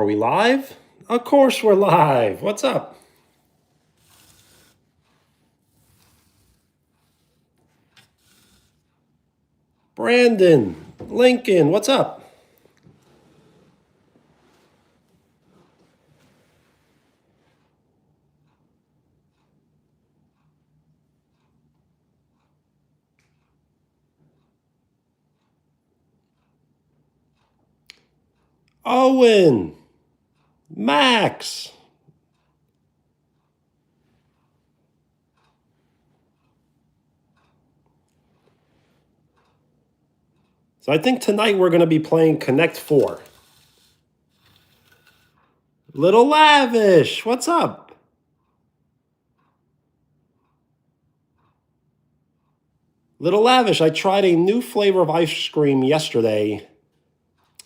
Are we live? Of course we're live. What's up? Brandon, Lincoln, what's up? Owen, Max. So I think tonight we're going to be playing Connect 4. Little Lavish, what's up? Little Lavish, I tried a new flavor of ice cream yesterday.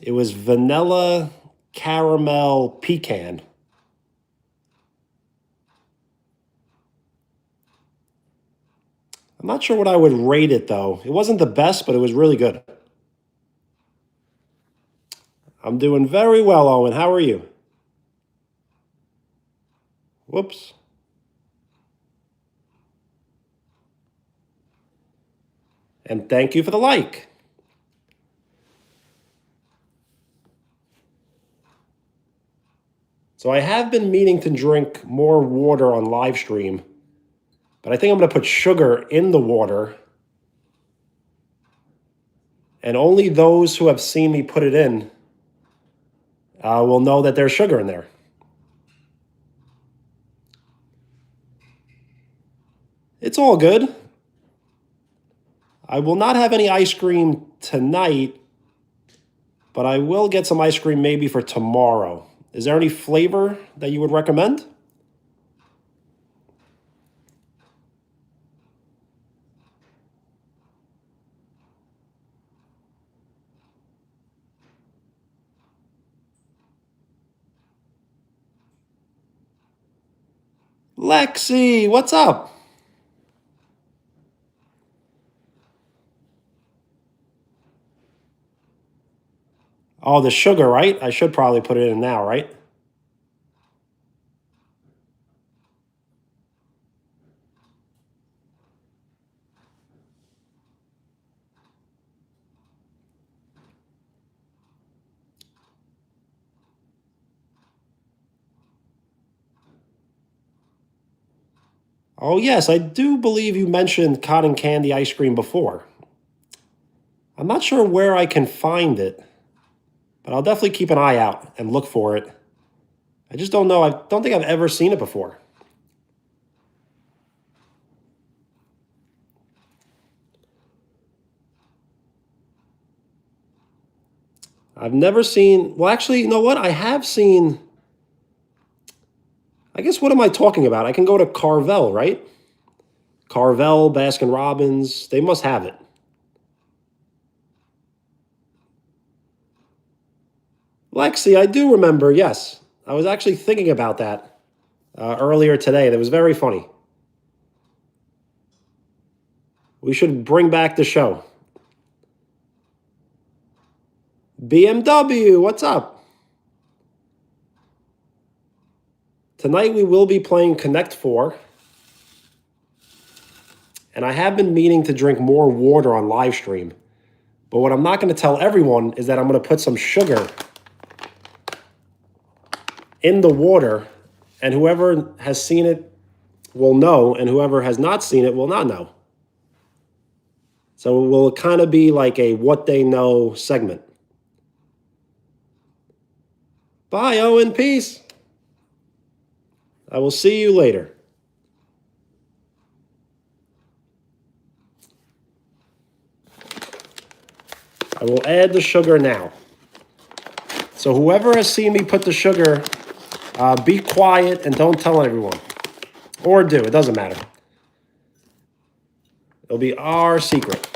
It was vanilla caramel pecan. I'm not sure what I would rate it though. It wasn't the best, but it was really good. I'm doing very well, Owen. How are you? Whoops. And thank you for the like. So I have been meaning to drink more water on live stream, but I think I'm going to put sugar in the water. And only those who have seen me put it in will know that there's sugar in there. It's all good. I will not have any ice cream tonight, but I will get some ice cream maybe for tomorrow. Is there any flavor that you would recommend? Lexi, what's up? Oh, the sugar, right? I should probably put it in now, right? Oh, yes, I do believe you mentioned cotton candy ice cream before. I'm not sure where I can find it, but I'll definitely keep an eye out and look for it. I just don't know. I don't think I've ever seen it before. I've never seen, well, actually, you know what? I have seen, I guess, what am I talking about? I can go to Carvel, right? Carvel, Baskin Robbins, they must have it. Lexi, I do remember, yes. I was actually thinking about that earlier today. That was very funny. We should bring back the show. BMW, what's up? Tonight we will be playing Connect 4. And I have been meaning to drink more water on live stream. But what I'm not going to tell everyone is that I'm going to put some sugar in the water, and whoever has seen it will know, and whoever has not seen it will not know. So it will kind of be like a what they know segment. Bye, Owen. Peace. I will see you later. I will add the sugar now. So whoever has seen me put the sugar, be quiet and don't tell everyone. Or do. It doesn't matter. It'll be our secret.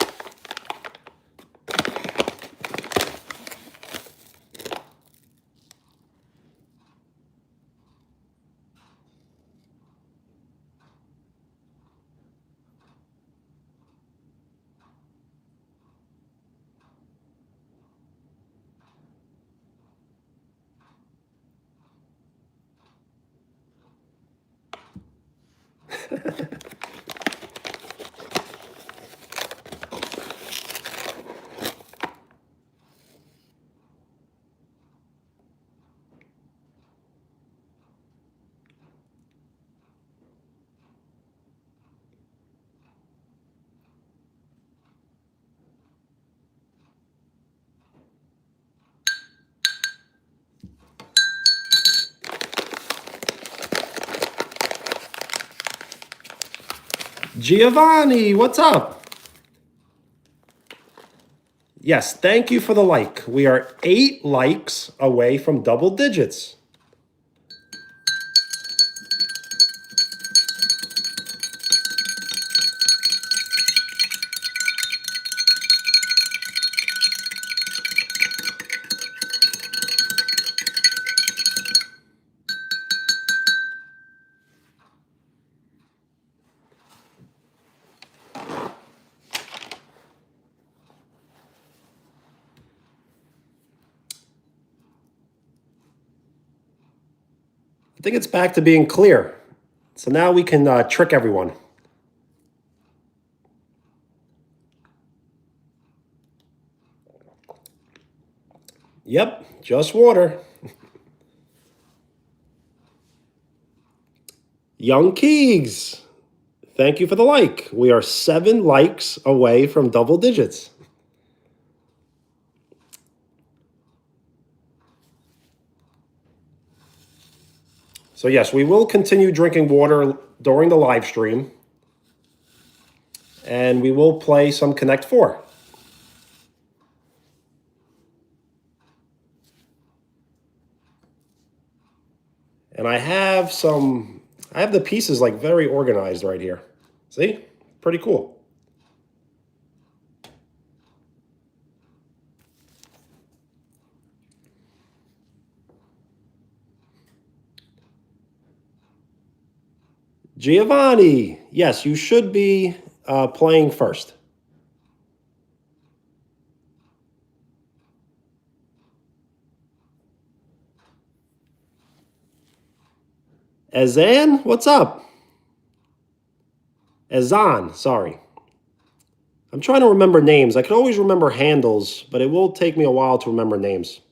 Giovanni, what's up? Yes, thank you for the like. We are 8 likes away from double digits. I think it's back to being clear. So now we can trick everyone. Yep, just water. Young Keegs, thank you for the like. We are 7 likes away from double digits. So yes, we will continue drinking water during the live stream. And we will play some Connect 4. And I have the pieces like very organized right here. See? Pretty cool. Giovanni, yes, you should be playing first. Ezan, what's up? Ezan, sorry. I'm trying to remember names. I can always remember handles, but it will take me a while to remember names.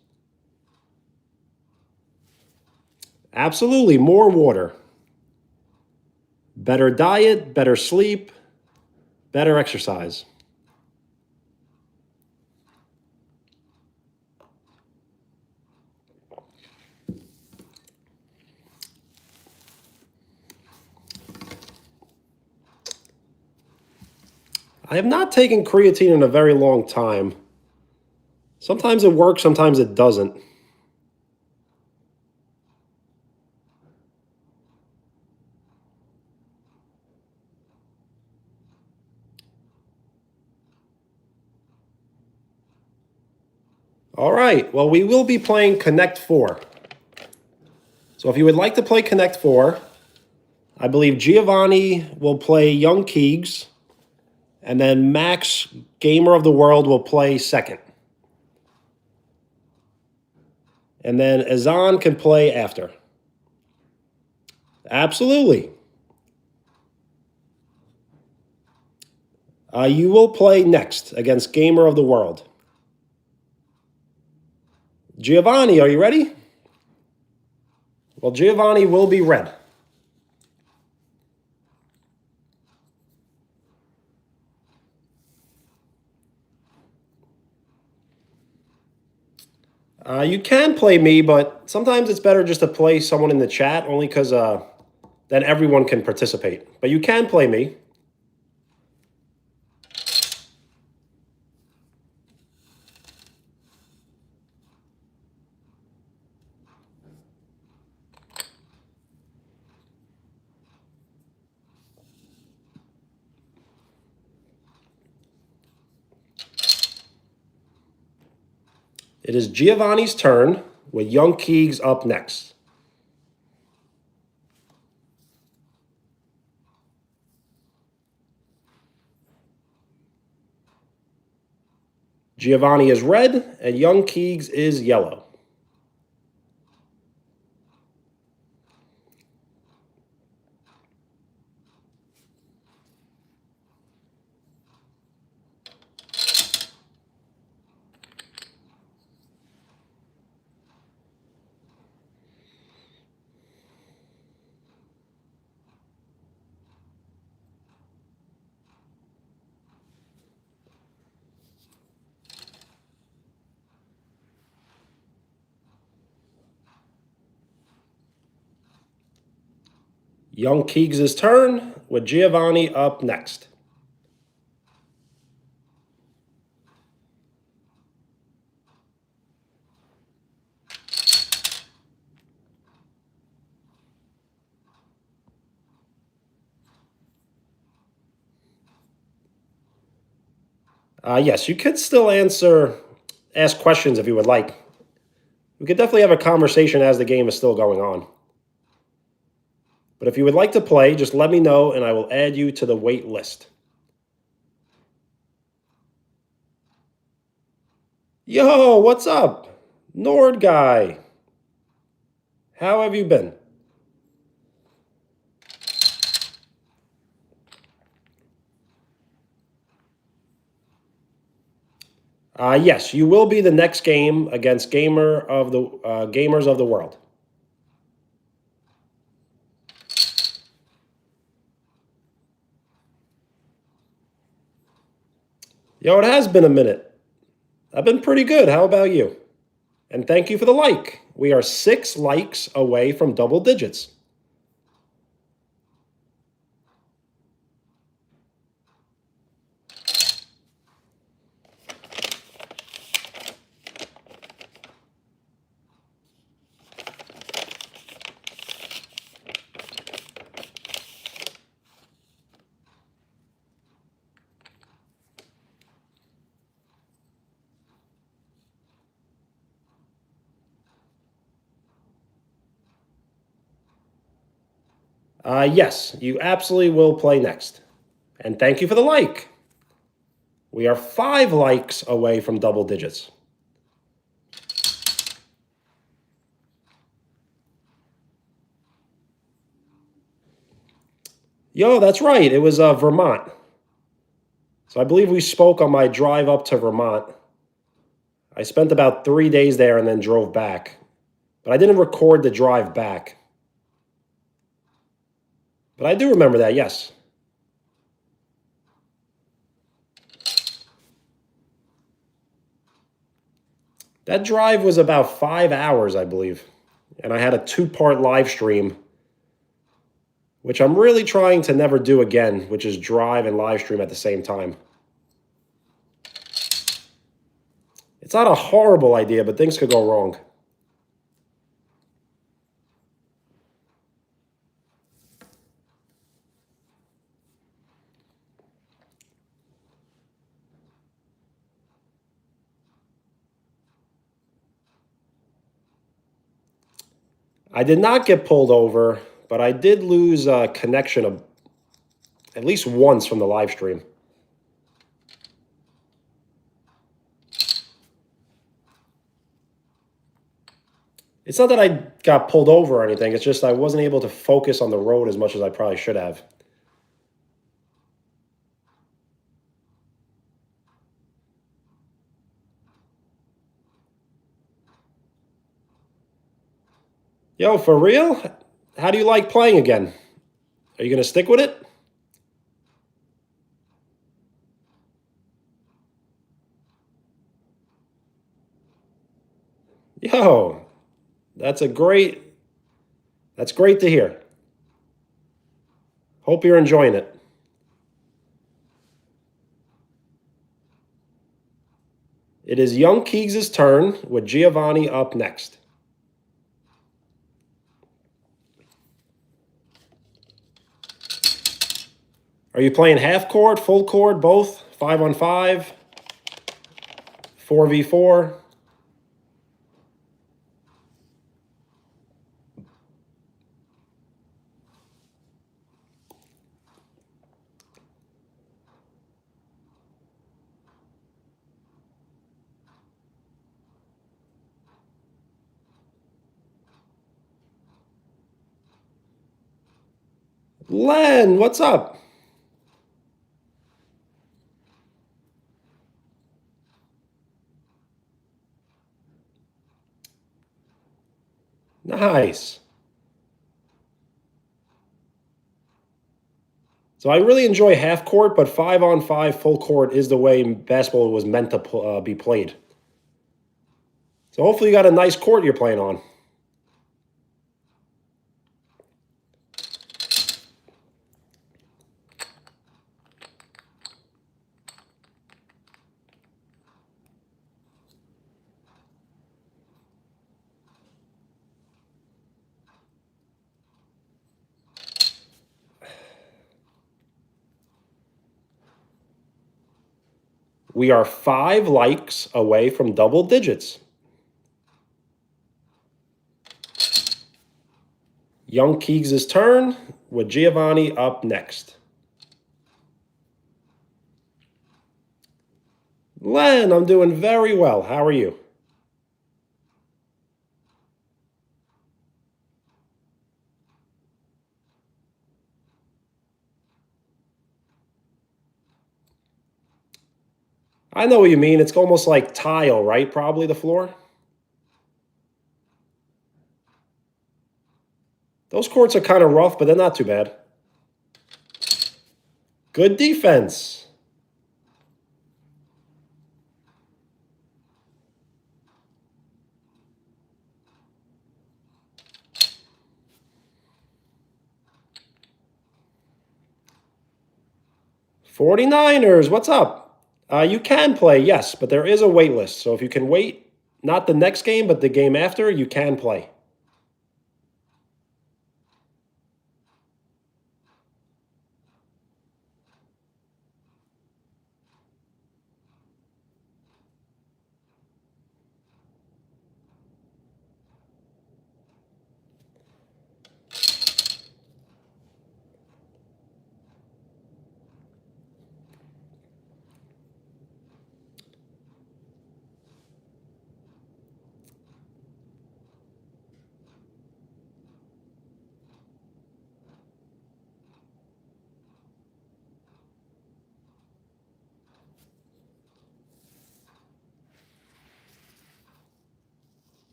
Absolutely, more water. Better diet, better sleep, better exercise. I have not taken creatine in a very long time. Sometimes it works, sometimes it doesn't. All right, well, we will be playing Connect 4. So if you would like to play Connect 4, I believe Giovanni will play Young Keegs, and then Max, Gamer of the World, will play second. And then Azan can play after. Absolutely. You will play next against Gamer of the World. Giovanni, are you ready? Well, Giovanni will be red. You can play me, but sometimes it's better just to play someone in the chat, only because then everyone can participate. But you can play me. It is Giovanni's turn, with Young Keegs up next. Giovanni is red, and Young Keegs is yellow. Young Keegs' turn with Giovanni up next. Yes, you could still ask questions if you would like. We could definitely have a conversation as the game is still going on. But if you would like to play, just let me know and I will add you to the wait list. Yo, what's up? Nord guy. How have you been? Yes, you will be the next game against Gamers of the World. Yo, it has been a minute. I've been pretty good. How about you? And thank you for the like. We are 6 likes away from double digits. Yes, you absolutely will play next. And thank you for the like. We are 5 likes away from double digits. Yo, that's right. It was Vermont. So I believe we spoke on my drive up to Vermont. I spent about 3 days there and then drove back. But I didn't record the drive back. But I do remember that, yes. That drive was about 5 hours, I believe. And I had a 2-part live stream, which I'm really trying to never do again, which is drive and live stream at the same time. It's not a horrible idea, but things could go wrong. I did not get pulled over, but I did lose connection at least once from the live stream. It's not that I got pulled over or anything. It's just I wasn't able to focus on the road as much as I probably should have. Yo, for real? How do you like playing again? Are you going to stick with it? Yo, that's great to hear. Hope you're enjoying it. It is Young Keegs' turn with Giovanni up next. Are you playing half court, full court, both? 5-on-5? 4v4? Len, what's up? Nice. So I really enjoy half court, but 5-on-5 full court is the way basketball was meant to be played. So hopefully you got a nice court you're playing on. We are 5 likes away from double digits. Young Keegs' turn with Giovanni up next. Len, I'm doing very well. How are you? I know what you mean. It's almost like tile, right? Probably the floor. Those courts are kind of rough, but they're not too bad. Good defense. '49ers, what's up? You can play, yes, but there is a wait list. So if you can wait, not the next game, but the game after, you can play.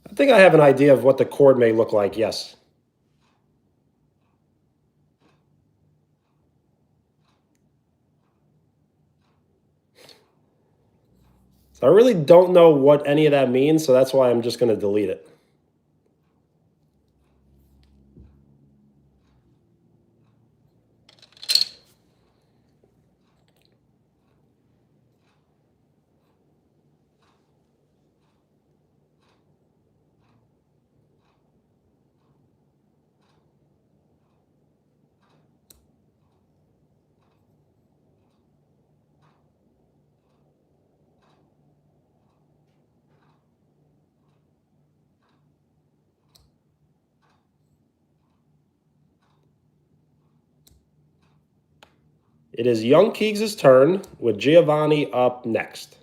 I think I have an idea of what the court may look like, yes. So I really don't know what any of that means, so that's why I'm just going to delete it. It is Young Keegs' turn with Giovanni up next.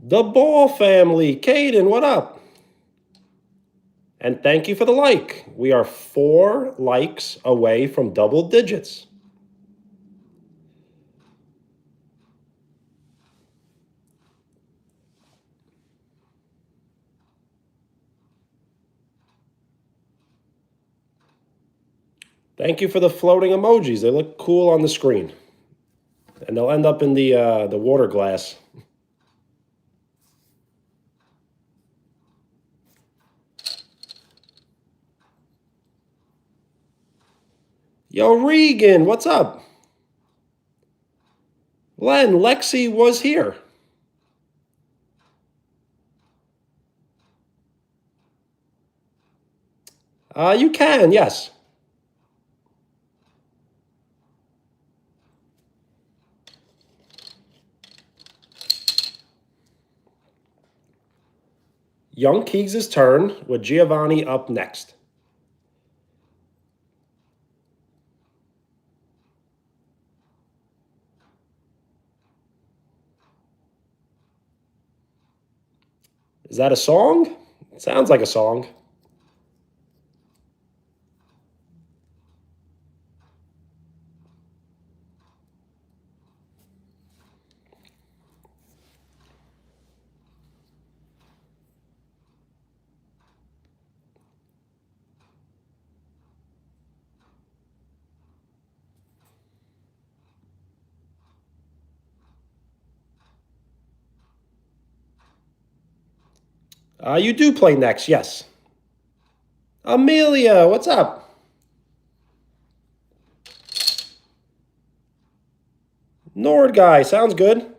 The Ball family. Caden, what up? And thank you for the like. We are 4 likes away from double digits. Thank you for the floating emojis. They look cool on the screen. And they'll end up in the water glass. Yo, Regan, what's up? Len, Lexi was here. You can, yes. Young Keegs' turn with Giovanni up next. Is that a song? It sounds like a song. You do play next, yes. Amelia, what's up? Nord guy, sounds good.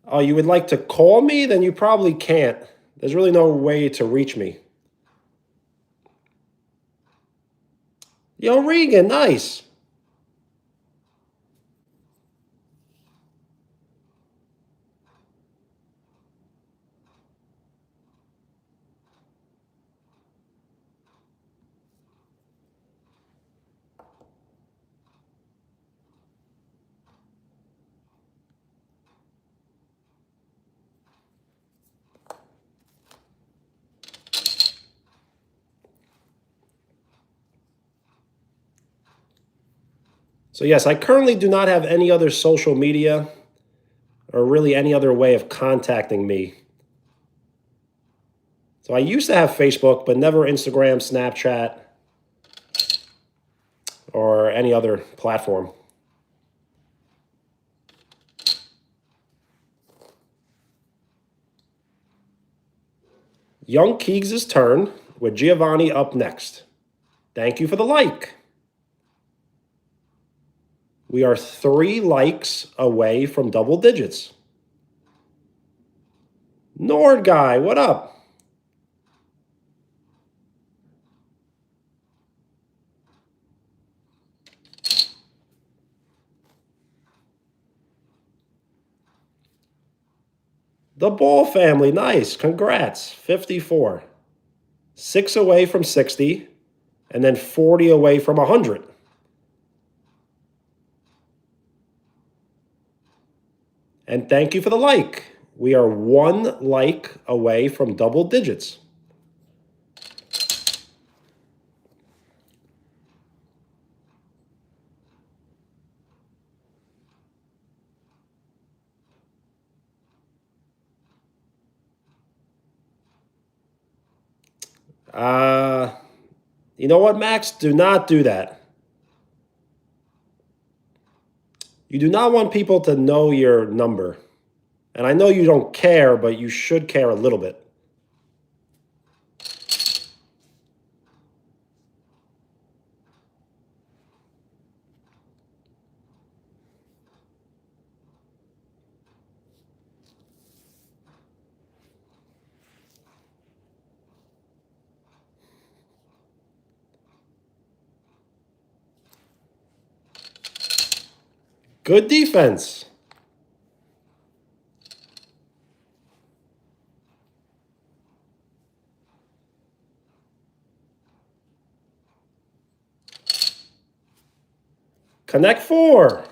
Oh, you would like to call me? Then you probably can't. There's really no way to reach me. Yo, Regan, nice. So yes, I currently do not have any other social media or really any other way of contacting me. So I used to have Facebook, but never Instagram, Snapchat, or any other platform. Young Keegs' turn with Giovanni up next. Thank you for the like. We are 3 likes away from double digits. Nord guy, what up? The Ball family, nice. Congrats. 54. 6 away from 60, and then 40 away from 100. And thank you for the like. We are 1 like away from double digits. You know what, Max? Do not do that. You do not want people to know your number. And I know you don't care, but you should care a little bit. Good defense. Connect 4.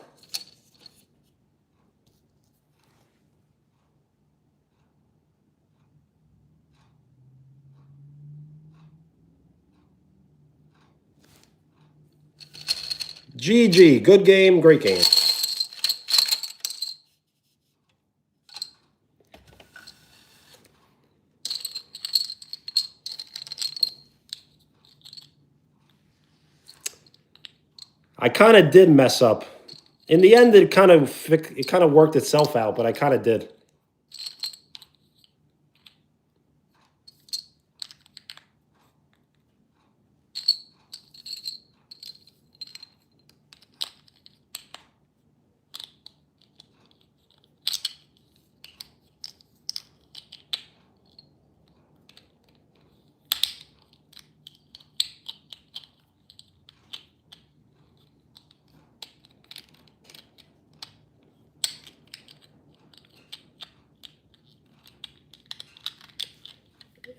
GG. Good game, great game. I kind of did mess up. In the end, it kind of worked itself out, but I kind of did.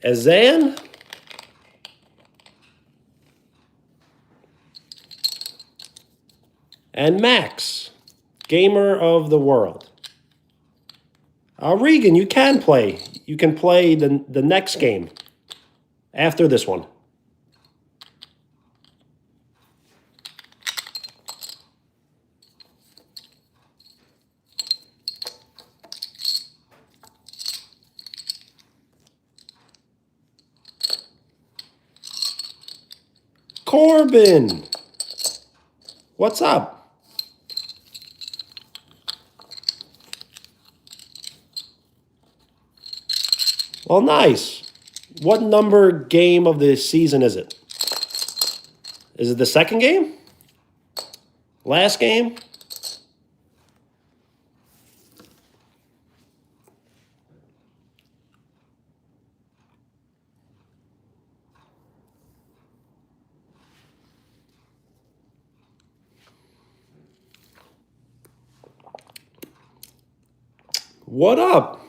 Azan? And Max, gamer of the world. Regan, you can play. You can play the next game after this one. Corbin, what's up? Well, nice. What number game of the season is it? Is it the second game? Last game? What up?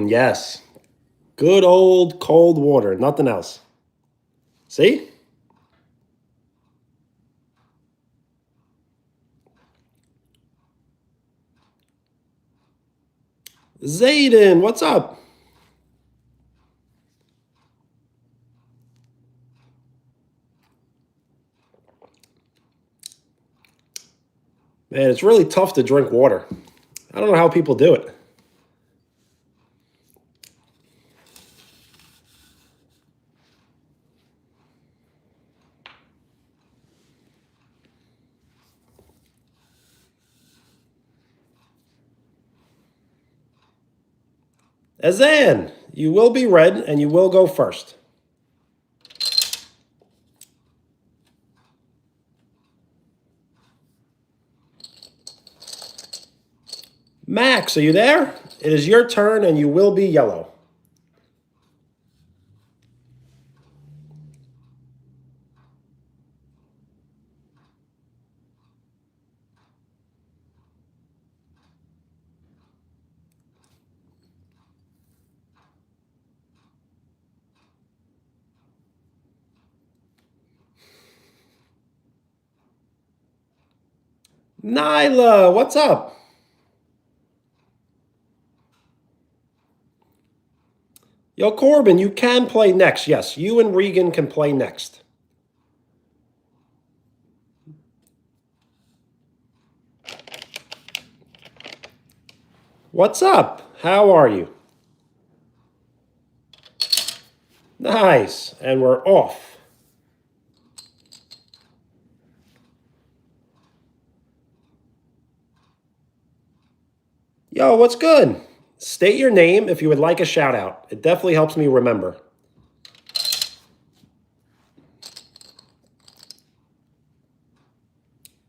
Yes. Good old cold water, nothing else. See? Zayden, what's up? Man, it's really tough to drink water. I don't know how people do it. Azan, you will be red and you will go first. Max, are you there? It is your turn and you will be yellow. Nyla, what's up? Yo, Corbin, you can play next. Yes, you and Regan can play next. What's up? How are you? Nice. And we're off. Yo, what's good? State your name if you would like a shout out. It definitely helps me remember.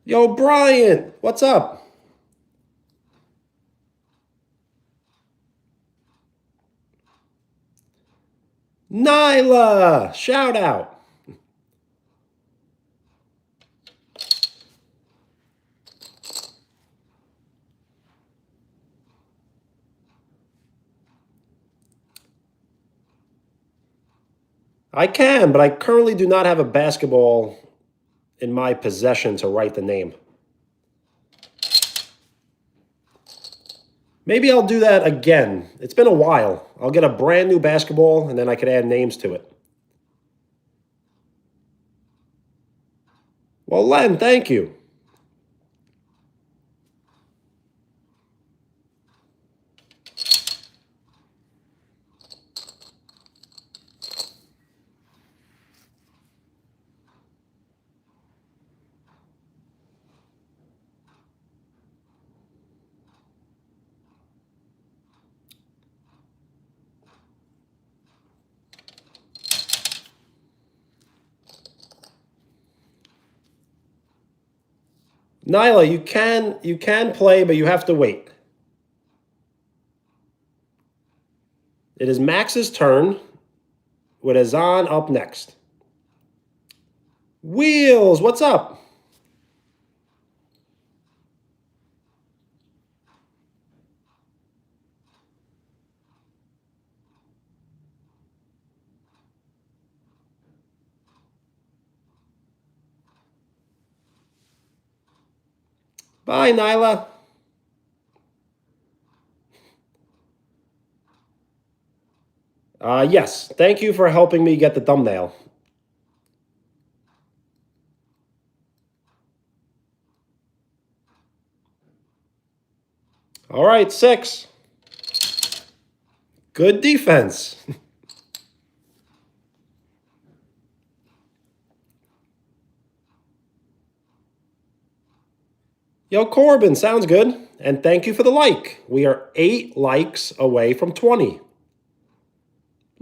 Yo, Brian, what's up? Nyla, shout out. I can, but I currently do not have a basketball in my possession to write the name. Maybe I'll do that again. It's been a while. I'll get a brand new basketball and then I could add names to it. Well, Len, thank you. Nyla, you can play, but you have to wait. It is Max's turn, with Azan up next. Wheels, what's up? Bye, Nyla. Yes, thank you for helping me get the thumbnail. All right, 6. Good defense. Yo, Corbin, sounds good. And thank you for the like. We are 8 likes away from 20.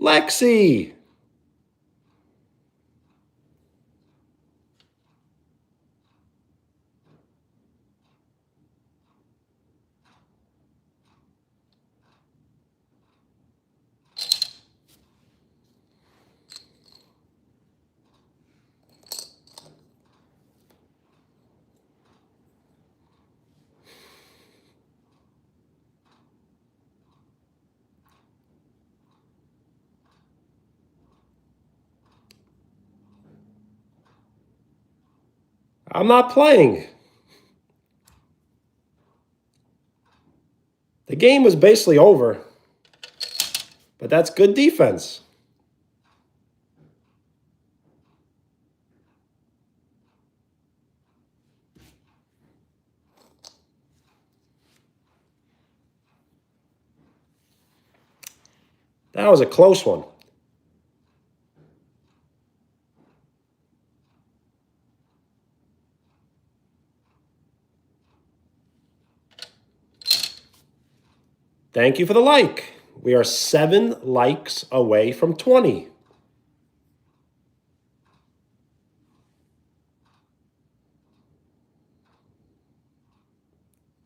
Lexi. I'm not playing. The game was basically over. But that's good defense. That was a close one. Thank you for the like. We are 7 likes away from 20.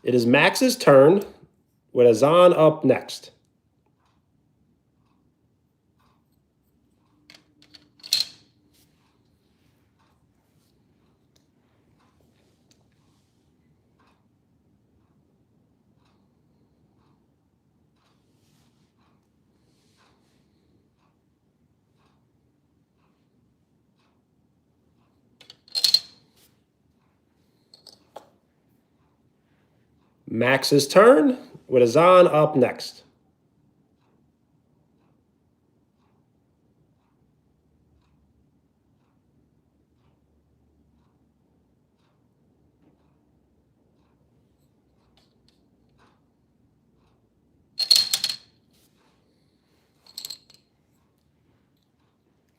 It is Max's turn with Azan up next. Max's turn with Azan up next.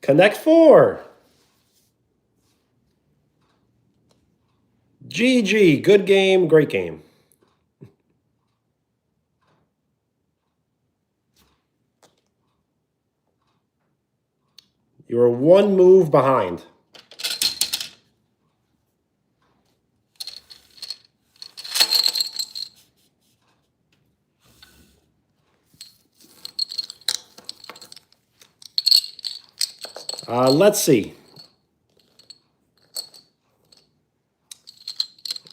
Connect 4. GG. Good game. Great game. You are 1 move behind. Let's see.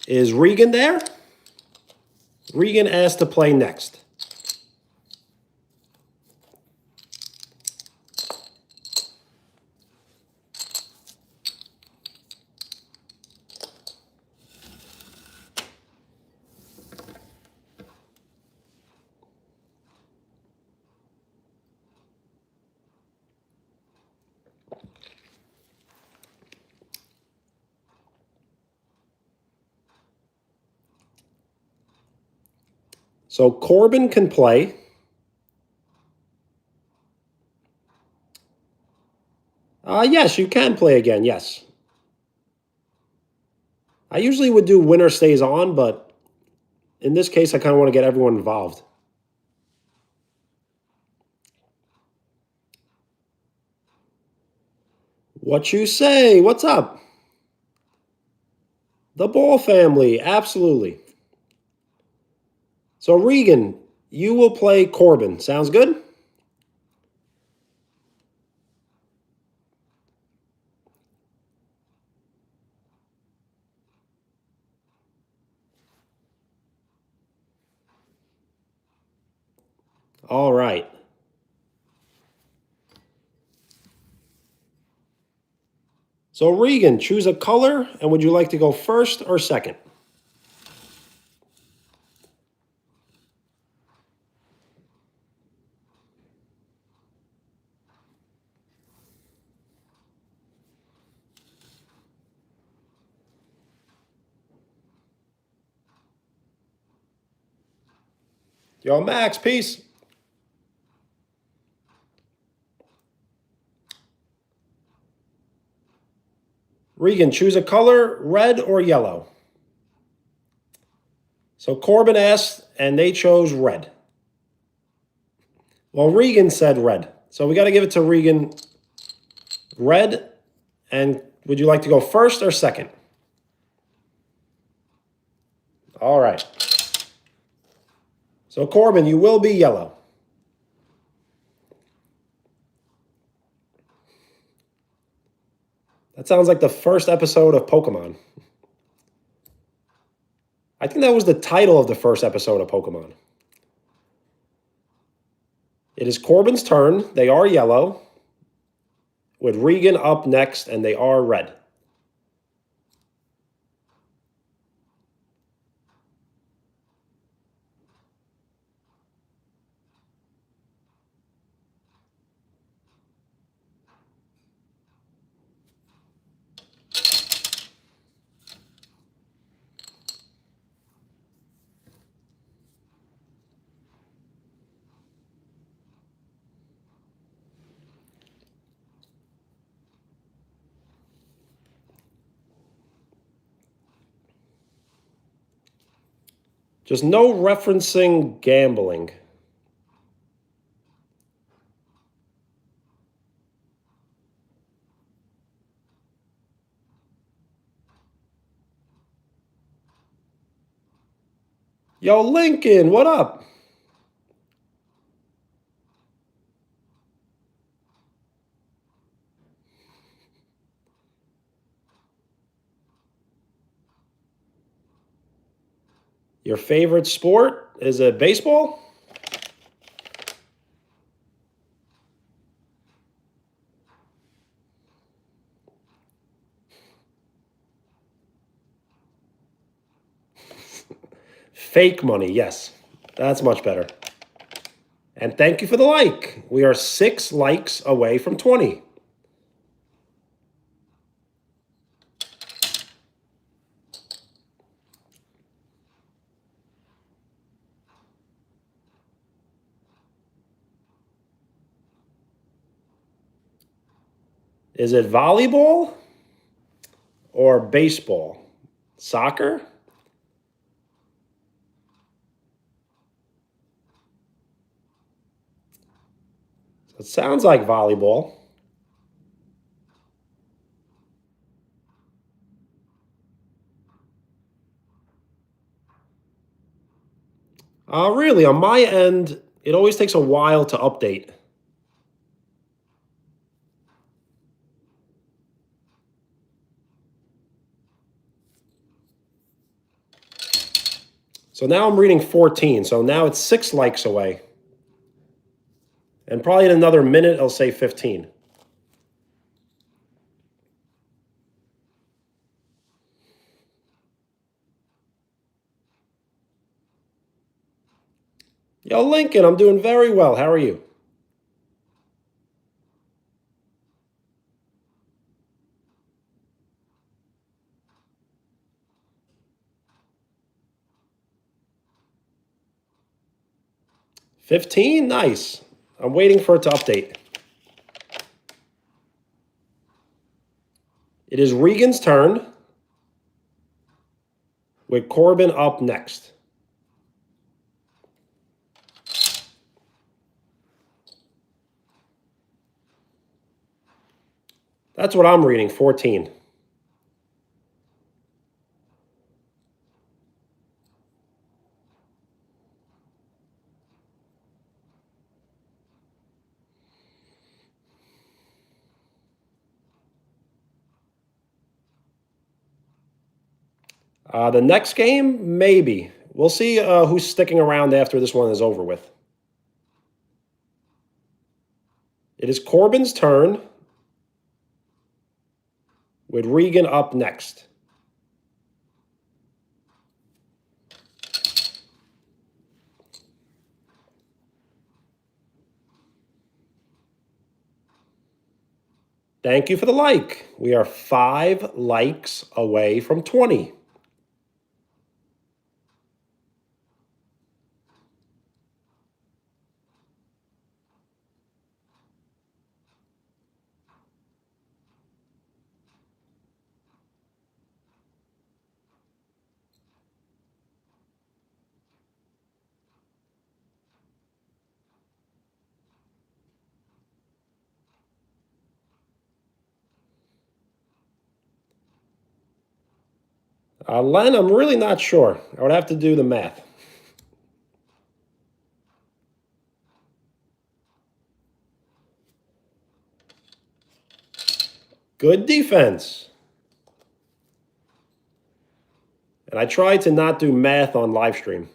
Is Regan there? Regan asked to play next. So Corbin can play. Yes, you can play again, yes. I usually would do winner stays on, but in this case, I kind of want to get everyone involved. What you say? What's up? The Ball family, absolutely. So Regan, you will play Corbin. Sounds good? All right. So Regan, choose a color, and would you like to go first or second? Yo, Max, peace. Regan, choose a color, red or yellow. So Corbin asked, and they chose red. Well, Regan said red. So we got to give it to Regan. Red. And would you like to go first or second? All right. So Corbin, you will be yellow. That sounds like the first episode of Pokemon. I think that was the title of the first episode of Pokemon. It is Corbin's turn. They are yellow. With Regan up next, and they are red. Just no referencing gambling. Yo, Lincoln, what up? Your favorite sport? Is it baseball? Fake money, yes. That's much better. And thank you for the like. We are 6 likes away from 20. Is it volleyball or baseball? Soccer? It sounds like volleyball. Really, on my end, it always takes a while to update. So now I'm reading 14. So now it's 6 likes away. And probably in another minute, it'll say 15. Yo, Lincoln, I'm doing very well. How are you? $15? Nice. I'm waiting for it to update. It is Regan's turn, with Corbin up next. That's what I'm reading, 14. The next game, maybe. We'll see who's sticking around after this one is over with. It is Corbin's turn, with Regan up next. Thank you for the like. We are 5 likes away from 20. Len, I'm really not sure. I would have to do the math. Good defense. And I tried to not do math on live stream.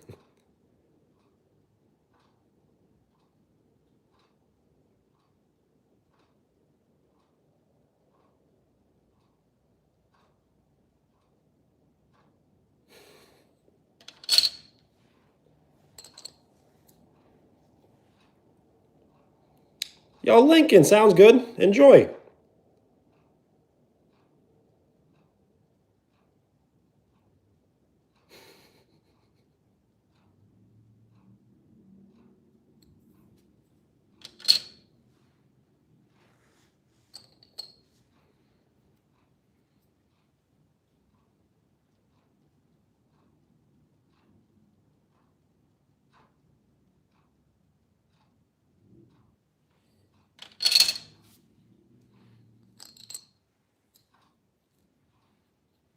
Yo, Lincoln, sounds good. Enjoy.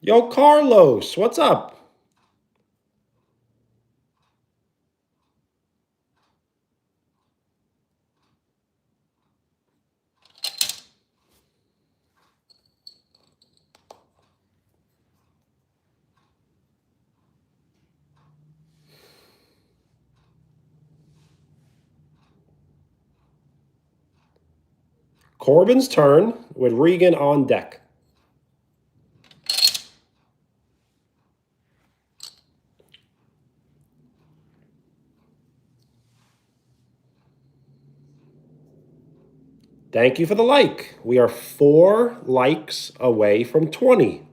Yo, Carlos, what's up? Corbin's turn with Regan on deck. Thank you for the like. We are 4 likes away from 20.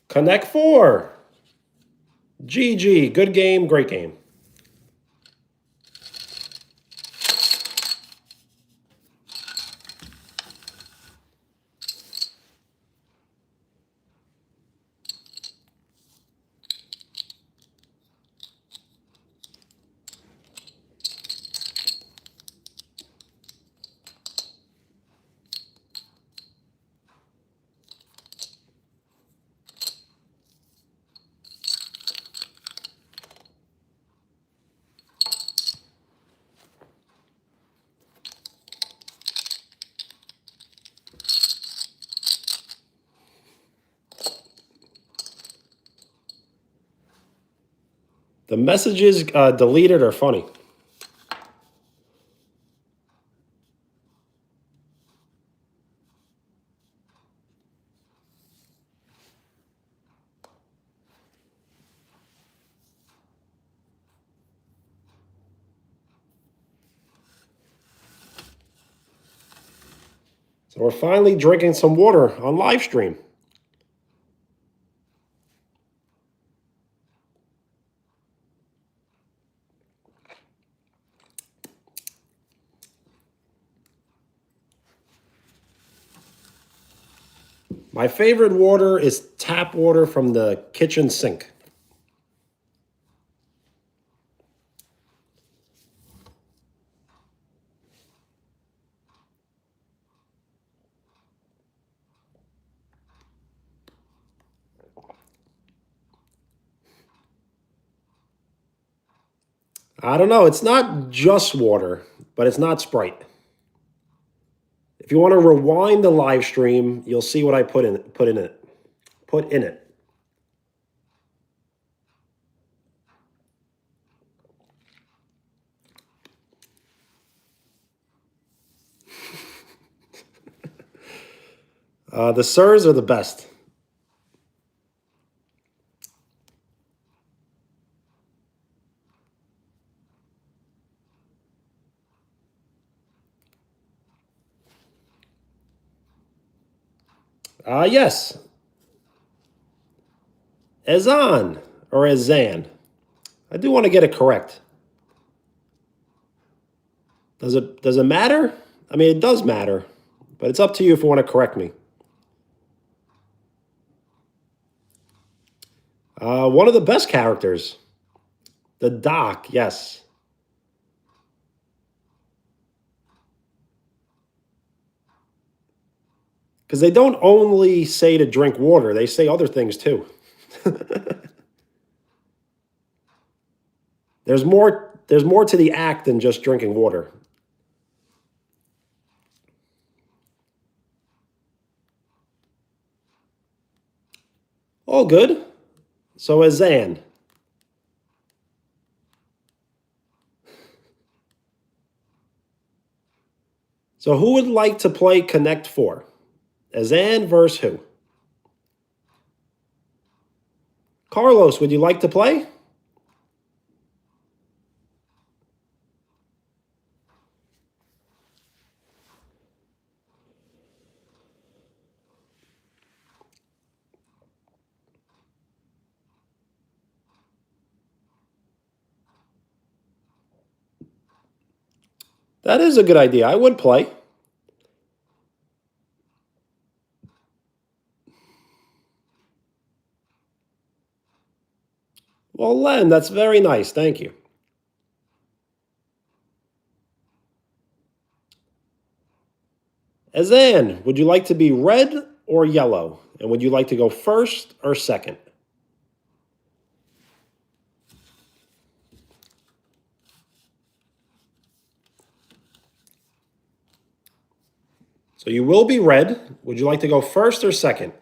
Connect 4. GG. Good game, great game. The messages deleted are funny. So we're finally drinking some water on live stream. My favorite water is tap water from the kitchen sink. I don't know. It's not just water, but it's not Sprite. If you want to rewind the live stream, you'll see what I put in it. The Sirs are the best. Yes. Ezan or Ezan. I do want to get it correct. Does it matter? I mean, it does matter, but it's up to you if you want to correct me. One of the best characters. The Doc, yes. Because they don't only say to drink water, they say other things too. There's more to the act than just drinking water. All good. So Azan. So who would like to play Connect 4? Azan versus who? Carlos, would you like to play? That is a good idea. I would play. Well, Len, that's very nice. Thank you. Azan, would you like to be red or yellow? And would you like to go first or second? So you will be red. Would you like to go first or second?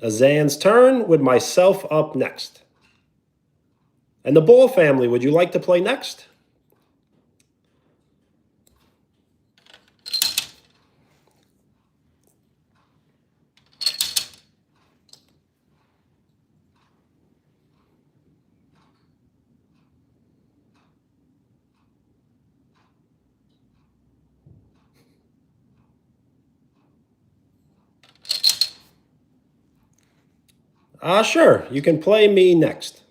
Azan's turn with myself up next. And the Ball family, would you like to play next? Sure. You can play me next.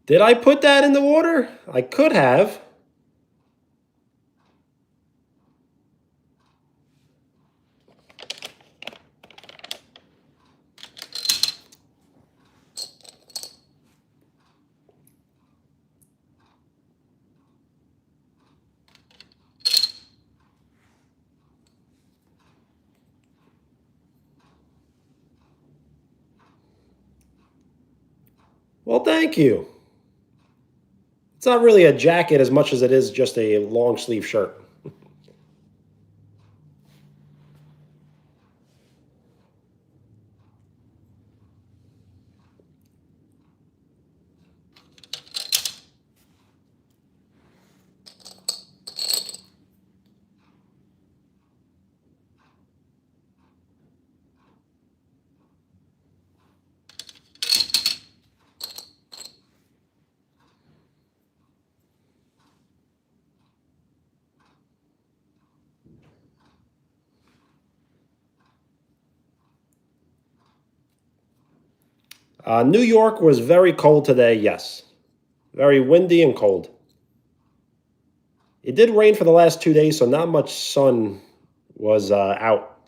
Did I put that in the water? I could have. Well, thank you. It's not really a jacket as much as it is just a long sleeve shirt. New York was very cold today, yes. Very windy and cold. It did rain for the last 2 days, so not much sun was out.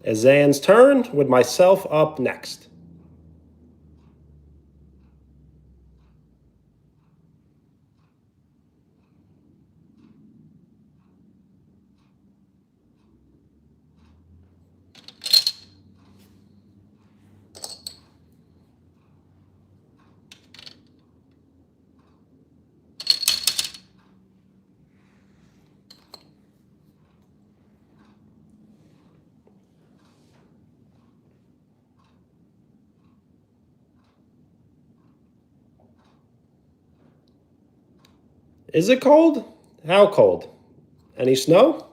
Azan's turn with myself up next. Is it cold? How cold? Any snow?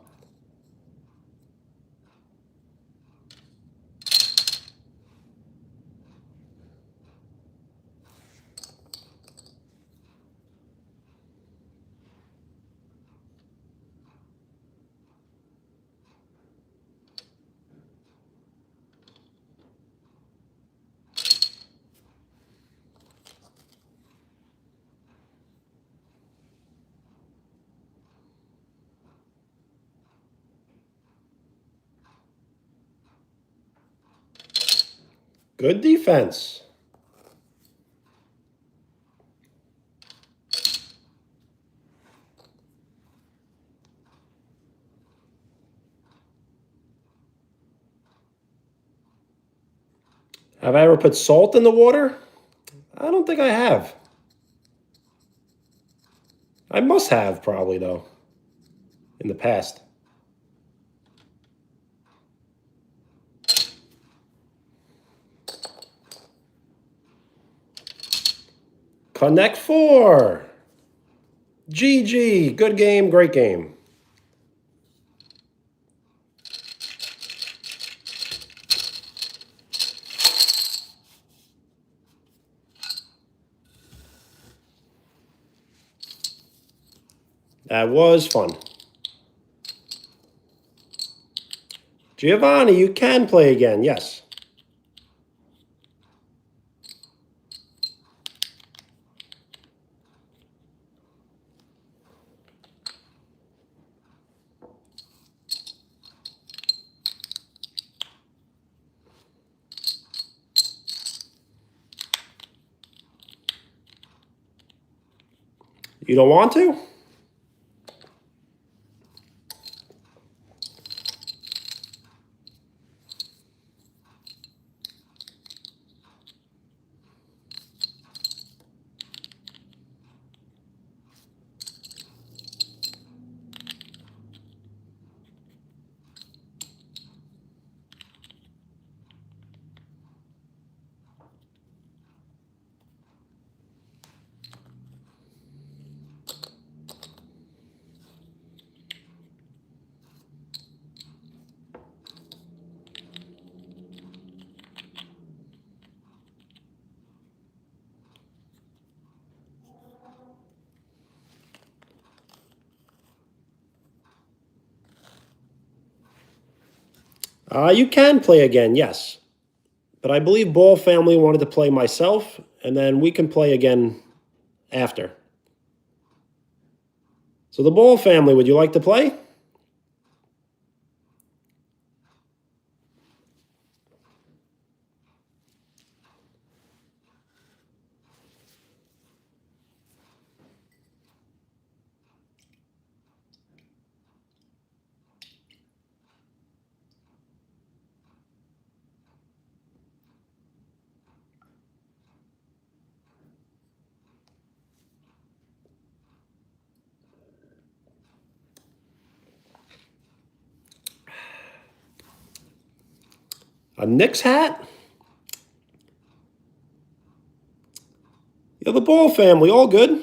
Good defense. Have I ever put salt in the water? I don't think I have. I must have, probably, though, in the past. Connect 4. GG. Good game, great game. That was fun. Giovanni, you can play again, yes. You don't want to? You can play again, yes. But I believe Ball Family wanted to play myself, and then we can play again after. So the Ball Family, would you like to play? A Knicks hat? Yeah, the Ball Family, all good.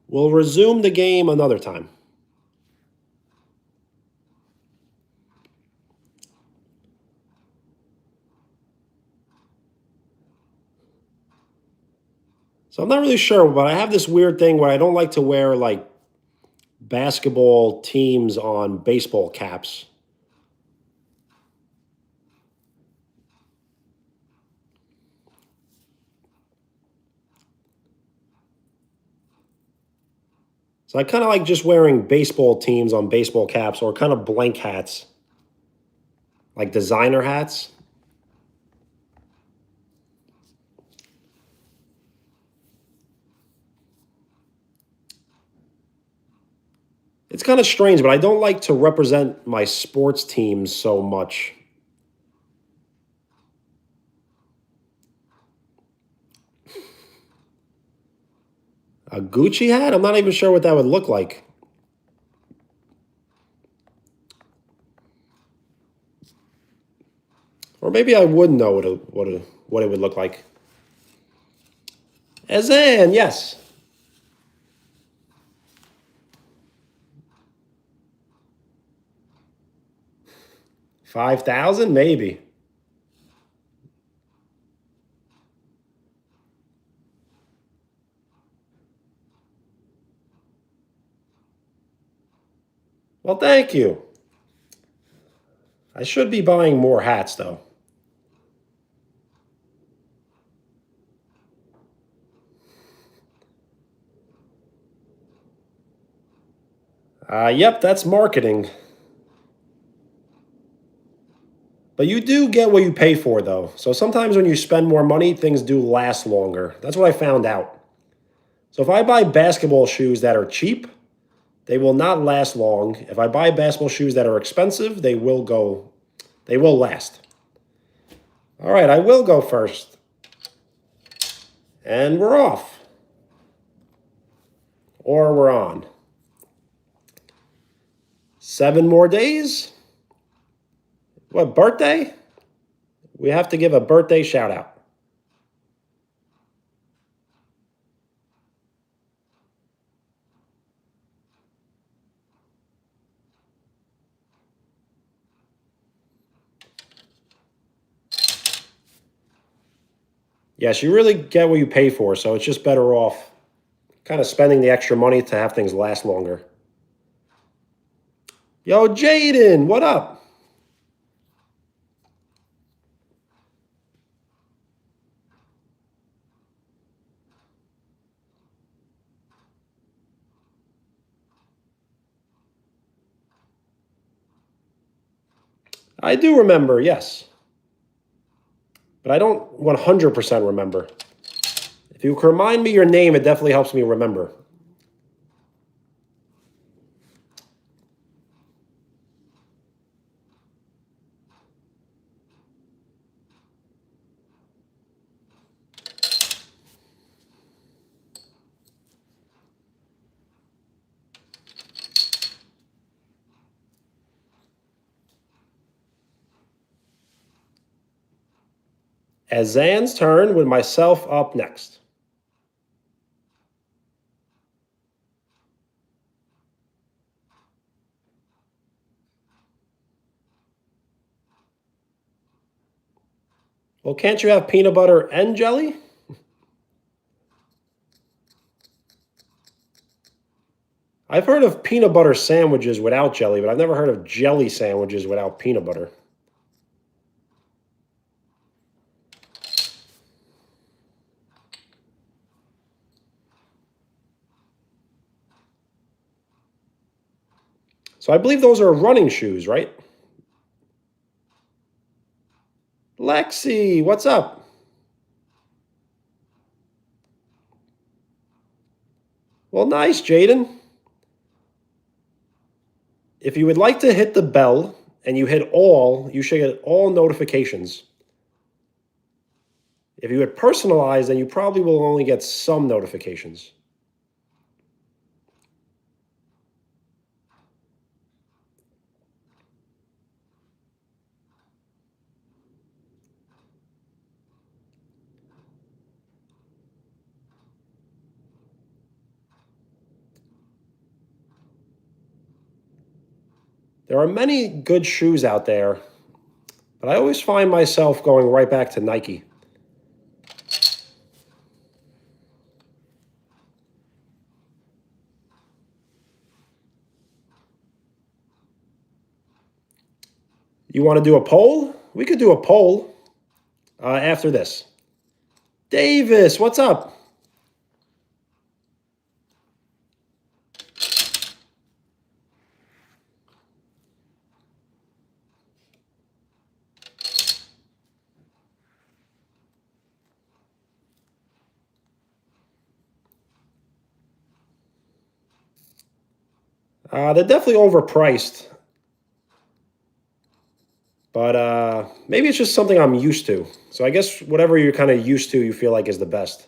We'll resume the game another time. So I'm not really sure, but I have this weird thing where I don't like to wear, like, basketball teams on baseball caps. So I kind of like just wearing baseball teams on baseball caps, or kind of blank hats, like designer hats. It's kind of strange, but I don't like to represent my sports teams so much. A Gucci hat? I'm not even sure what that would look like. Or maybe I would know what it would look like. Azan, yes. 5,000, maybe. Well, thank you. I should be buying more hats, though. Yep, that's marketing. But you do get what you pay for, though. So sometimes when you spend more money, things do last longer. That's what I found out. So if I buy basketball shoes that are cheap, they will not last long. If I buy basketball shoes that are expensive, they will last. All right, I will go first. And we're off. Or we're on. 7 more days? What, birthday? We have to give a birthday shout out. Yes, you really get what you pay for, so it's just better off kind of spending the extra money to have things last longer. Yo, Jaden, what up? I do remember, yes. But I don't 100% remember. If you can remind me your name, it definitely helps me remember. Azan's turn with myself up next. Well, can't you have peanut butter and jelly? I've heard of peanut butter sandwiches without jelly, but I've never heard of jelly sandwiches without peanut butter. So I believe those are running shoes, right? Lexi, what's up? Well, nice, Jaden. If you would like to hit the bell and you hit all, you should get all notifications. If you hit personalize, then you probably will only get some notifications. There are many good shoes out there, but I always find myself going right back to Nike. You want to do a poll? We could do a poll after this. Davis, what's up? They're definitely overpriced, but maybe it's just something I'm used to. So I guess whatever you're kind of used to, you feel like is the best.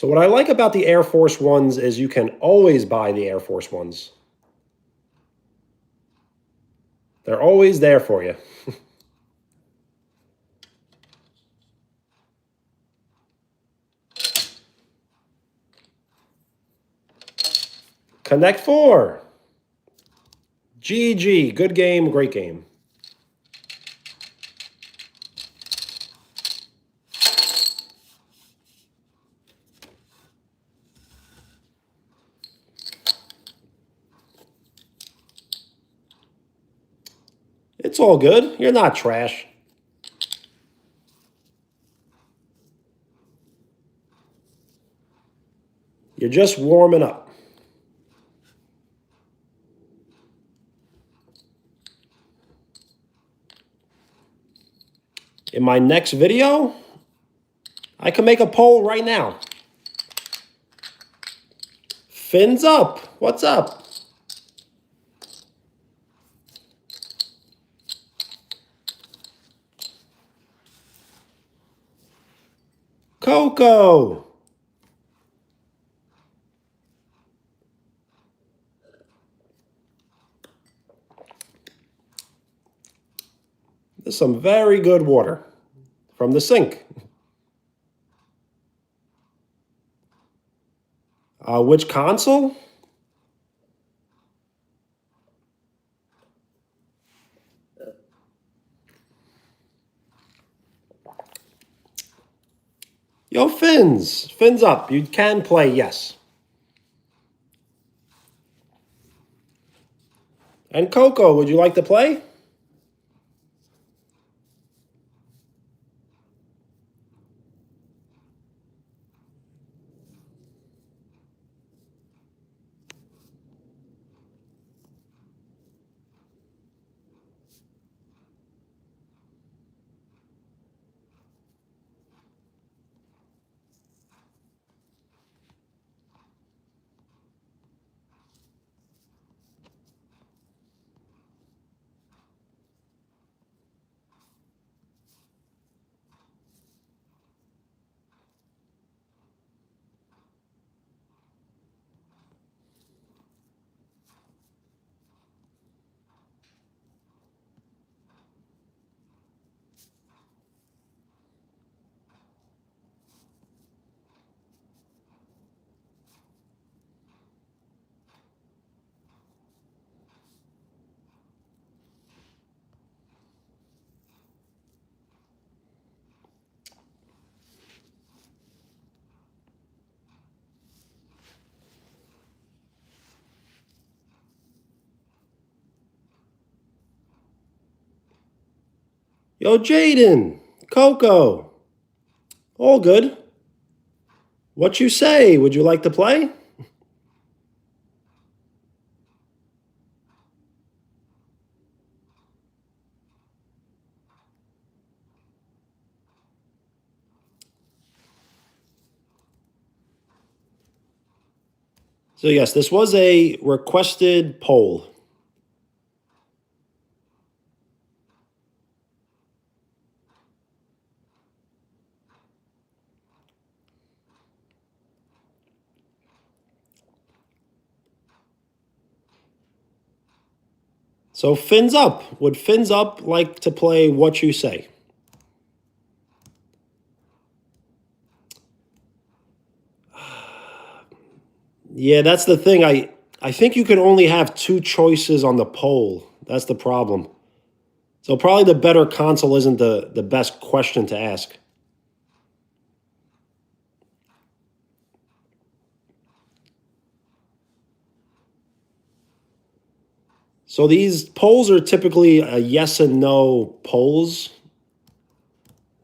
So what I like about the Air Force Ones is you can always buy the Air Force Ones. They're always there for you. Connect 4. GG. Good game, great game. It's all good. You're not trash. You're just warming up. In my next video, I can make a poll right now. Fins up. What's up? Coco. This is some very good water from the sink. Which console? Yo, fins. Fins up. You can play, yes. And Coco, would you like to play? Yo, Jaden. Coco. All good. What you say? Would you like to play? So yes, this was a requested poll. So fins up. Would fins up like to play What You Say? Yeah, that's the thing. I think you can only have 2 choices on the poll. That's the problem. So probably the better console isn't the best question to ask. So these polls are typically a yes and no polls.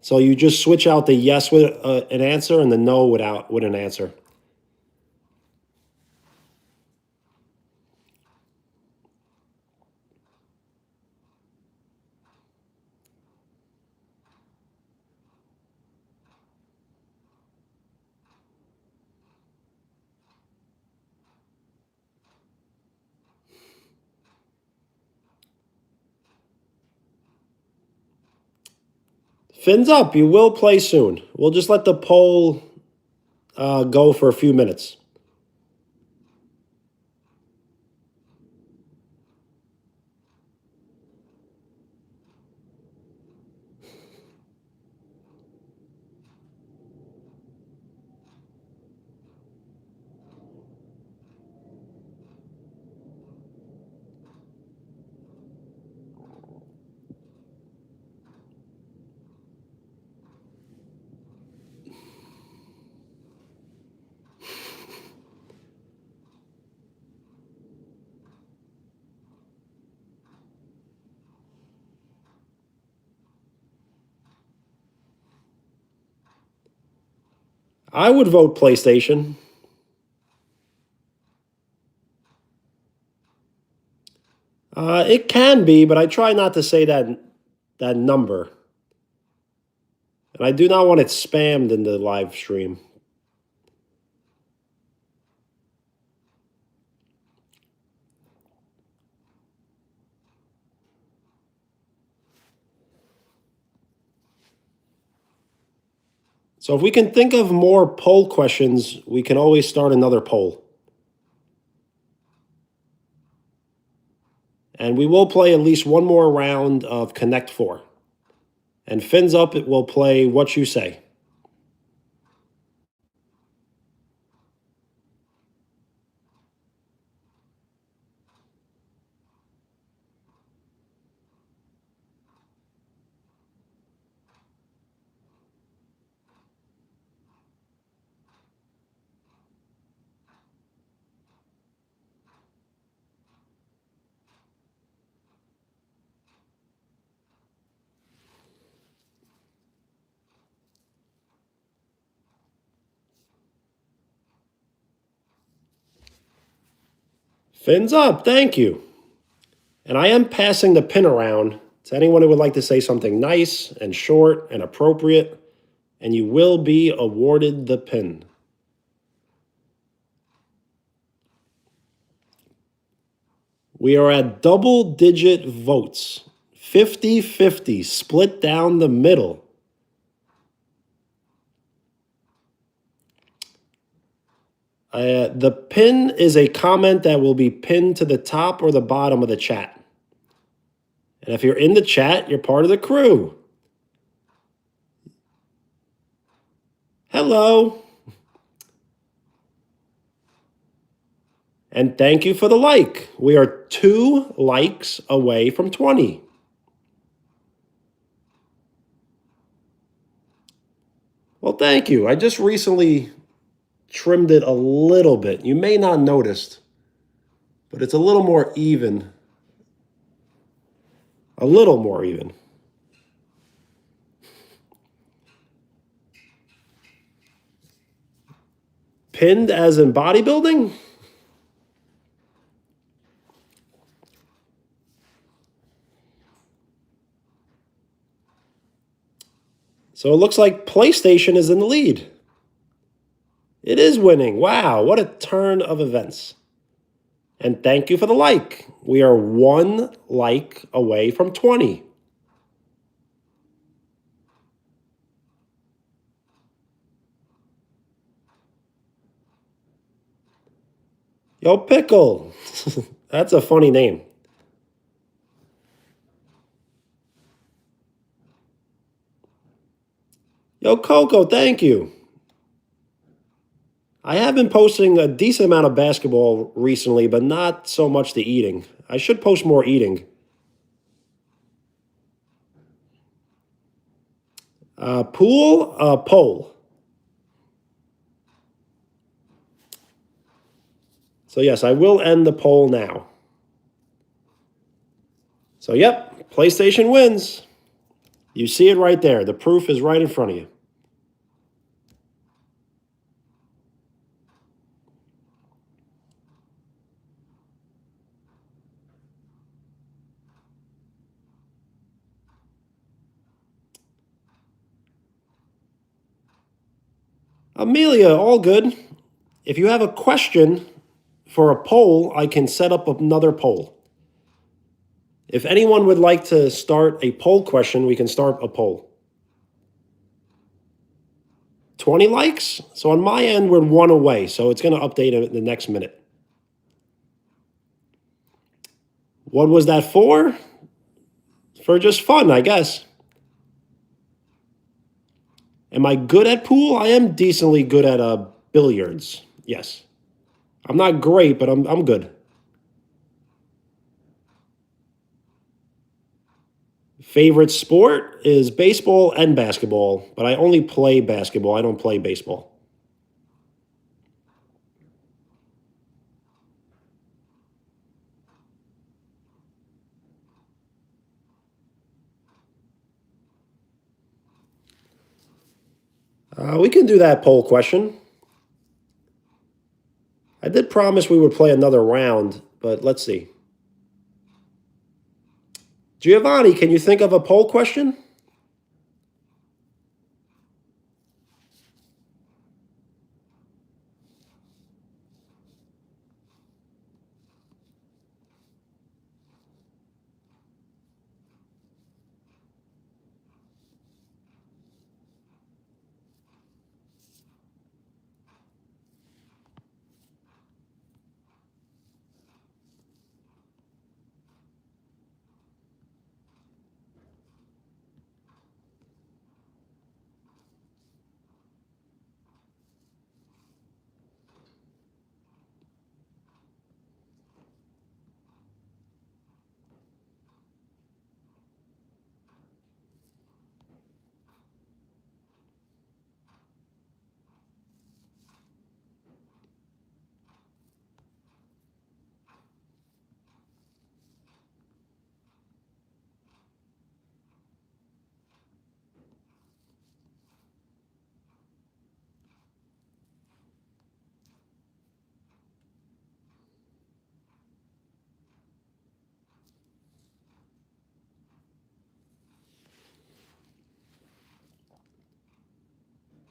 So you just switch out the yes with an answer and the no without with an answer. Fins up. You will play soon. We'll just let the poll go for a few minutes. I would vote PlayStation. It can be, but I try not to say that number. And I do not want it spammed in the live stream. So if we can think of more poll questions, we can always start another poll. And we will play at least one more round of Connect 4. And Fins Up, it will play What You Say. Fins Up, thank you. And I am passing the pin around to anyone who would like to say something nice and short and appropriate, and you will be awarded the pin. We are at double-digit votes. 50-50, split down the middle. The pin is a comment that will be pinned to the top or the bottom of the chat. And if you're in the chat, you're part of the crew. Hello. And thank you for the like. We are 2 likes away from 20. Well, thank you. I just recently trimmed it a little bit. You may not noticed, but it's a little more even. A little more even. Pinned as in bodybuilding? So it looks like PlayStation is in the lead. It is winning. Wow, what a turn of events. And thank you for the like. We are 1 like away from 20. Yo, Pickle. That's a funny name. Yo, Coco, thank you. I have been posting a decent amount of basketball recently, but not so much the eating. I should post more eating. Poll. So yes, I will end the poll now. So yep, PlayStation wins. You see it right there. The proof is right in front of you. Amelia, all good. If you have a question for a poll, I can set up another poll. If anyone would like to start a poll question, we can start a poll. 20 likes. So on my end, we're 1 away. So it's going to update in the next minute. What was that for? For just fun, I guess. Am I good at pool? I am decently good at billiards. Yes. I'm not great, but I'm good. Favorite sport is baseball and basketball, but I only play basketball. I don't play baseball. We can do that poll question. I did promise we would play another round, but let's see. Giovanni, can you think of a poll question?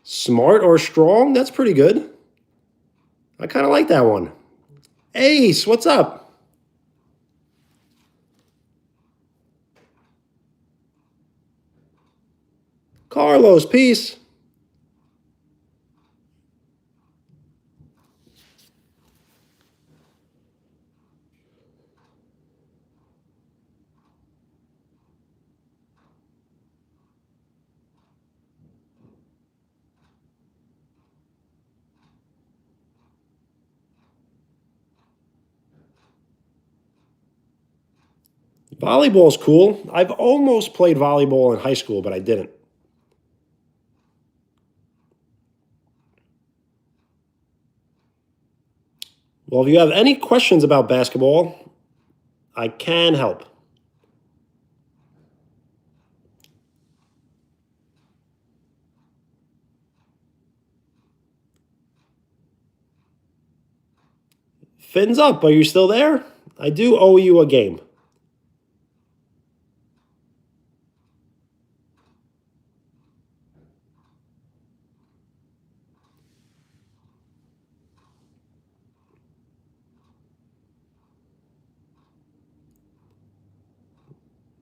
Smart or strong? That's pretty good. I kind of like that one. Ace, what's up? Carlos, peace. Volleyball's cool. I've almost played volleyball in high school, but I didn't. Well, if you have any questions about basketball, I can help. Fins up, are you still there? I do owe you a game.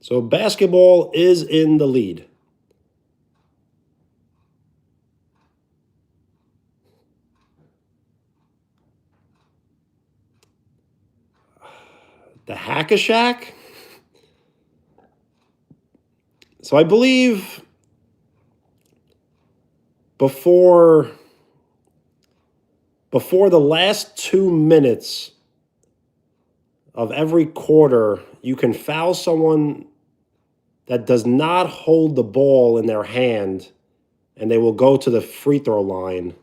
So basketball is in the lead. The Hack-a-Shack? So I believe before the last 2 minutes of every quarter, you can foul someone that does not hold the ball in their hand, and they will go to the free throw line.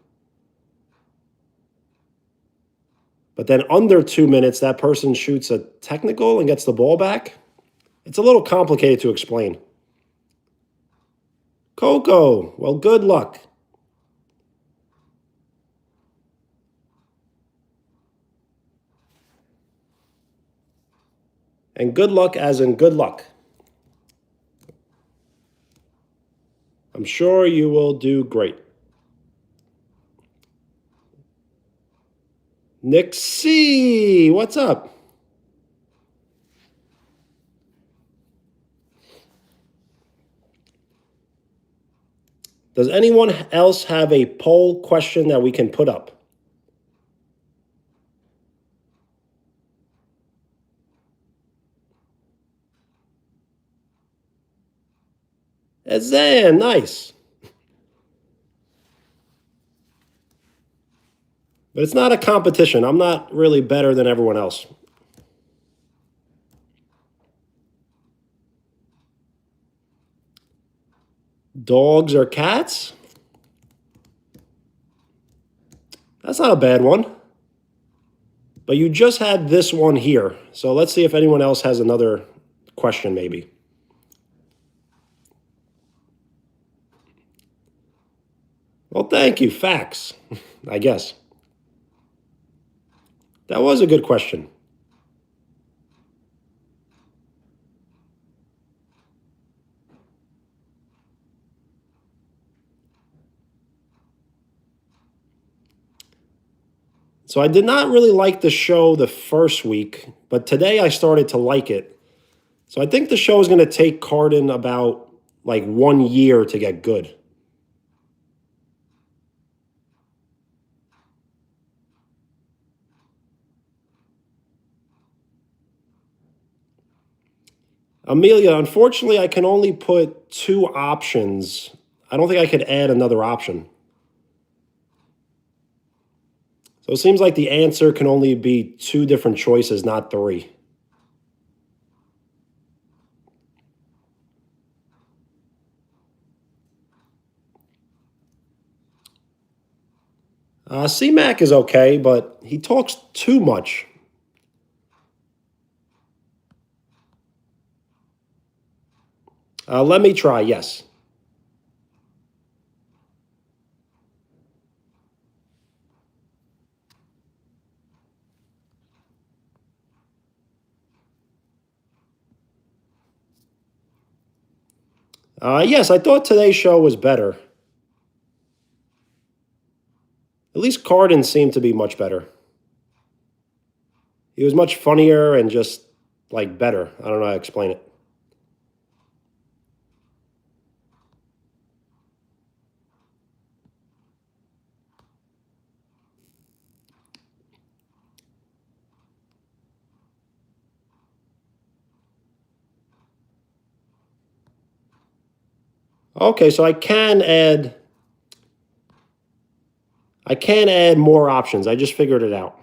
But then under 2 minutes, that person shoots a technical and gets the ball back. It's a little complicated to explain. Coco, well, good luck. And good luck as in good luck. I'm sure you will do great. Nick C, what's up? Does anyone else have a poll question that we can put up? Zan, nice. But it's not a competition. I'm not really better than everyone else. Dogs or cats? That's not a bad one. But you just had this one here. So let's see if anyone else has another question maybe. Well, thank you. Facts, I guess. That was a good question. So I did not really like the show the first week, but today I started to like it. So I think the show is going to take Carden about like 1 year to get good. Amelia, unfortunately, I can only put 2 options. I don't think I could add another option. So it seems like the answer can only be 2 different choices, not 3. C-Mac is okay, but he talks too much. Let me try, yes. Yes, I thought today's show was better. At least Carden seemed to be much better. He was much funnier and just, like, better. I don't know how to explain it. Okay, so I can add more options. I just figured it out.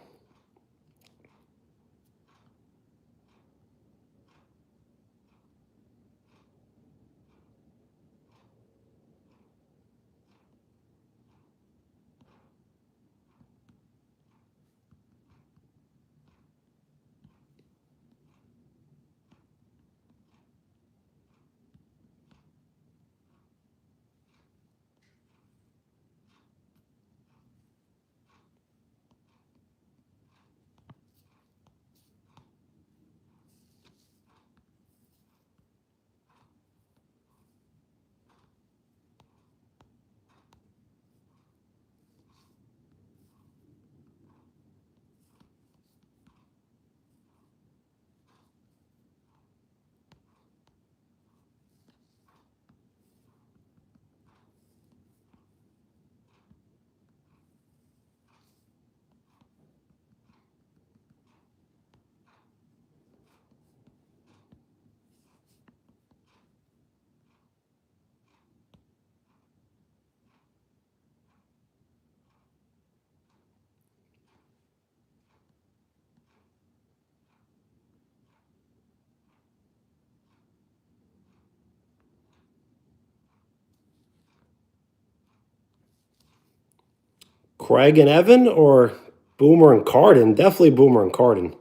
Craig and Evan or Boomer and Carden? Definitely Boomer and Carden.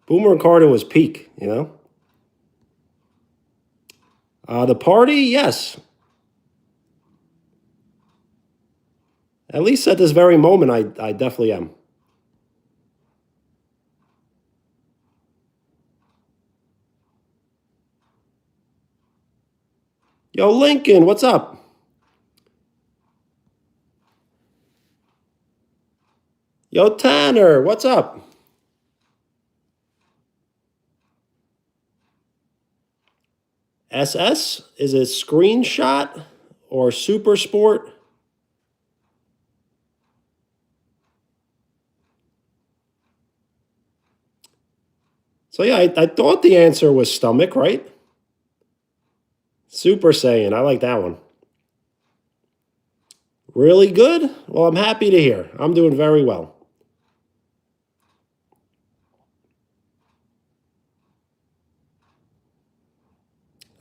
Boomer and Carden was peak, you know? The party, yes. At least at this very moment, I definitely am. Yo, Lincoln, what's up? Yo, Tanner, what's up? SS? Is it screenshot or super sport? So yeah, I thought the answer was stomach, right? Super Saiyan. I like that one. Really good? Well, I'm happy to hear. I'm doing very well.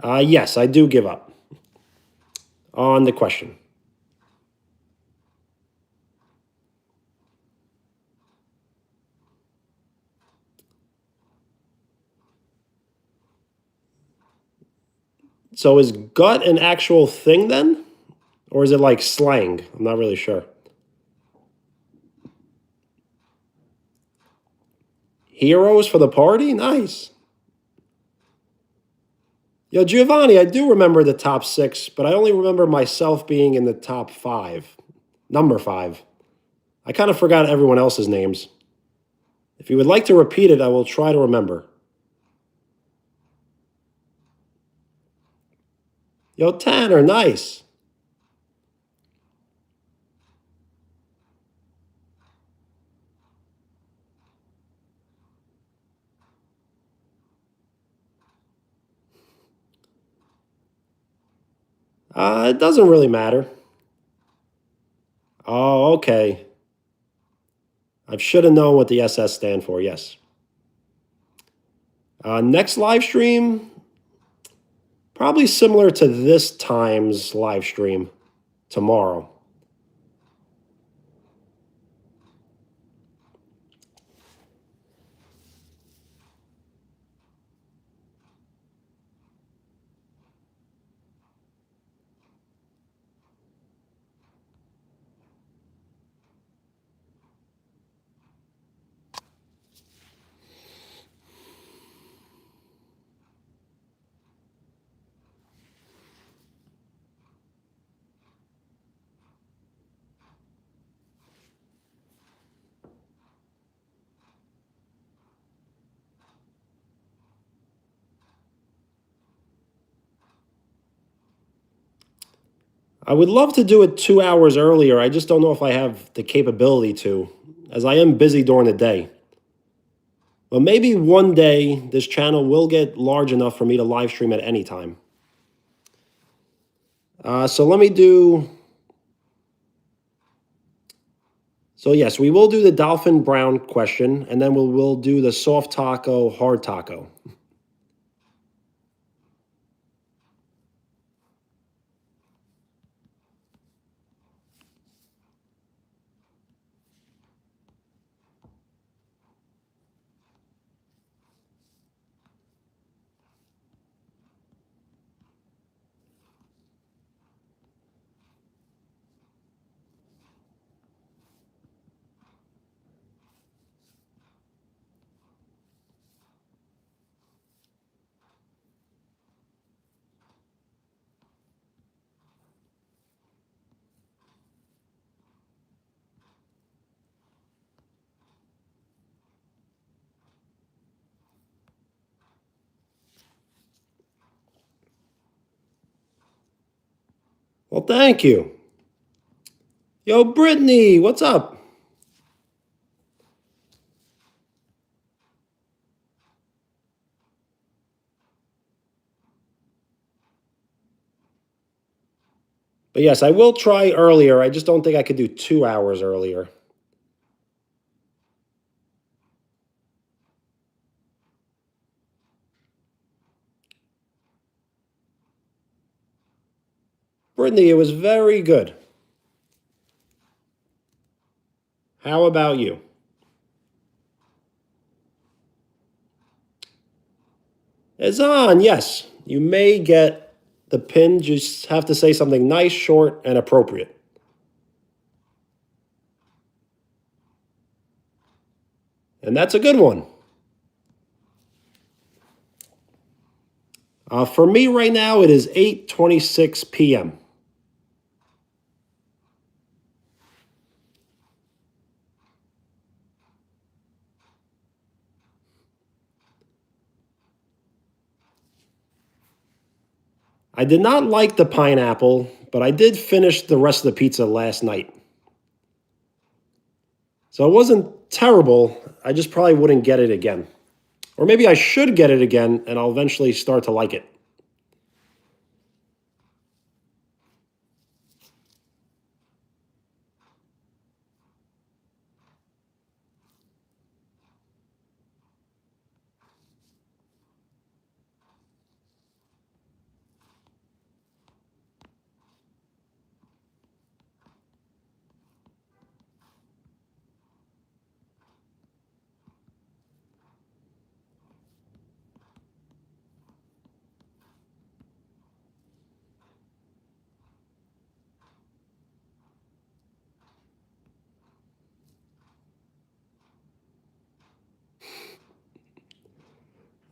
Yes, I do give up on the question. So is gut an actual thing then? Or is it like slang? I'm not really sure. Heroes for the party? Nice. Yo, Giovanni, I do remember the top six, but I only remember myself being in the top five. Number five. I kind of forgot everyone else's names. If you would like to repeat it, I will try to remember. Yo, Tanner, nice. It doesn't really matter. Oh, okay. I should have known what the SS stand for, yes. Next live stream, probably similar to this time's live stream tomorrow. I would love to do it 2 hours earlier. I just don't know if I have the capability to, as I am busy during the day. But maybe one day this channel will get large enough for me to live stream at any time. So let me do. So yes, we will do the Dolphin Brown question, and then we'll do the soft taco, hard taco. Well, thank you. Yo, Brittany, what's up? But yes, I will try earlier. I just don't think I could do 2 hours earlier. Brittany, it was very good. How about you? It's on, yes. You may get the pin. Just have to say something nice, short, and appropriate. And that's a good one. For me right now, it is 8:26 p.m. I did not like the pineapple, but I did finish the rest of the pizza last night. So it wasn't terrible. I just probably wouldn't get it again. Or maybe I should get it again and I'll eventually start to like it.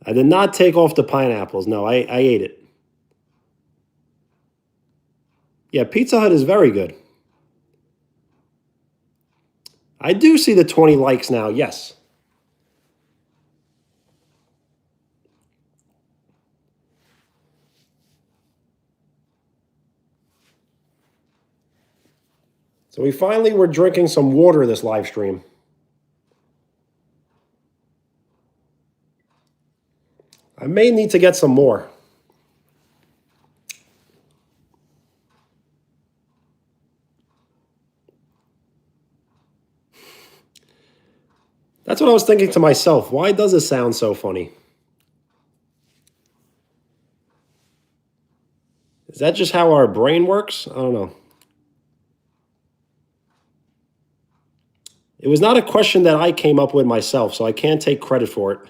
I did not take off the pineapples. No, I ate it. Yeah, Pizza Hut is very good. I do see the 20 likes now, yes. So we finally were drinking some water this live stream. I may need to get some more. That's what I was thinking to myself. Why does it sound so funny? Is that just how our brain works? I don't know. It was not a question that I came up with myself, so I can't take credit for it.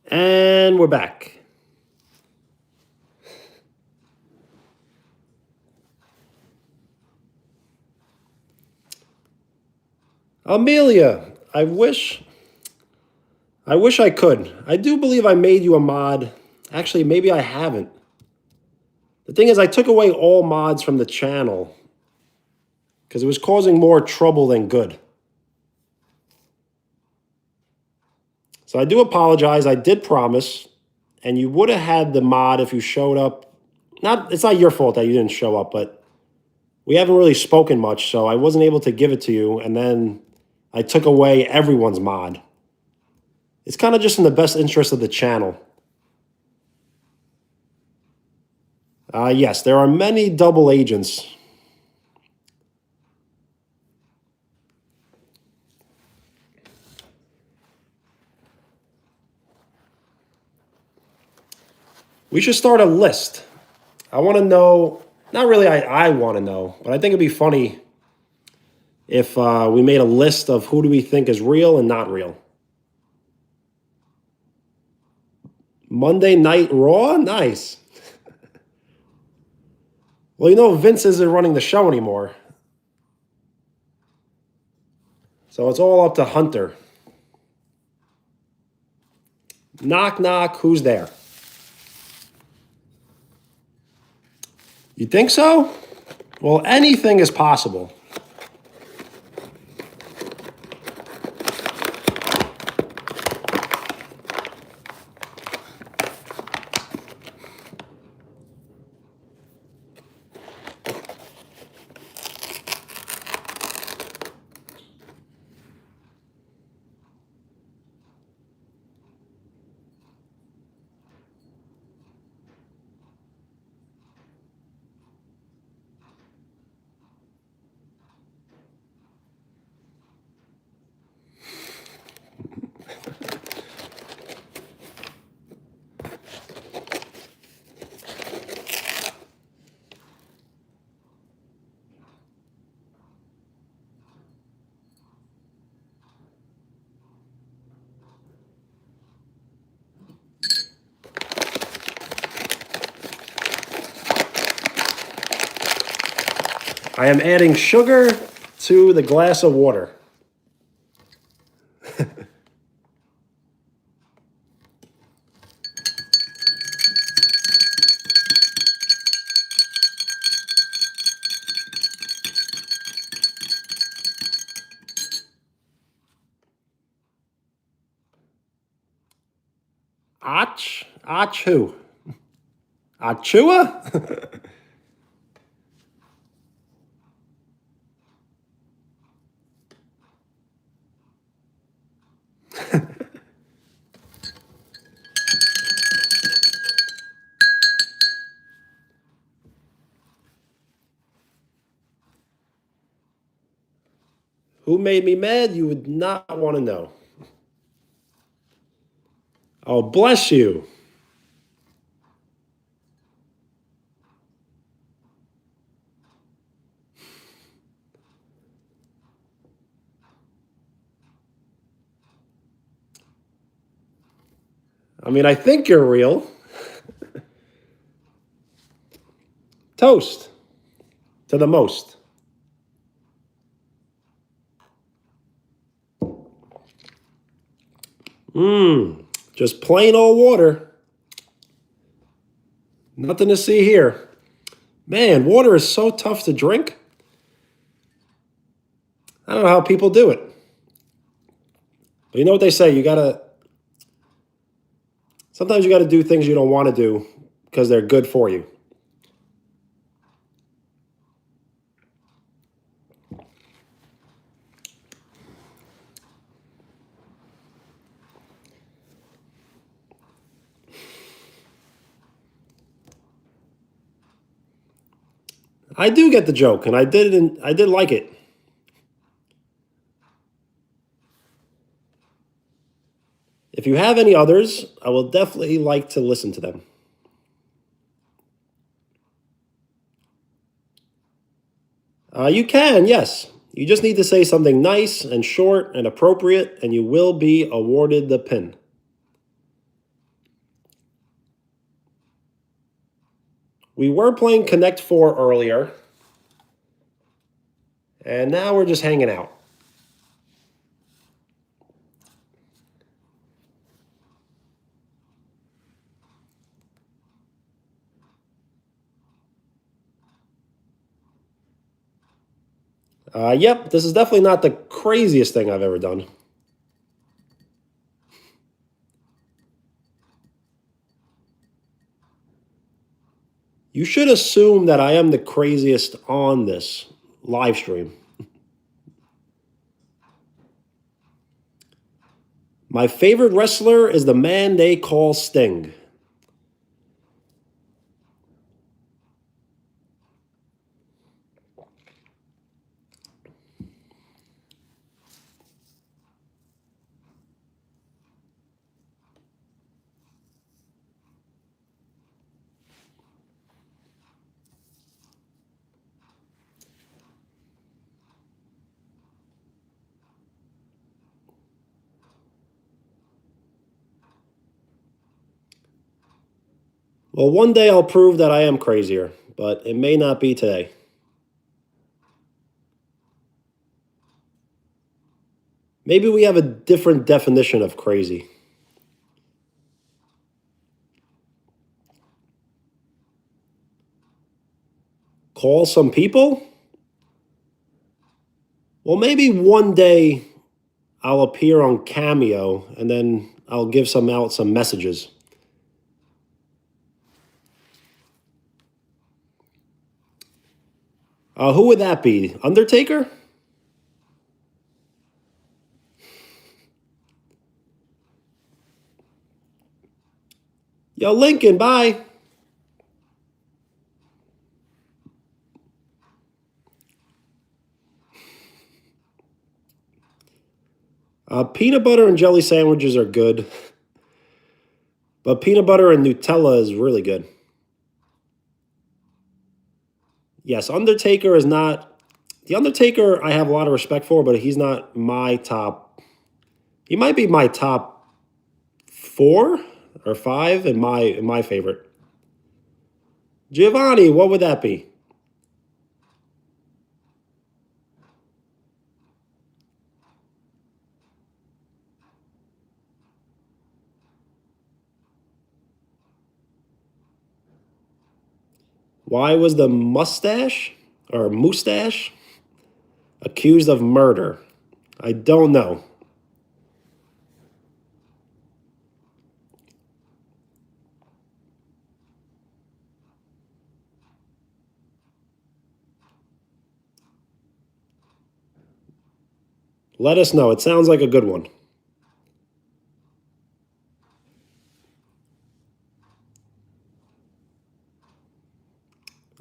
And we're back. Amelia, I wish I could. I do believe I made you a mod. Actually, maybe I haven't. The thing is, I took away all mods from the channel because it was causing more trouble than good. So I do apologize. I did promise, and you would have had the mod if you showed up. It's not your fault that you didn't show up, but we haven't really spoken much, so I wasn't able to give it to you, and then I took away everyone's mod. It's kind of just in the best interest of the channel. Yes, there are many double agents. We should start a list. I want to know, not really I want to know, but I think it'd be funny if we made a list of who do we think is real and not real. Monday Night Raw? Nice. Well, you know, Vince isn't running the show anymore. So it's all up to Hunter. Knock, knock, who's there? You think so? Well, anything is possible. I am adding sugar to the glass of water. Ach who? Achua? Who made me mad? You would not want to know. Oh, bless you. I mean, I think you're real. Toast to the most. Just plain old water. Nothing to see here. Man, water is so tough to drink. I don't know how people do it. But you know what they say, sometimes you gotta do things you don't want to do because they're good for you. I do get the joke, and I did like it. If you have any others, I will definitely like to listen to them. You can, yes. You just need to say something nice and short and appropriate, and you will be awarded the pin. We were playing Connect 4 earlier, and now we're just hanging out. Yep, this is definitely not the craziest thing I've ever done. You should assume that I am the craziest on this live stream. My favorite wrestler is the man they call Sting. Well, one day I'll prove that I am crazier, but it may not be today. Maybe we have a different definition of crazy. Call some people? Well, maybe one day I'll appear on Cameo and then I'll give some messages. Who would that be? Undertaker? Yo, Lincoln, bye. Peanut butter and jelly sandwiches are good, but peanut butter and Nutella is really good. Yes, Undertaker is not. The Undertaker I have a lot of respect for, but he's not my top. He might be my top 4 or 5 in my favorite. Giovanni, what would that be? Why was the mustache accused of murder? I don't know. Let us know. It sounds like a good one.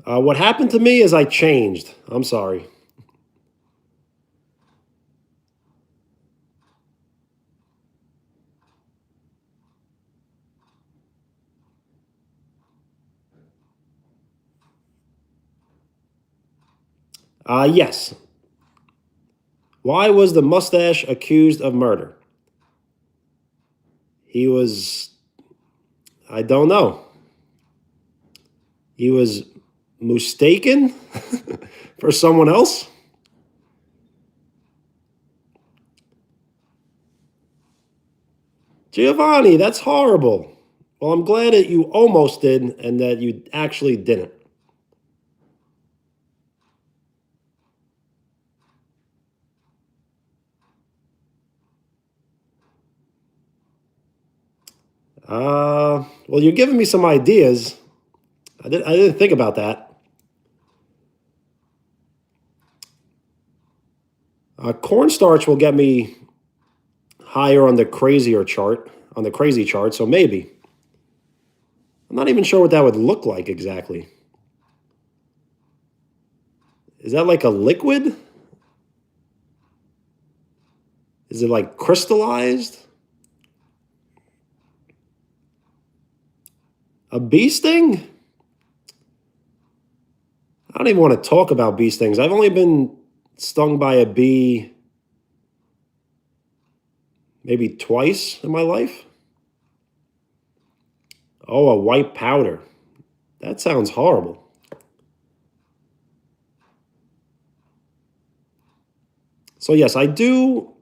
What happened to me is I changed. I'm sorry. Yes. Why was the mustache accused of murder? He was, I don't know. He was mistaken for someone else? Giovanni, that's horrible. Well, I'm glad that you almost did and that you actually didn't. Well, you're giving me some ideas. I didn't think about that. Cornstarch will get me higher on the crazy chart, so maybe. I'm not even sure what that would look like exactly. Is that like a liquid? Is it like crystallized? A bee sting? I don't even want to talk about bee stings. I've only been stung by a bee maybe twice in my life. Oh, a white powder. That sounds horrible. So yes, I do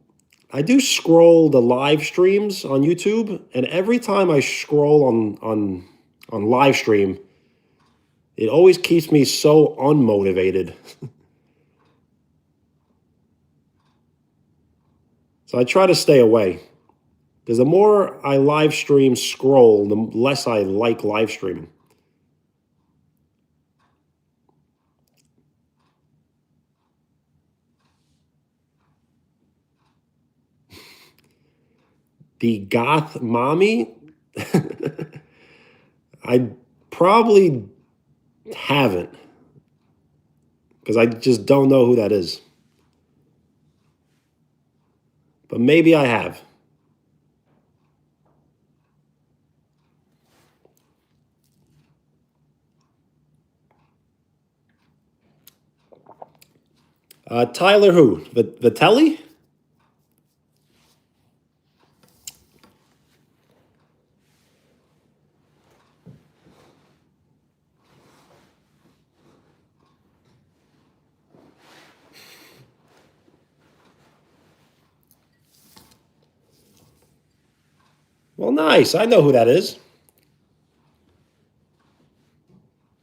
scroll the live streams on YouTube, and every time I scroll on live stream, it always keeps me so unmotivated. So I try to stay away. Because the more I live stream scroll, the less I like live streaming. The goth mommy? I probably haven't. Because I just don't know who that is. But maybe I have. Tyler who? Vitelli? Well, nice. I know who that is.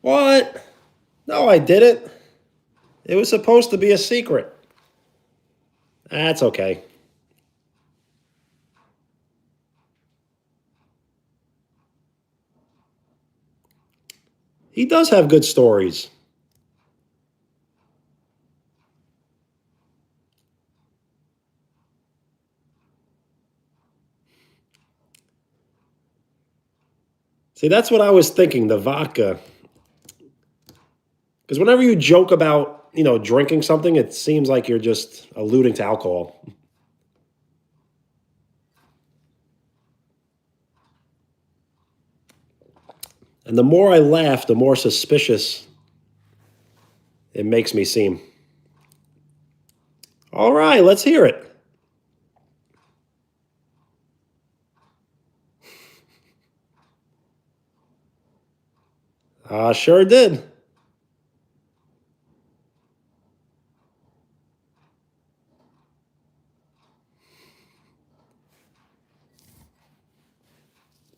What? No, I didn't. It was supposed to be a secret. That's okay. He does have good stories. See, that's what I was thinking, the vodka. Because whenever you joke about, drinking something, it seems like you're just alluding to alcohol. And the more I laugh, the more suspicious it makes me seem. All right, let's hear it. I sure did.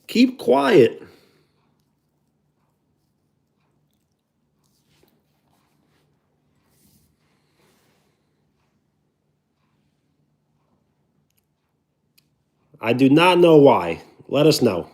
Keep quiet. I do not know why. Let us know.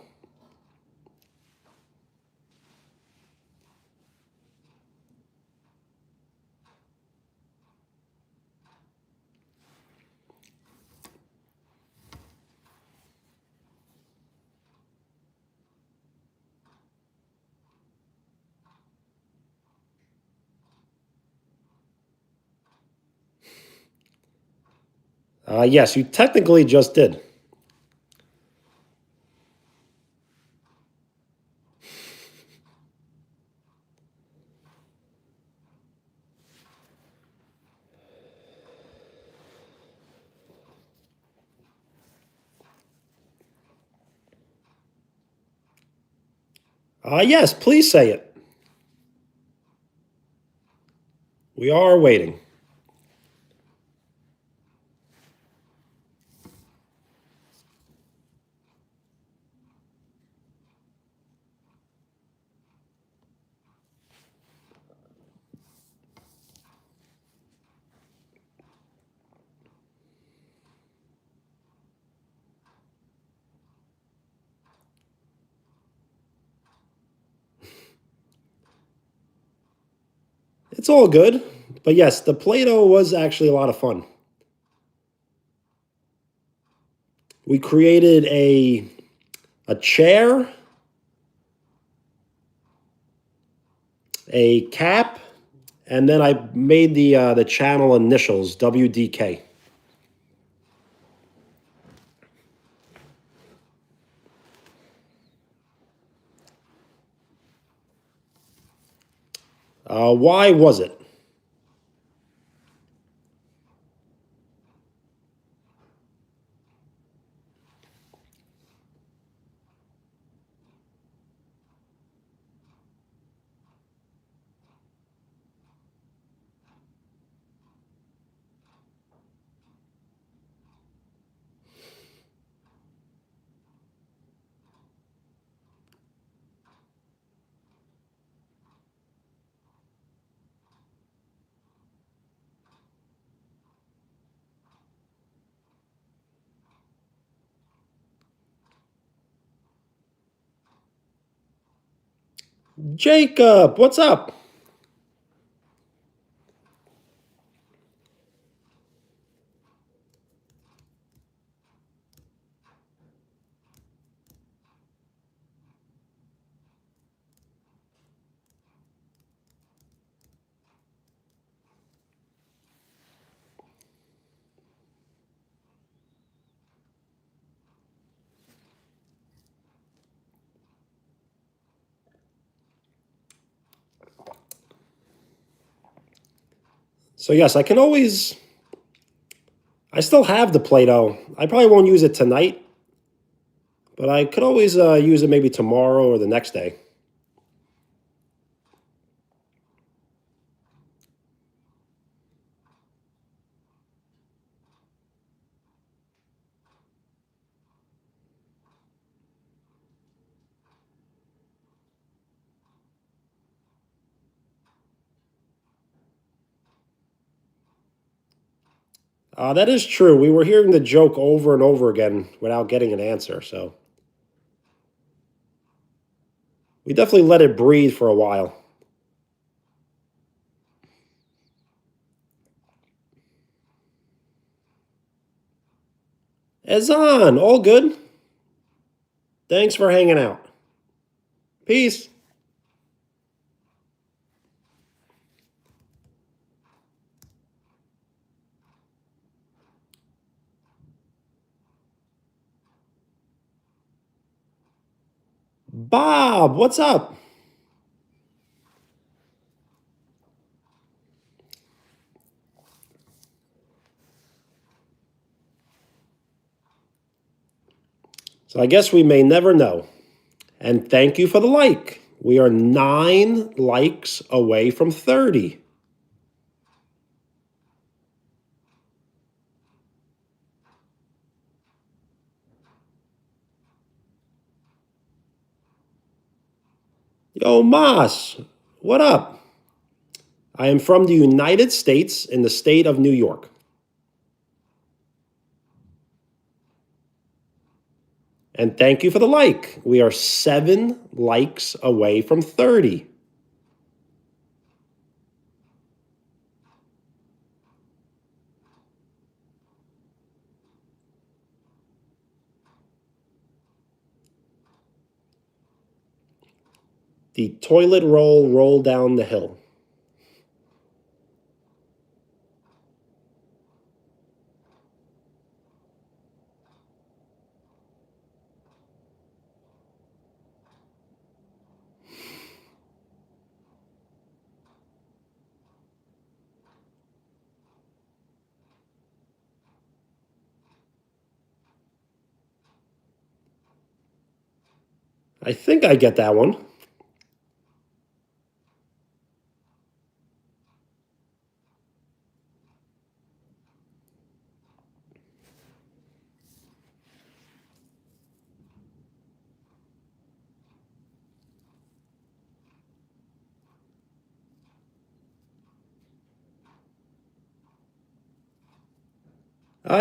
Yes, you technically just did. Yes, please say it. We are waiting. It's all good. But yes, the Play-Doh was actually a lot of fun. We created a chair, a cap, and then I made the channel initials WDK. Why was it? Jacob, what's up? So yes, I still have the Play-Doh. I probably won't use it tonight, but I could always use it maybe tomorrow or the next day. That is true. We were hearing the joke over and over again without getting an answer, so we definitely let it breathe for a while. Ezan, all good. Thanks for hanging out. Peace. Bob, what's up? So I guess we may never know. And thank you for the like. We are 9 likes away from 30. Yo, Mas, what up? I am from the United States in the state of New York. And thank you for the like. We are 7 likes away from 30. The toilet roll down the hill. I think I get that one.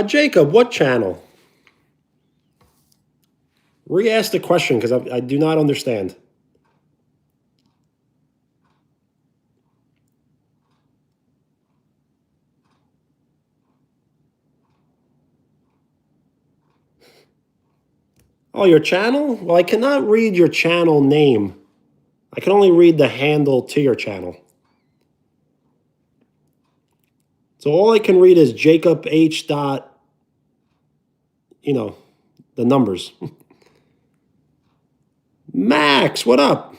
Jacob, what channel? Re-ask the question because I do not understand. Oh, your channel? Well, I cannot read your channel name. I can only read the handle to your channel. So all I can read is Jacob H. dot, the numbers. Max, what up?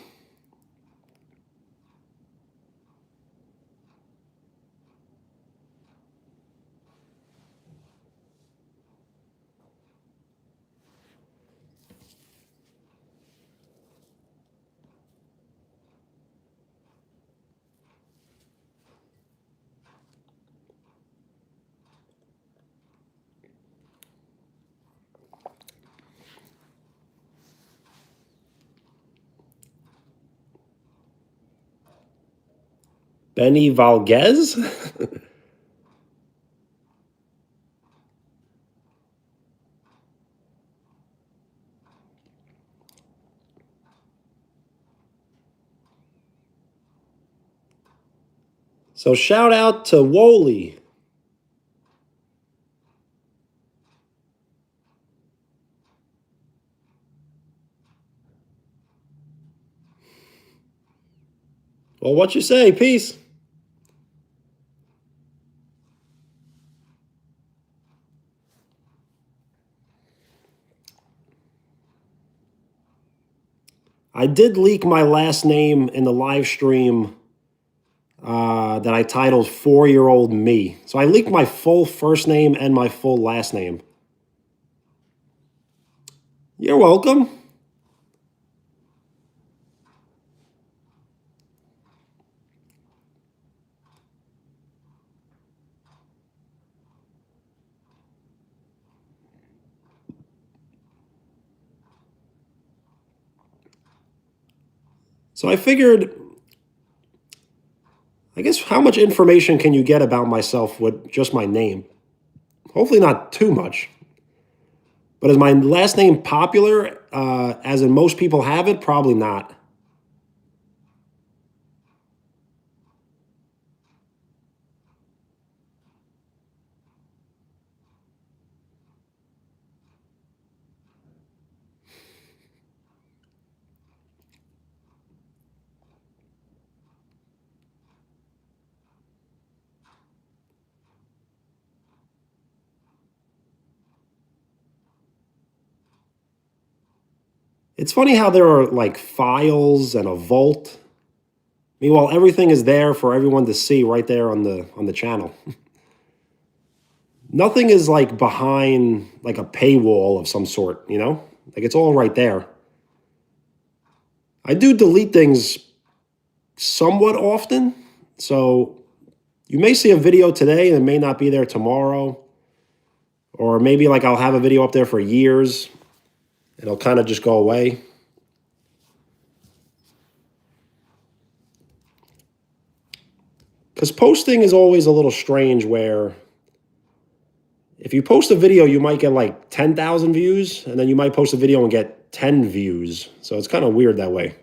Benny Valguez? So shout out to Wooly. Well, what you say? Peace. I did leak my last name in the live stream that I titled 4-Year-Old Me. So I leaked my full first name and my full last name. You're welcome. So I figured, I guess, how much information can you get about myself with just my name? Hopefully not too much. But is my last name popular, as in most people have it? Probably not. It's funny how there are like files and a vault. Meanwhile, everything is there for everyone to see right there on the channel. Nothing is like behind like a paywall of some sort, Like it's all right there. I do delete things somewhat often. So you may see a video today and it may not be there tomorrow. Or maybe like I'll have a video up there for years and it'll kind of just go away. Because posting is always a little strange where if you post a video, you might get like 10,000 views, and then you might post a video and get 10 views. So it's kind of weird that way.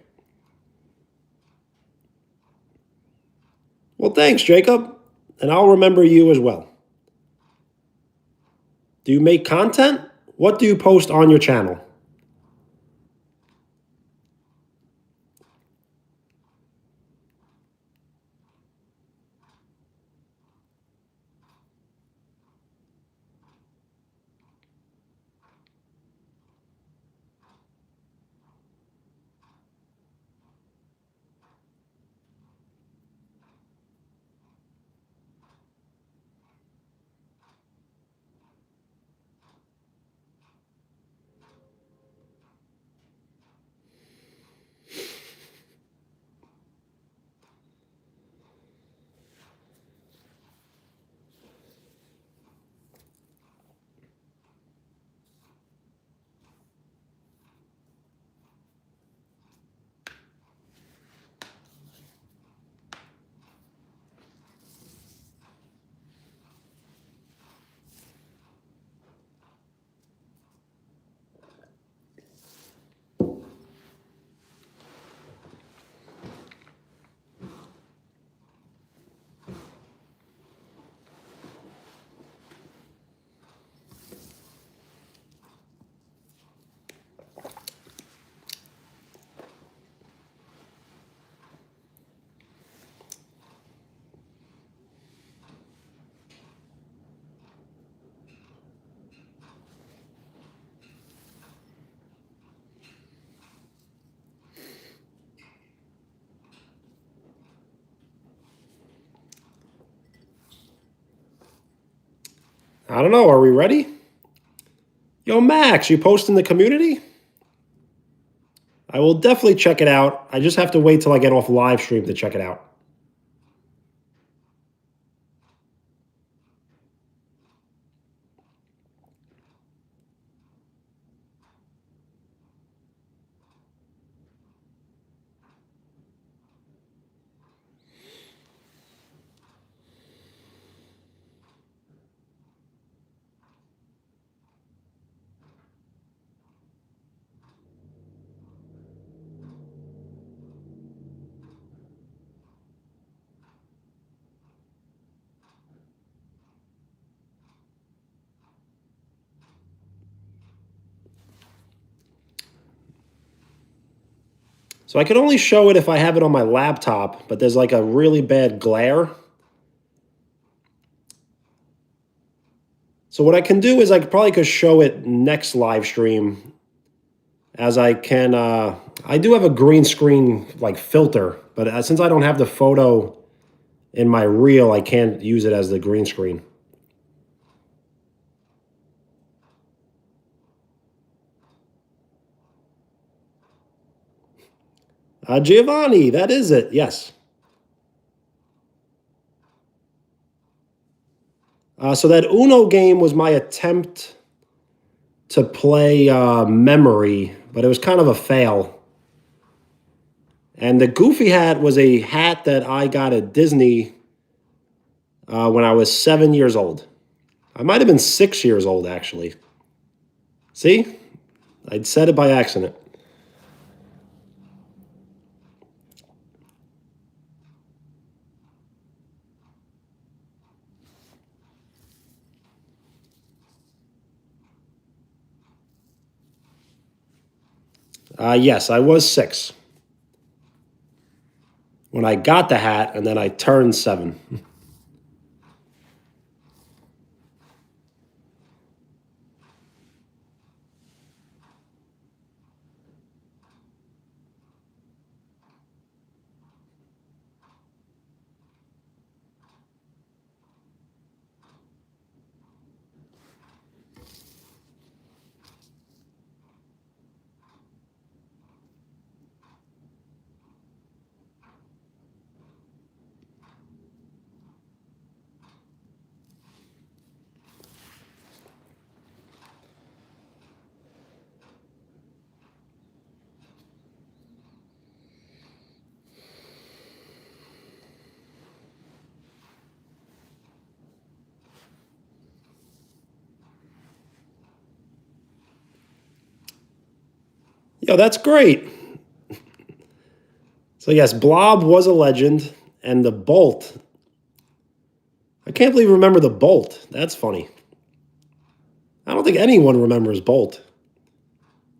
Well, thanks, Jacob. And I'll remember you as well. Do you make content? What do you post on your channel? I don't know. Are we ready? Yo, Max, you post in the community? I will definitely check it out. I just have to wait till I get off live stream to check it out. So I can only show it if I have it on my laptop, but there's like a really bad glare. So what I can do is I probably could show it next live stream, as I can. I do have a green screen like filter, but since I don't have the photo in my reel, I can't use it as the green screen. Giovanni, that is it. Yes. So that Uno game was my attempt to play memory, but it was kind of a fail. And the Goofy hat was a hat that I got at Disney when I was 7 years old. I might have been 6 years old, actually. See? I'd said it by accident. Yes, I was 6 when I got the hat, and then I turned 7. Yo, that's great. So yes, Blob was a legend, and the Bolt. I can't believe you remember the Bolt. That's funny. I don't think anyone remembers Bolt.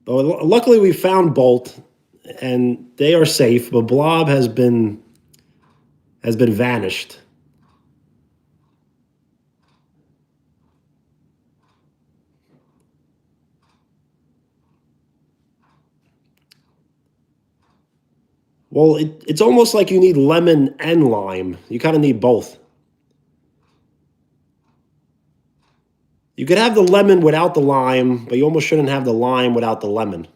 But luckily, we found Bolt, and they are safe. But Blob has been vanished. Well, it's almost like you need lemon and lime. You kind of need both. You could have the lemon without the lime, but you almost shouldn't have the lime without the lemon.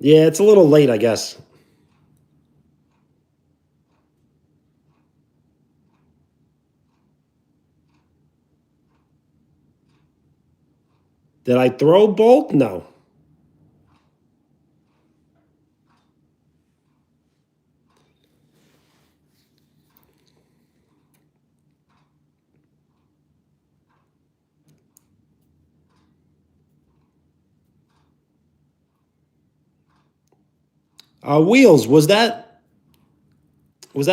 Yeah, it's a little late, I guess. Did I throw Bolt? No. Wheels, was that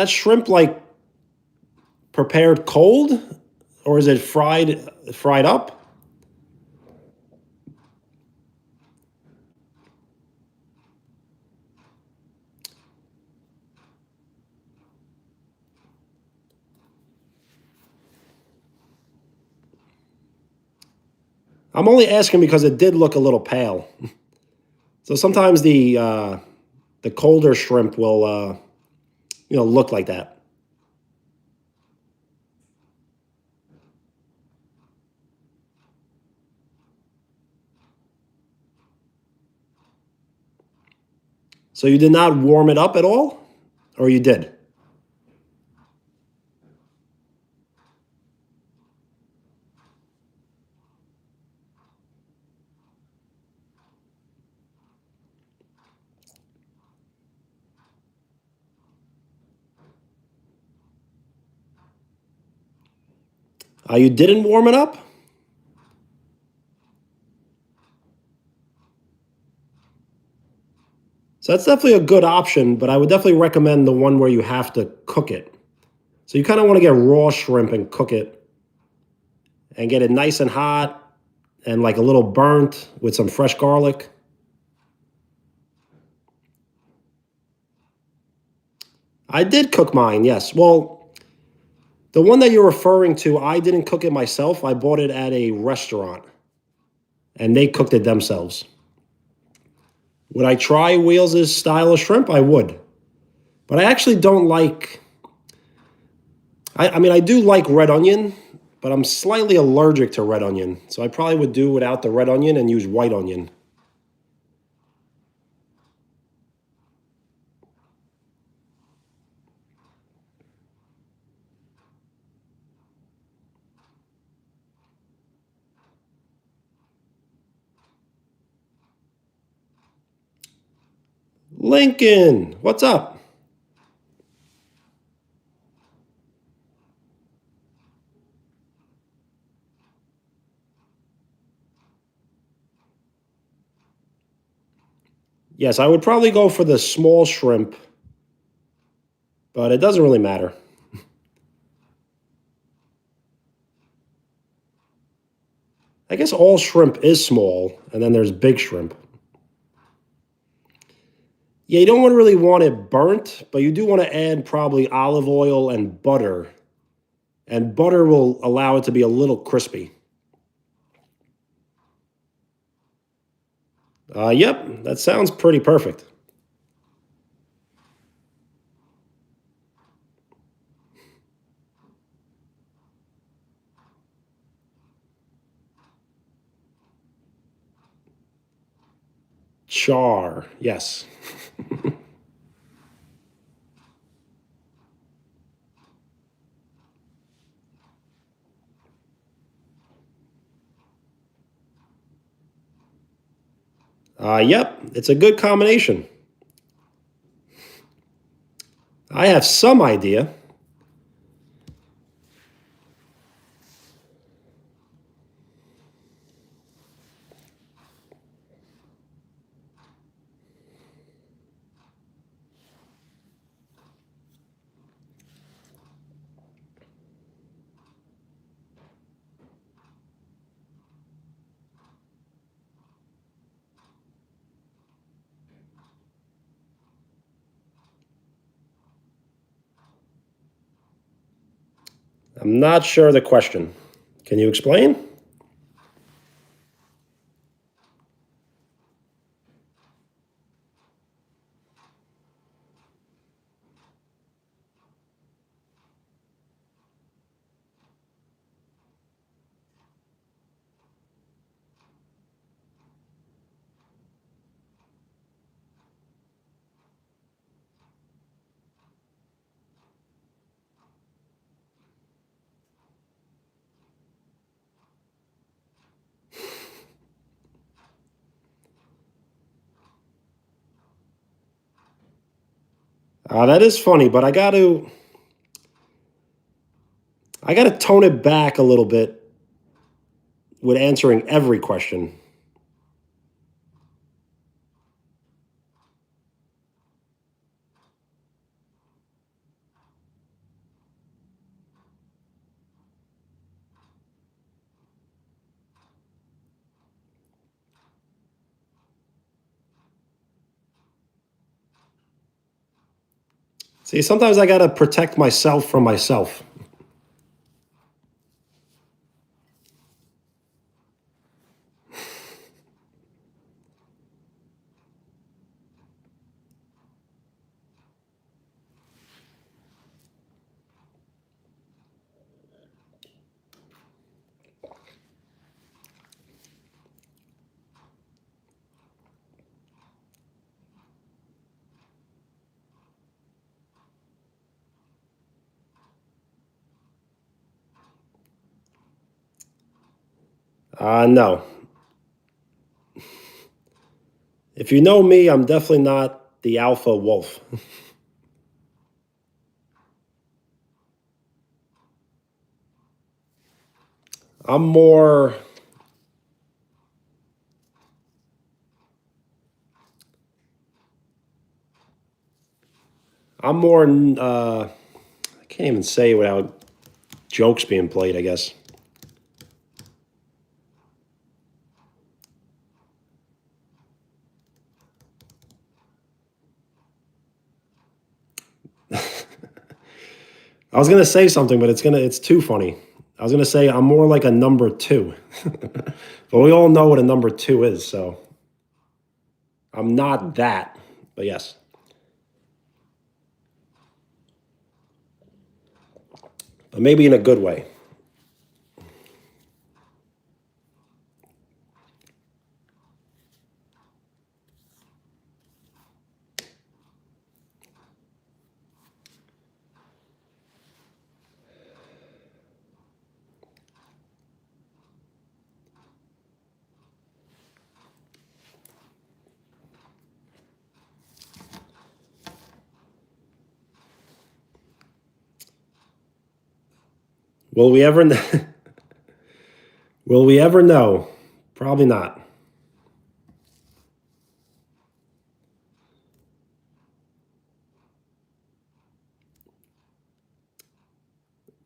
shrimp like prepared cold, or is it fried up? I'm only asking because it did look a little pale. So sometimes the colder shrimp will look like that. So you did not warm it up at all, or you did? You didn't warm it up. So that's definitely a good option, but I would definitely recommend the one where you have to cook it. So you kind of want to get raw shrimp and cook it and get it nice and hot and like a little burnt with some fresh garlic. I did cook mine, yes. Well, the one that you're referring to, I didn't cook it myself. I bought it at a restaurant and they cooked it themselves. Would I try Wheels' style of shrimp? I would. But I actually don't like, I mean, I do like red onion, but I'm slightly allergic to red onion. So I probably would do without the red onion and use white onion. Lincoln, what's up? Yes, I would probably go for the small shrimp, but it doesn't really matter. I guess all shrimp is small, and then there's big shrimp. Yeah, you don't really want it burnt, but you do want to add probably olive oil and butter. And butter will allow it to be a little crispy. Yep, that sounds pretty perfect. Char, yes. Yep, it's a good combination. I have some idea. I'm not sure of the question. Can you explain? That is funny, but I got to tone it back a little bit with answering every question. See, sometimes I got to protect myself from myself. No. If you know me, I'm definitely not the alpha wolf. I'm more I'm more I can't even say without jokes being played, I guess. I was gonna say something, but it's too funny. I was gonna say I'm more like a number two. But we all know what a number two is, so I'm not that. But yes. But maybe in a good way. Will we ever will we ever know? Probably not.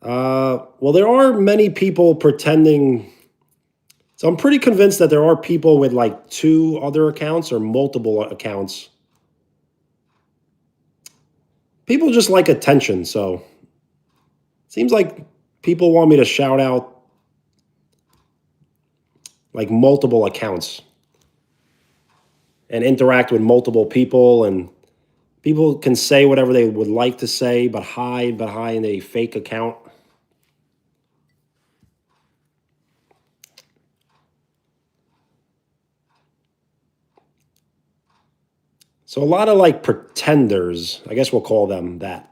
Well, there are many people pretending. So I'm pretty convinced that there are people with like two other accounts or multiple accounts. People just like attention, so seems like people want me to shout out like multiple accounts and interact with multiple people, and people can say whatever they would like to say but hide behind a fake account. So a lot of like pretenders, I guess we'll call them that.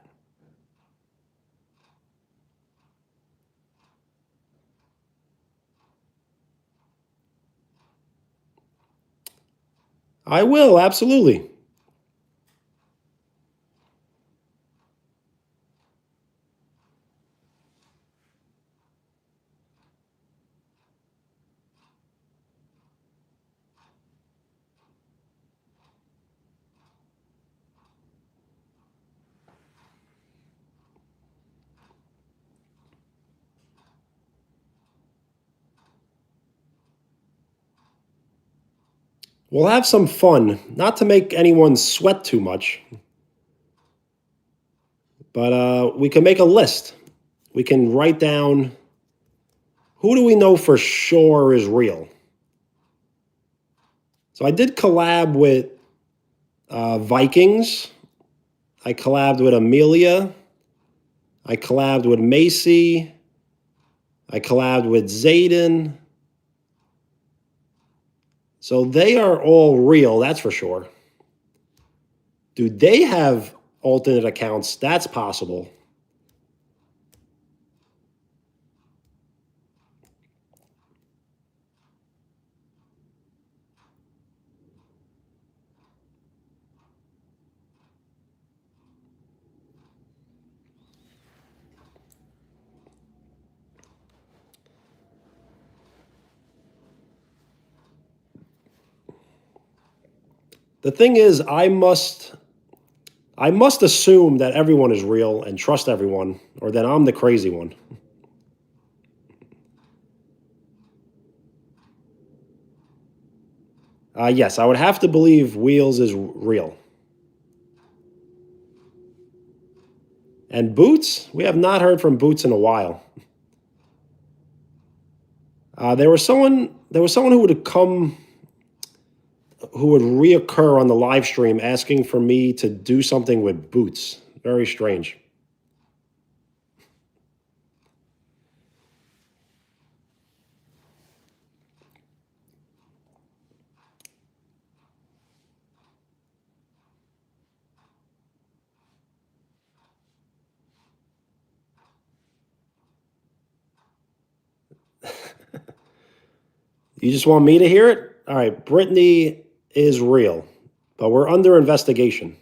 I will, absolutely. We'll have some fun, not to make anyone sweat too much, but we can make a list. We can write down, who do we know for sure is real? So I did collab with Vikings. I collabed with Amelia. I collabed with Macy. I collabed with Zayden. So they are all real, that's for sure. Do they have alternate accounts? That's possible. The thing is, I must assume that everyone is real and trust everyone, or that I'm the crazy one. Yes, I would have to believe Wheels is real. And Boots? We have not heard from Boots in a while. There was someone who would come, who would reoccur on the live stream asking for me to do something with Boots. Very strange. You just want me to hear it? All right, Brittany is real, but we're under investigation.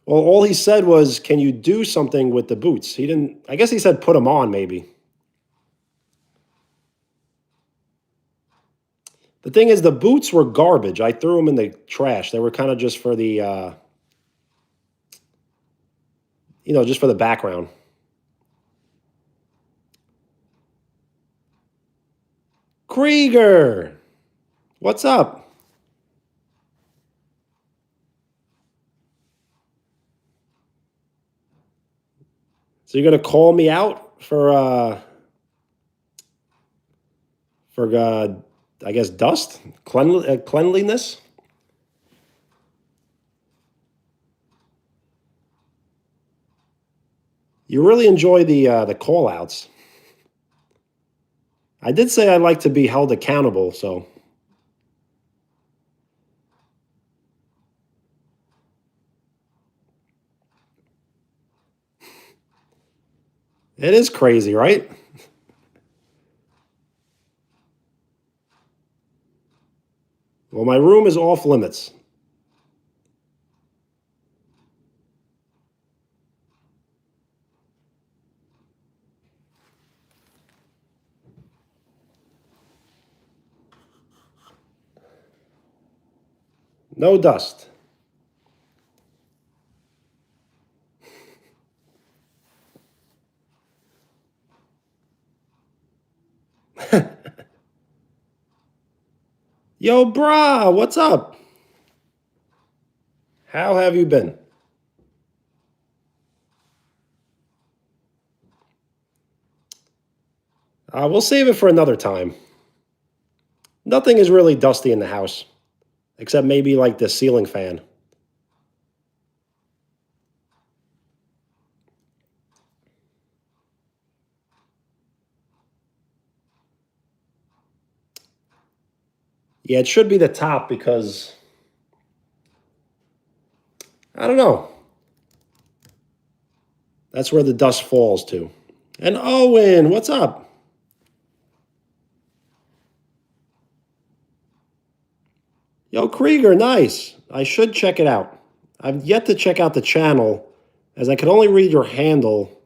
Well, all he said was, "Can you do something with the boots?" He didn't. I guess he said, "Put them on, maybe." The thing is, the boots were garbage. I threw them in the trash. They were kind of just for the, just for the background. Krieger, what's up? So you're gonna call me out for I guess dust, cleanliness. You really enjoy the call outs. I did say I like to be held accountable, so it is crazy, right? Well, my room is off limits. No dust. Yo, brah, what's up? How have you been? We'll save it for another time. Nothing is really dusty in the house, except maybe like the ceiling fan. Yeah, it should be the top because I don't know. That's where the dust falls to. And Owen, what's up? Yo, Krieger, nice. I should check it out. I've yet to check out the channel, as I could only read your handle.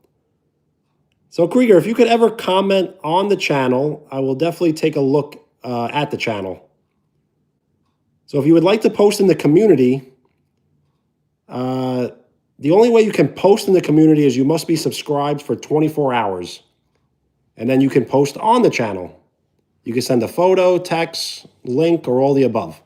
So, Krieger, if you could ever comment on the channel, I will definitely take a look at the channel. So, if you would like to post in the community, the only way you can post in the community is you must be subscribed for 24 hours. And then you can post on the channel. You can send a photo, text, link, or all the above.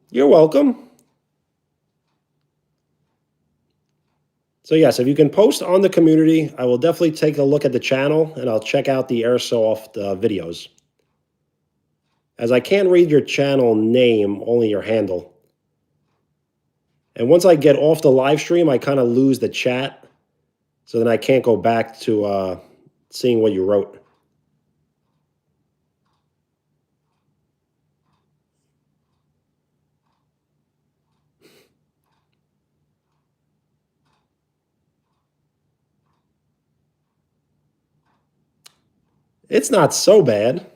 You're welcome. So yes, if you can post on the community, I will definitely take a look at the channel and I'll check out the airsoft videos. As I can't read your channel name, only your handle. And once I get off the live stream, I kind of lose the chat. So then I can't go back to seeing what you wrote. It's not so bad.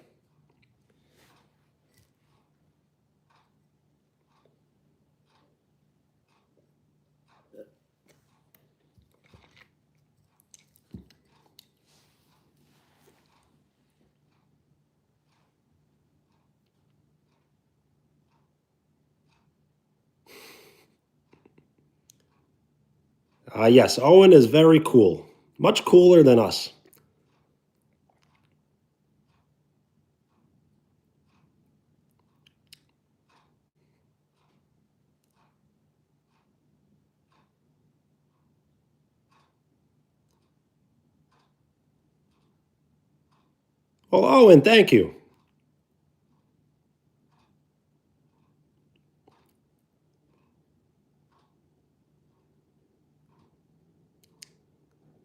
Yes, Owen is very cool. Much cooler than us. Well, Owen, thank you.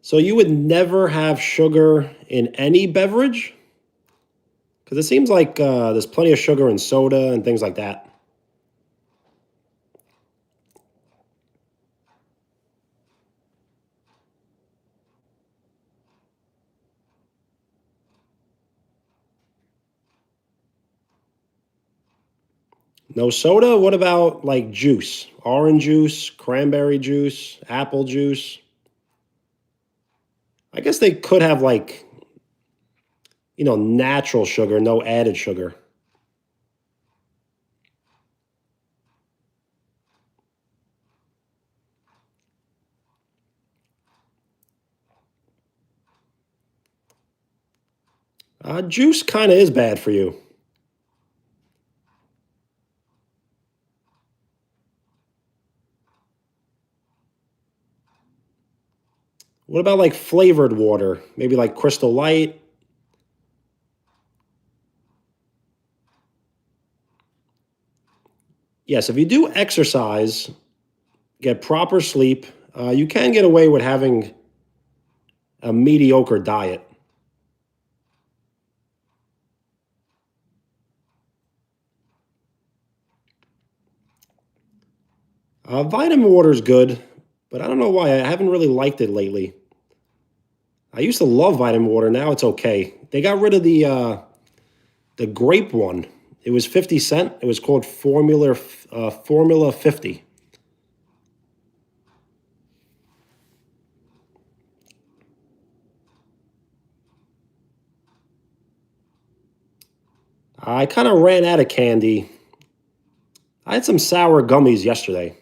So you would never have sugar in any beverage? Because it seems like there's plenty of sugar in soda and things like that. No soda? What about like juice? Orange juice, cranberry juice, apple juice? I guess they could have like, natural sugar, no added sugar. Juice kind of is bad for you. What about like flavored water? Maybe like Crystal Light? Yes, if you do exercise, get proper sleep, you can get away with having a mediocre diet. Vitamin water is good, but I don't know why. I haven't really liked it lately. I used to love vitamin water. Now it's okay. They got rid of the grape one. It was 50 cents. It was called Formula 50. I kind of ran out of candy. I had some sour gummies yesterday.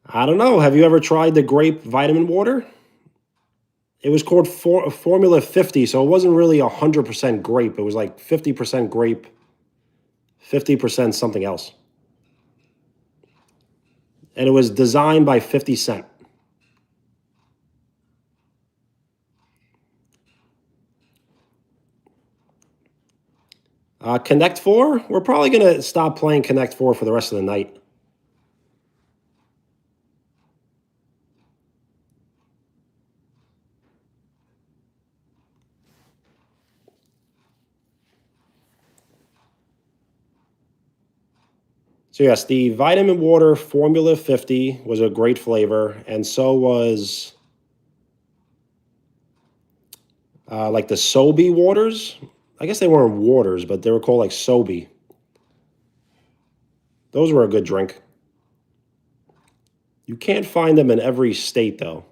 I don't know. Have you ever tried the grape vitamin water? It was called Formula 50, so it wasn't really 100% grape. It was like 50% grape, 50% something else. And it was designed by 50 Cent. Connect 4? We're probably going to stop playing Connect 4 for the rest of the night. So yes, the vitamin water Formula 50 was a great flavor, and so was like the Sobe waters. I guess they weren't waters, but they were called like Sobe. Those were a good drink. You can't find them in every state, though.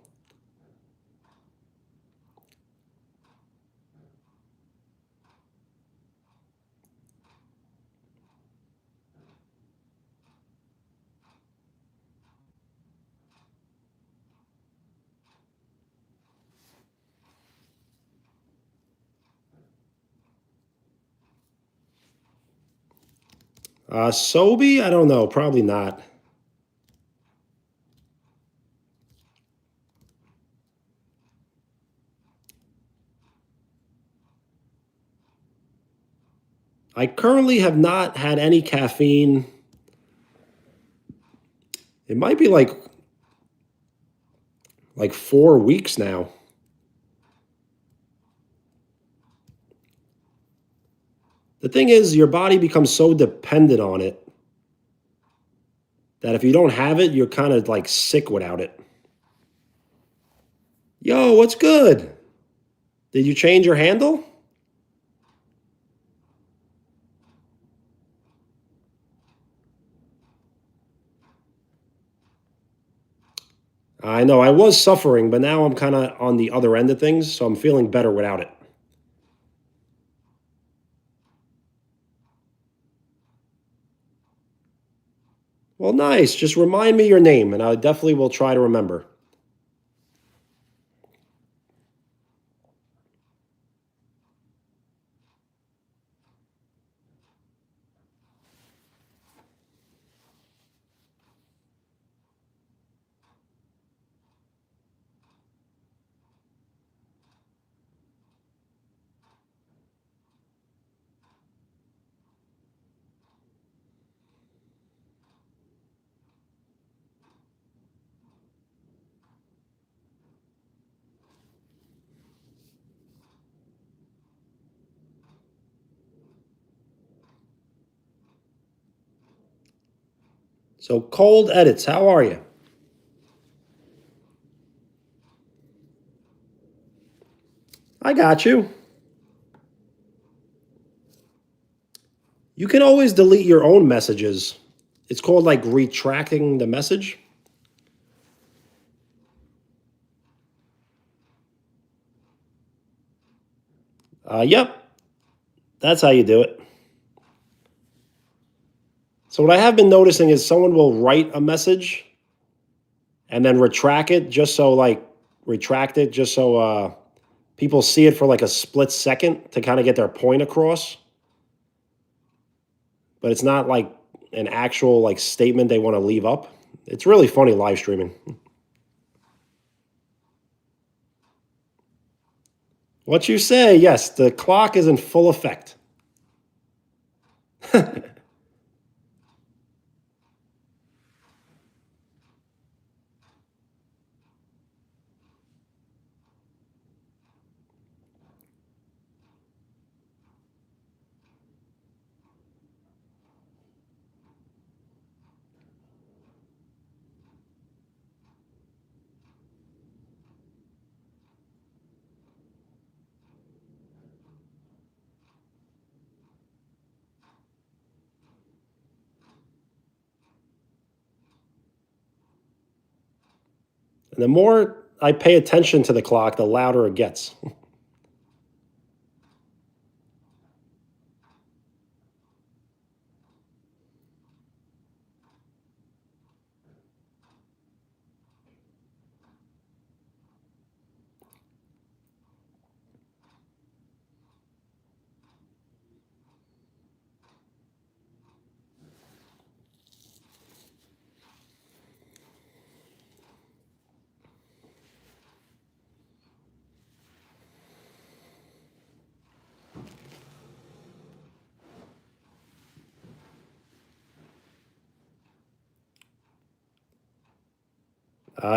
Sobe? I don't know. Probably not. I currently have not had any caffeine. It might be like 4 weeks now. The thing is, your body becomes so dependent on it that if you don't have it, you're kind of like sick without it. Yo, what's good? Did you change your handle? I know I was suffering, but now I'm kind of on the other end of things, so I'm feeling better without it. Well, nice. Just remind me your name, and I definitely will try to remember. So, Cold Edits, how are you? I got you. You can always delete your own messages. It's called like retracting the message. Yep, that's how you do it. So, what I have been noticing is someone will write a message and then retract it just so people see it for like a split second to kind of get their point across. But it's not like an actual like statement they want to leave up. It's really funny live streaming. What you say, yes, the clock is in full effect. And the more I pay attention to the clock, the louder it gets.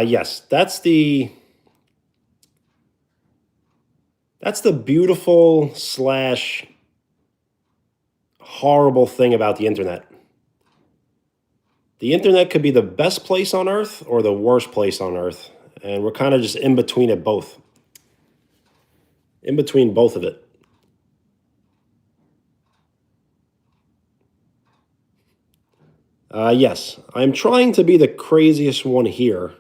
Yes, that's the beautiful slash horrible thing about the internet. The internet could be the best place on earth or the worst place on earth, and we're kind of just in between it both. In between both of it. Yes, I'm trying to be the craziest one here,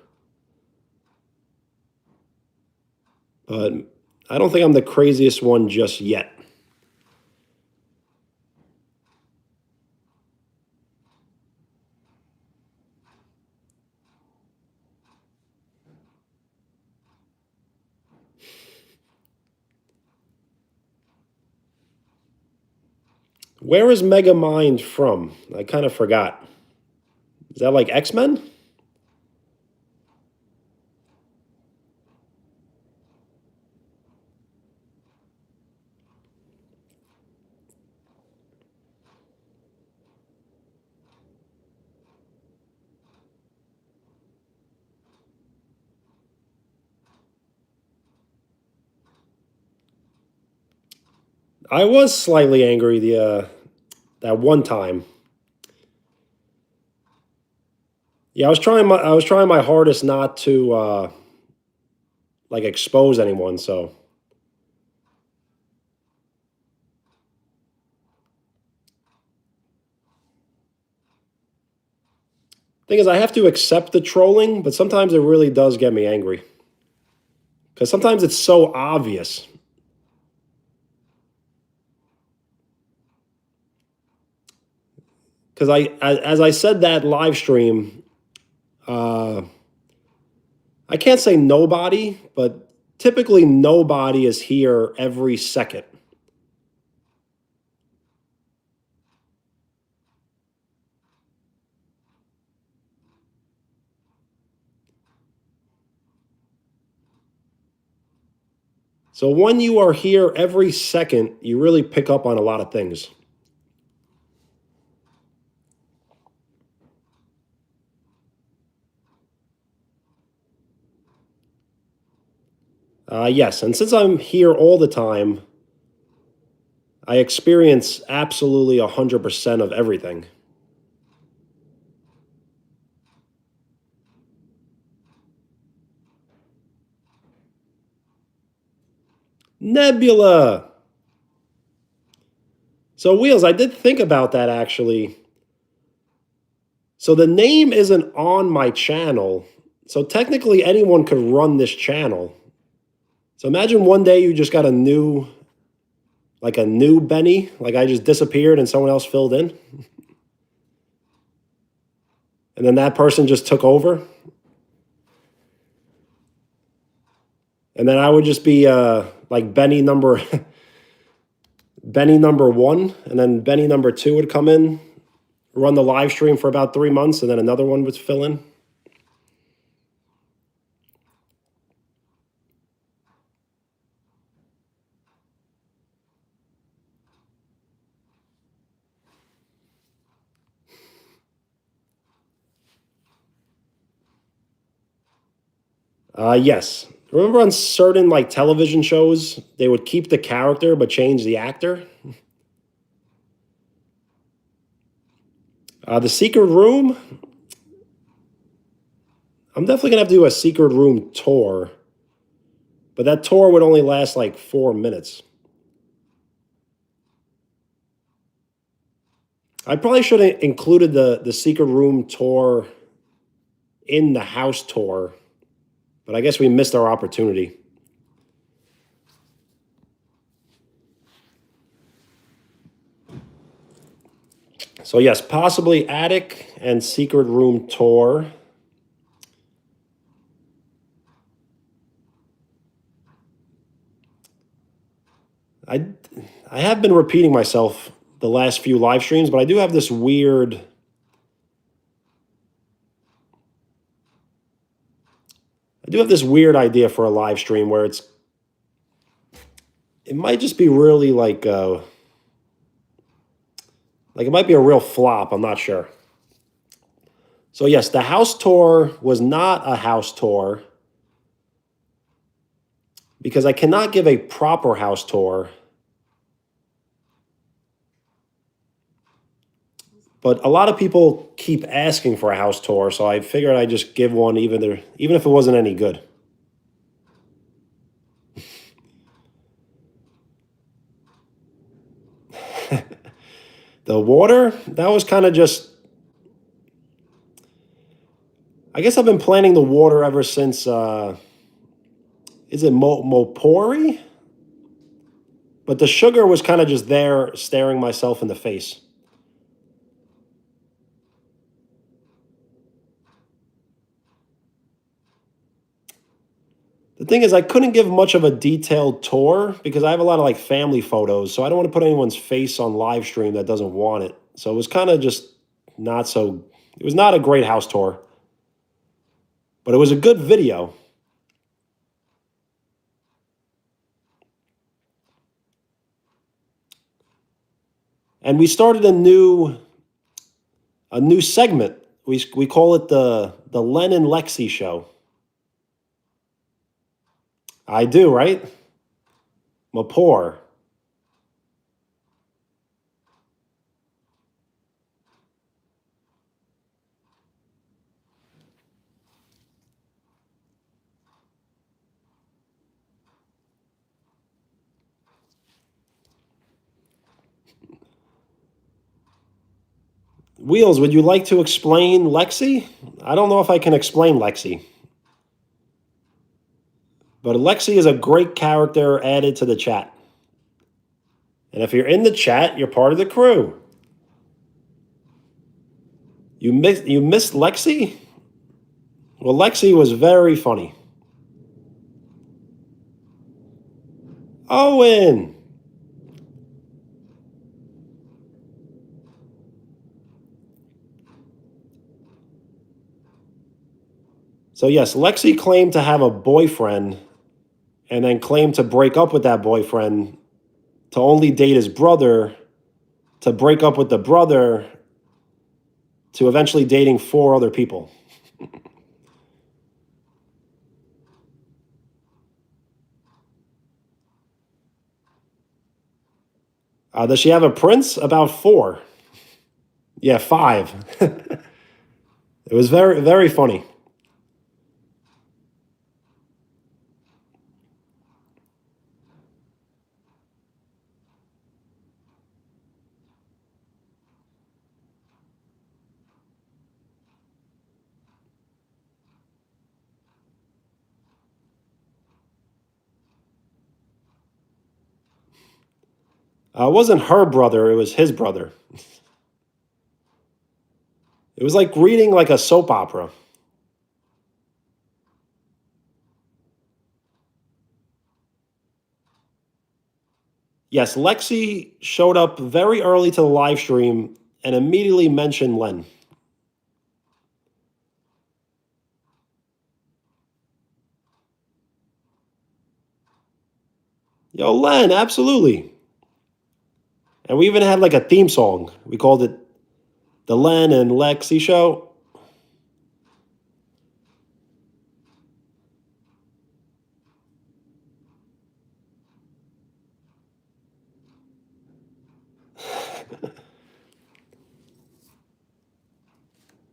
but I don't think I'm the craziest one just yet. Where is Megamind from? I kind of forgot. Is that like X-Men? I was slightly angry that one time. Yeah, I was trying my hardest not to like expose anyone. So thing is, I have to accept the trolling, but sometimes it really does get me angry because sometimes it's so obvious. Because as I said that live stream, uh, I can't say nobody, but typically nobody is here every second. So when you are here every second, you really pick up on a lot of things. Yes, and since I'm here all the time, I experience absolutely 100% of everything. Nebula. So Wheels, I did think about that actually. So the name isn't on my channel. So technically anyone could run this channel. So imagine one day you just got a new Benny, like I just disappeared and someone else filled in. And then that person just took over. And then I would just be like Benny number Benny number 1, and then Benny number 2 would come in, run the live stream for about 3 months, and then another one would fill in. Yes. Remember on certain like television shows, they would keep the character but change the actor? The Secret Room, I'm definitely going to have to do a Secret Room tour, but that tour would only last like 4 minutes. I probably should have included the Secret Room tour in the house tour, but I guess we missed our opportunity. So yes, possibly attic and secret room tour. I I have been repeating myself the last few live streams, but I do have this weird idea for a live stream where it might just be really like it might be a real flop, I'm not sure. So yes, the house tour was not a house tour because I cannot give a proper house tour. But a lot of people keep asking for a house tour, so I figured I'd just give one even if it wasn't any good. The water, that was kind of just I guess I've been planning the water ever since, is it Mopori? But the sugar was kind of just there staring myself in the face. The thing is, I couldn't give much of a detailed tour because I have a lot of like family photos, so I don't want to put anyone's face on live stream that doesn't want it. So it was kind of just not so, it was not a great house tour, but it was a good video. And we started a new segment. We call it the Len and Lexi show. I do, right? Mapor. Wheels, would you like to explain Lexi? I don't know if I can explain Lexi. But Lexi is a great character added to the chat. And if you're in the chat, you're part of the crew. You missed Lexi? Well, Lexi was very funny. Owen! So yes, Lexi claimed to have a boyfriend and then claimed to break up with that boyfriend to only date his brother, to break up with the brother, to eventually dating 4 other people. Does she have a prince? About 4. Yeah, 5. It was very, very funny. It wasn't her brother, it was his brother. It was like reading like a soap opera. Yes, Lexi showed up very early to the live stream and immediately mentioned Len. Yo, Len, absolutely. And we even had like a theme song. We called it the Len and Lexi Show.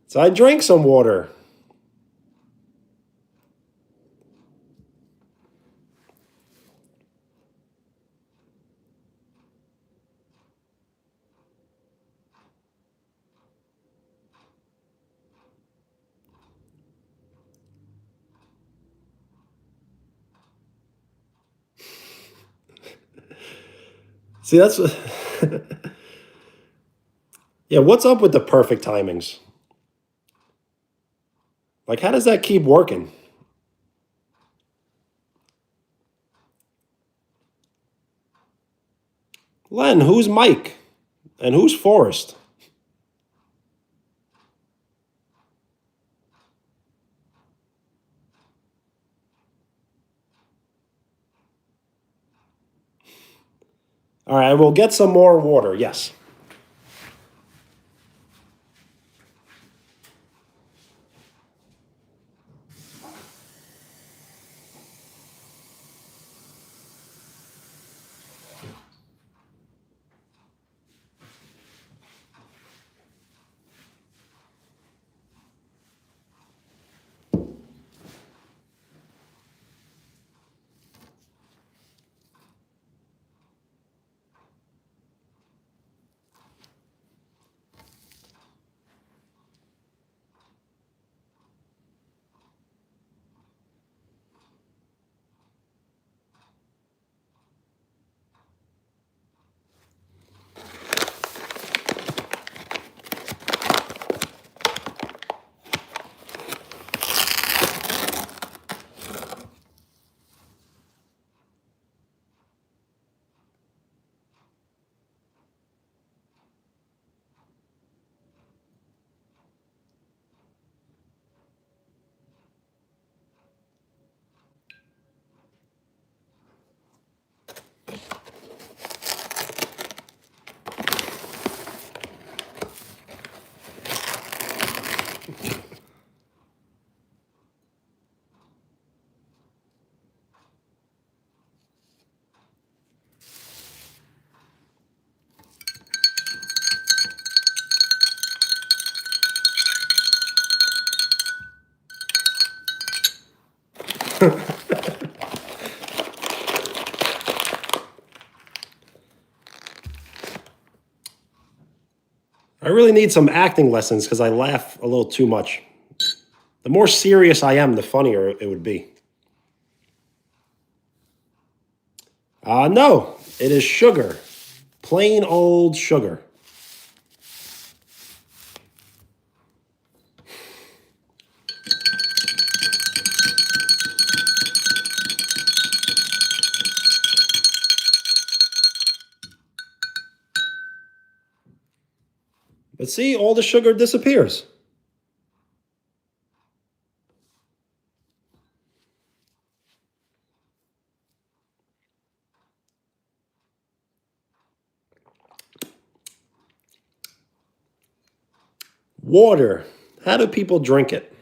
So I drank some water. See, that's yeah. What's up with the perfect timings? Like, how does that keep working? Len, who's Mike? And who's Forrest? All right, we'll get some more water. Yes. I really need some acting lessons because I laugh a little too much. The more serious I am, the funnier it would be. No, it is sugar. Plain old sugar. But see, all the sugar disappears. Water. How do people drink it?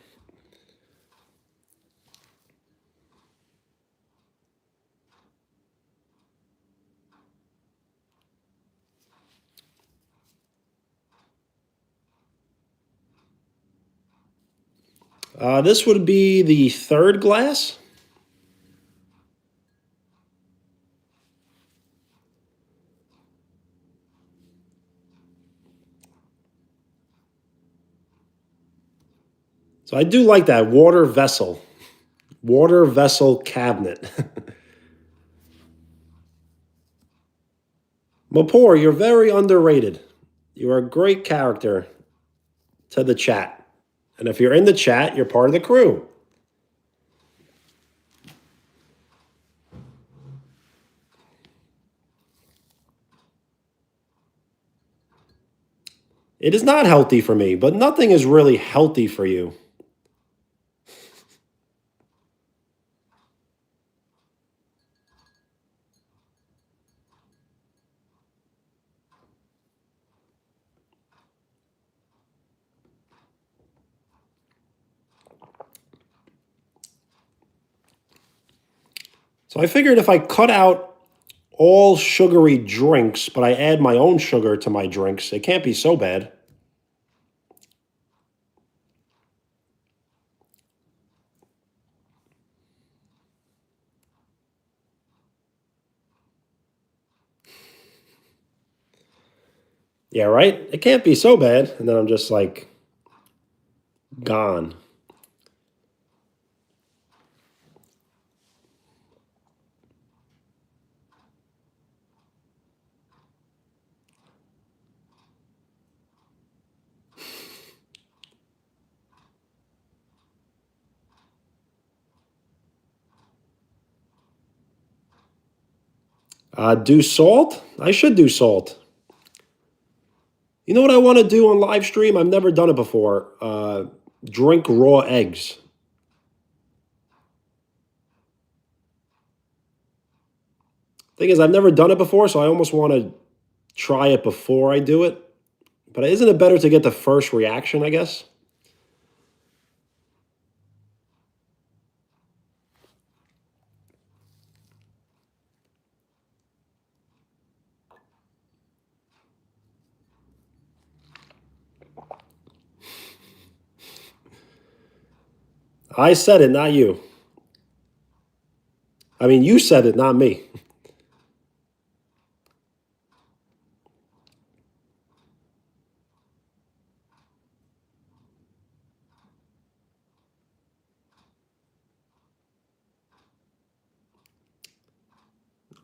This would be the third glass. So I do like that water vessel. Water vessel cabinet. Mopor, you're very underrated. You're a great character to the chat. And if you're in the chat, you're part of the crew. It is not healthy for me, but nothing is really healthy for you. So I figured if I cut out all sugary drinks, but I add my own sugar to my drinks, it can't be so bad. Yeah, right? It can't be so bad. And then I'm just like, gone. Do salt? I should do salt. You know what I want to do on live stream? I've never done it before. Drink raw eggs. Thing is, I've never done it before, so I almost want to try it before I do it. But isn't it better to get the first reaction, I guess? I said it, not you. I mean, you said it, not me.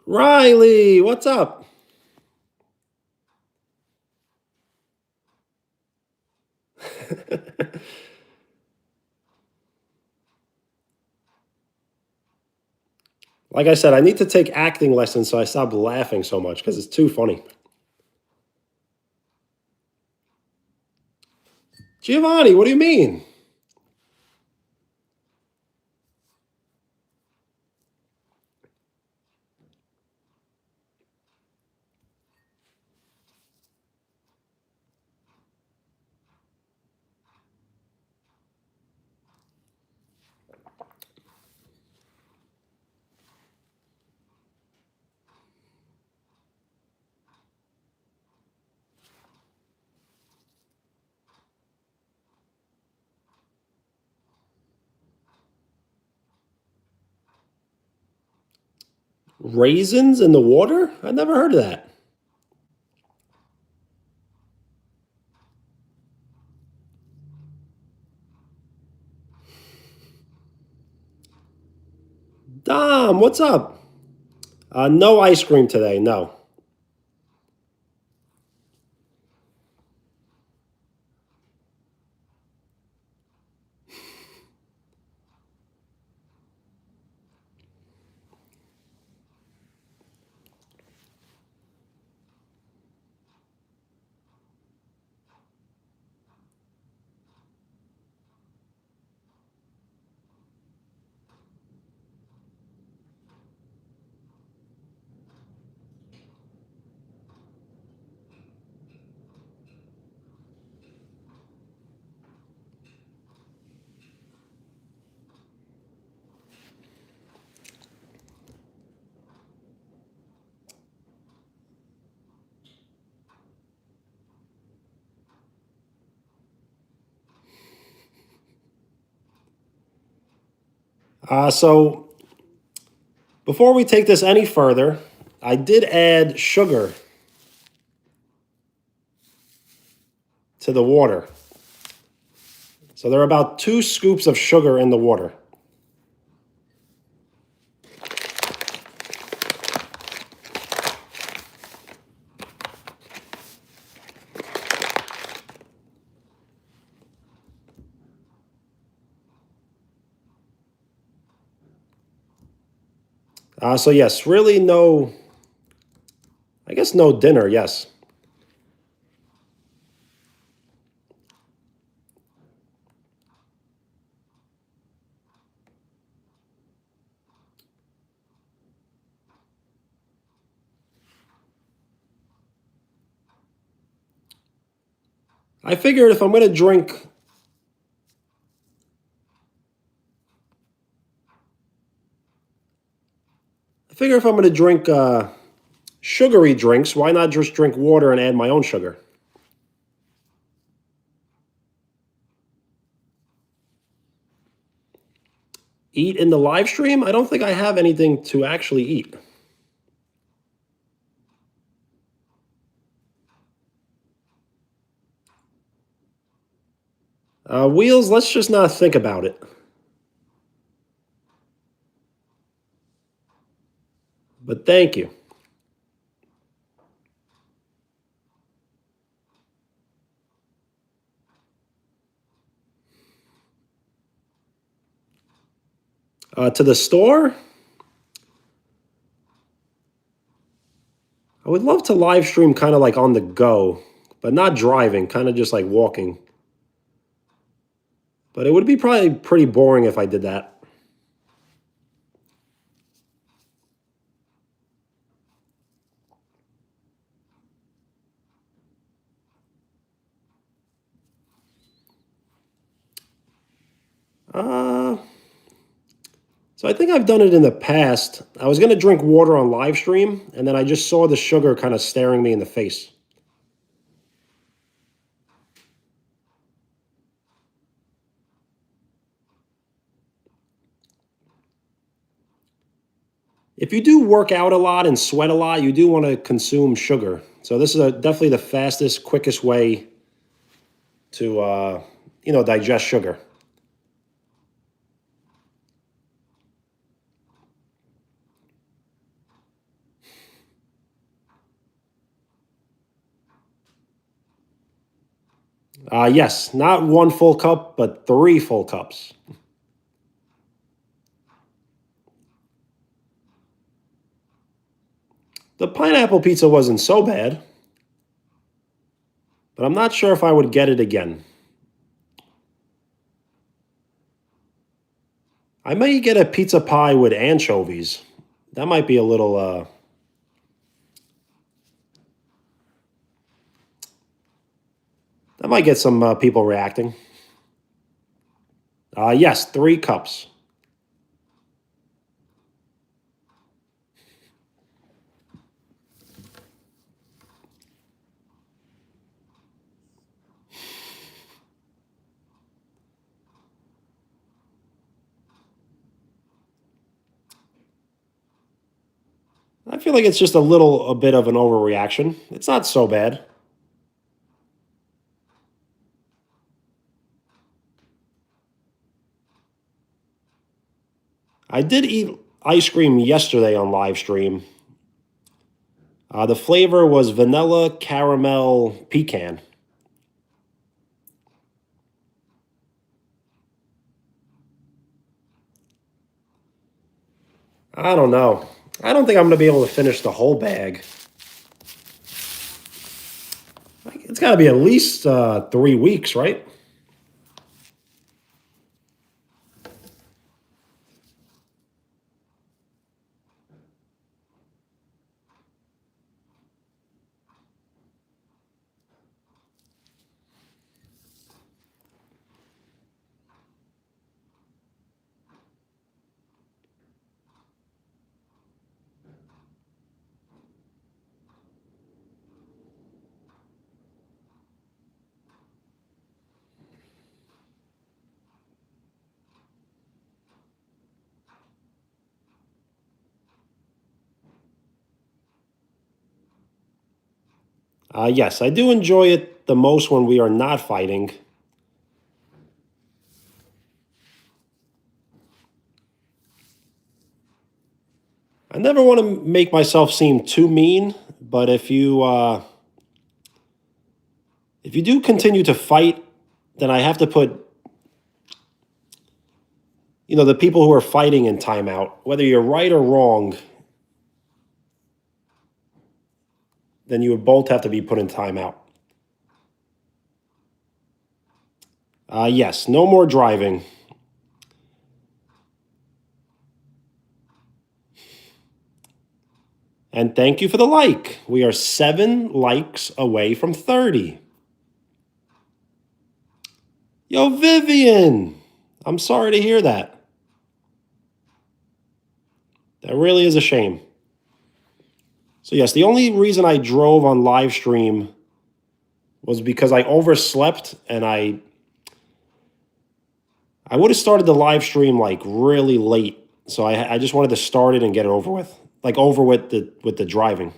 Riley, what's up? Like I said, I need to take acting lessons so I stop laughing so much because it's too funny. Giovanni, what do you mean? Raisins in the water? I never heard of that. Dom, what's up? No ice cream today, no. So before we take this any further, I did add sugar to the water. So there are about 2 scoops of sugar in the water. So yes, really no, I guess no dinner, yes. I figured if I'm going to drink, sugary drinks, why not just drink water and add my own sugar? Eat in the live stream? I don't think I have anything to actually eat. Wheels, let's just not think about it. But thank you. To the store? I would love to live stream kind of like on the go, but not driving, kind of just like walking. But it would be probably pretty boring if I did that. Uh, so I think I've done it in the past. I was going to drink water on live stream, and then I just saw the sugar kind of staring me in the face. If you do work out a lot and sweat a lot, you do want to consume sugar. So this is definitely the fastest, quickest way to, digest sugar. Yes, not 1 full cup, but 3 full cups. The pineapple pizza wasn't so bad, but I'm not sure if I would get it again. I may get a pizza pie with anchovies. That might be a little, that might get some people reacting. Yes, 3 cups. I feel like it's just a bit of an overreaction. It's not so bad. I did eat ice cream yesterday on live stream. The flavor was vanilla caramel pecan. I don't know. I don't think I'm going to be able to finish the whole bag. It's got to be at least 3 weeks, right? Yes, I do enjoy it the most when we are not fighting. I never want to make myself seem too mean, but if you do continue to fight, then I have to put the people who are fighting in timeout. Whether you're right or wrong, then you would both have to be put in timeout. Yes, no more driving. And thank you for the like. We are 7 likes away from 30. Yo, Vivian! I'm sorry to hear that. That really is a shame. So, yes, the only reason I drove on live stream was because I overslept and I would have started the live stream like really late. So I just wanted to start it and get it over with. Like over with the driving.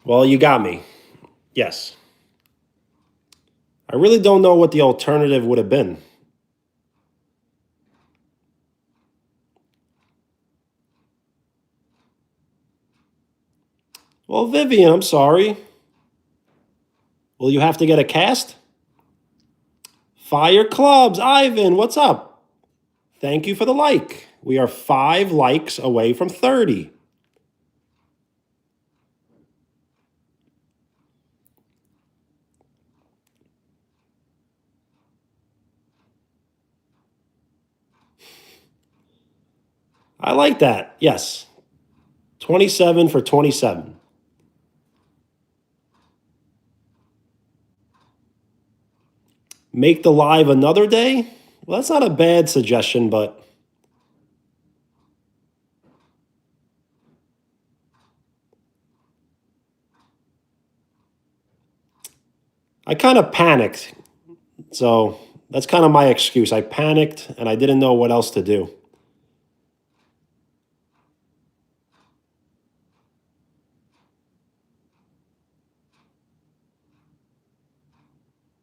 Well, you got me. Yes. I really don't know what the alternative would have been. Well, Vivian, I'm sorry. Will you have to get a cast? Fire Clubs, Ivan, what's up? Thank you for the like. We are 5 likes away from 30. I like that. Yes. 27 for 27. Make the live another day? Well, that's not a bad suggestion, but I kind of panicked. So that's kind of my excuse. I panicked and I didn't know what else to do.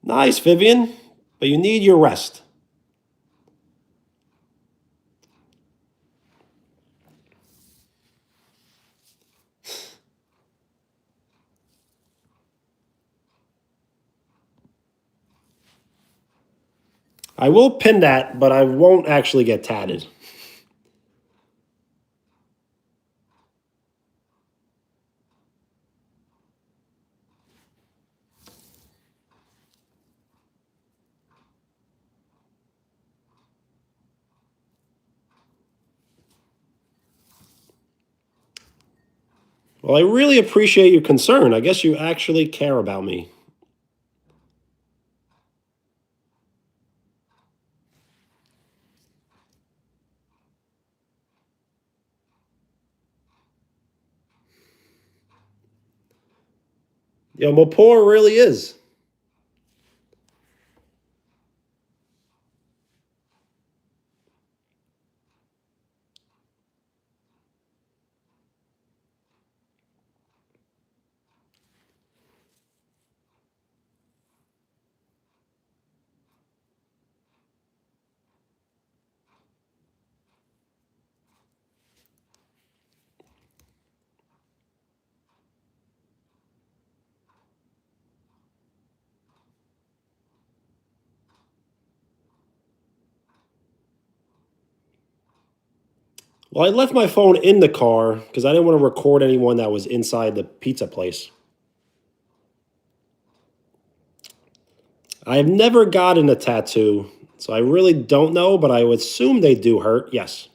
Nice, Vivian, but you need your rest. I will pin that, but I won't actually get tatted. Well, I really appreciate your concern. I guess you actually care about me. Yo, Mopor really is. Well, I left my phone in the car because I didn't want to record anyone that was inside the pizza place. I have never gotten a tattoo, so I really don't know, but I would assume they do hurt. Yes.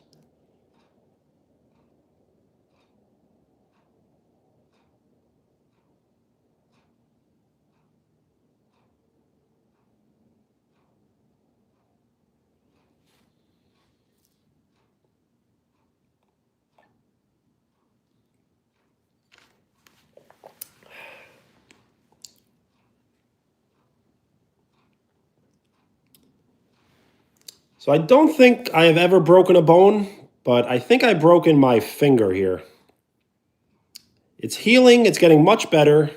So I don't think I have ever broken a bone, but I think I've broken my finger here. It's healing, it's getting much better.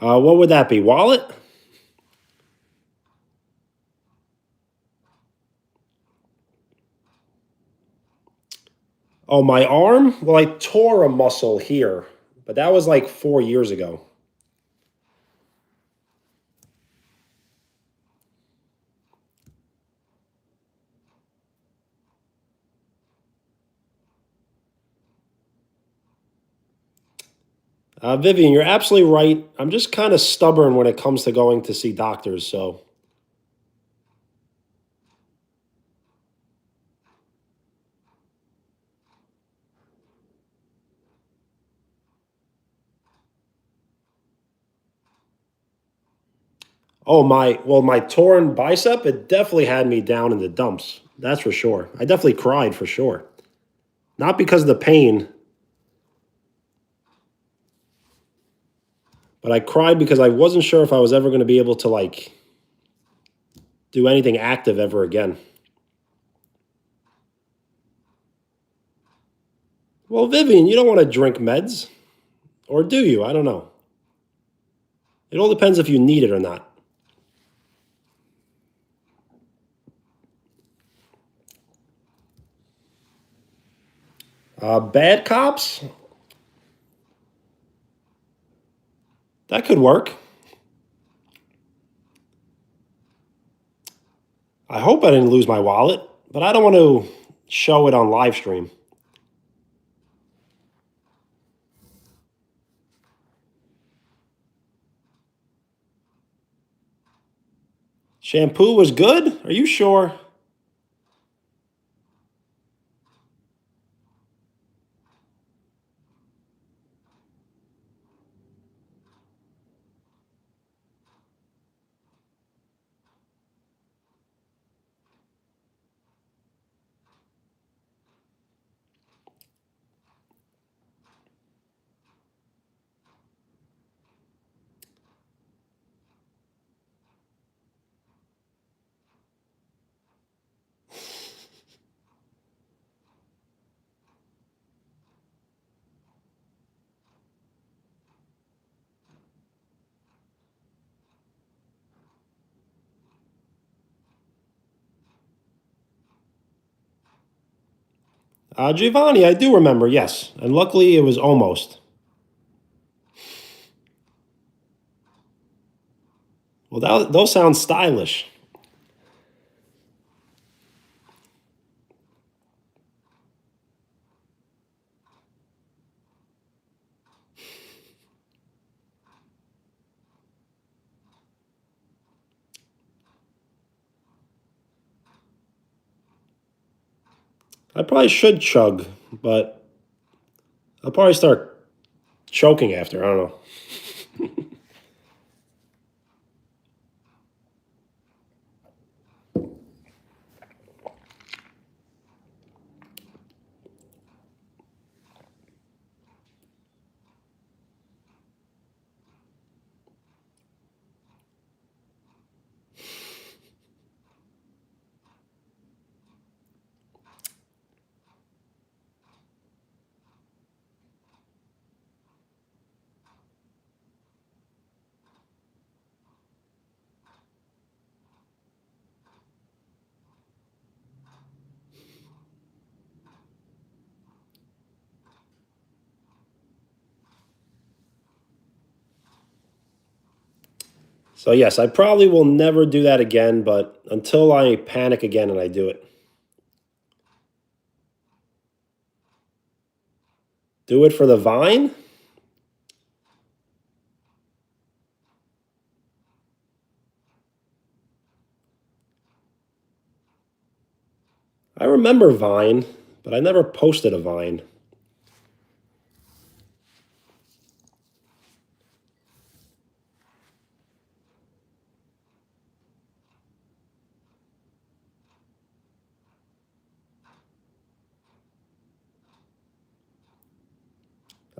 What would that be? Wallet? Oh, my arm? Well, I tore a muscle here, but that was like 4 years ago. Vivian, you're absolutely right. I'm just kind of stubborn when it comes to going to see doctors. So, oh my torn bicep, it definitely had me down in the dumps. That's for sure. I definitely cried for sure. Not because of the pain, but I cried because I wasn't sure if I was ever going to be able to like do anything active ever again. Well, Vivian, you don't want to drink meds, or do you? I don't know. It all depends if you need it or not. Bad cops? That could work. I hope I didn't lose my wallet, but I don't want to show it on live stream. Shampoo was good? Are you sure? Giovanni, I do remember, yes. And luckily it was almost. Well, those sound stylish. I probably should chug, but I'll probably start choking after. I don't know. So, yes, I probably will never do that again, but until I panic again and I do it. Do it for the vine? I remember Vine, but I never posted a Vine.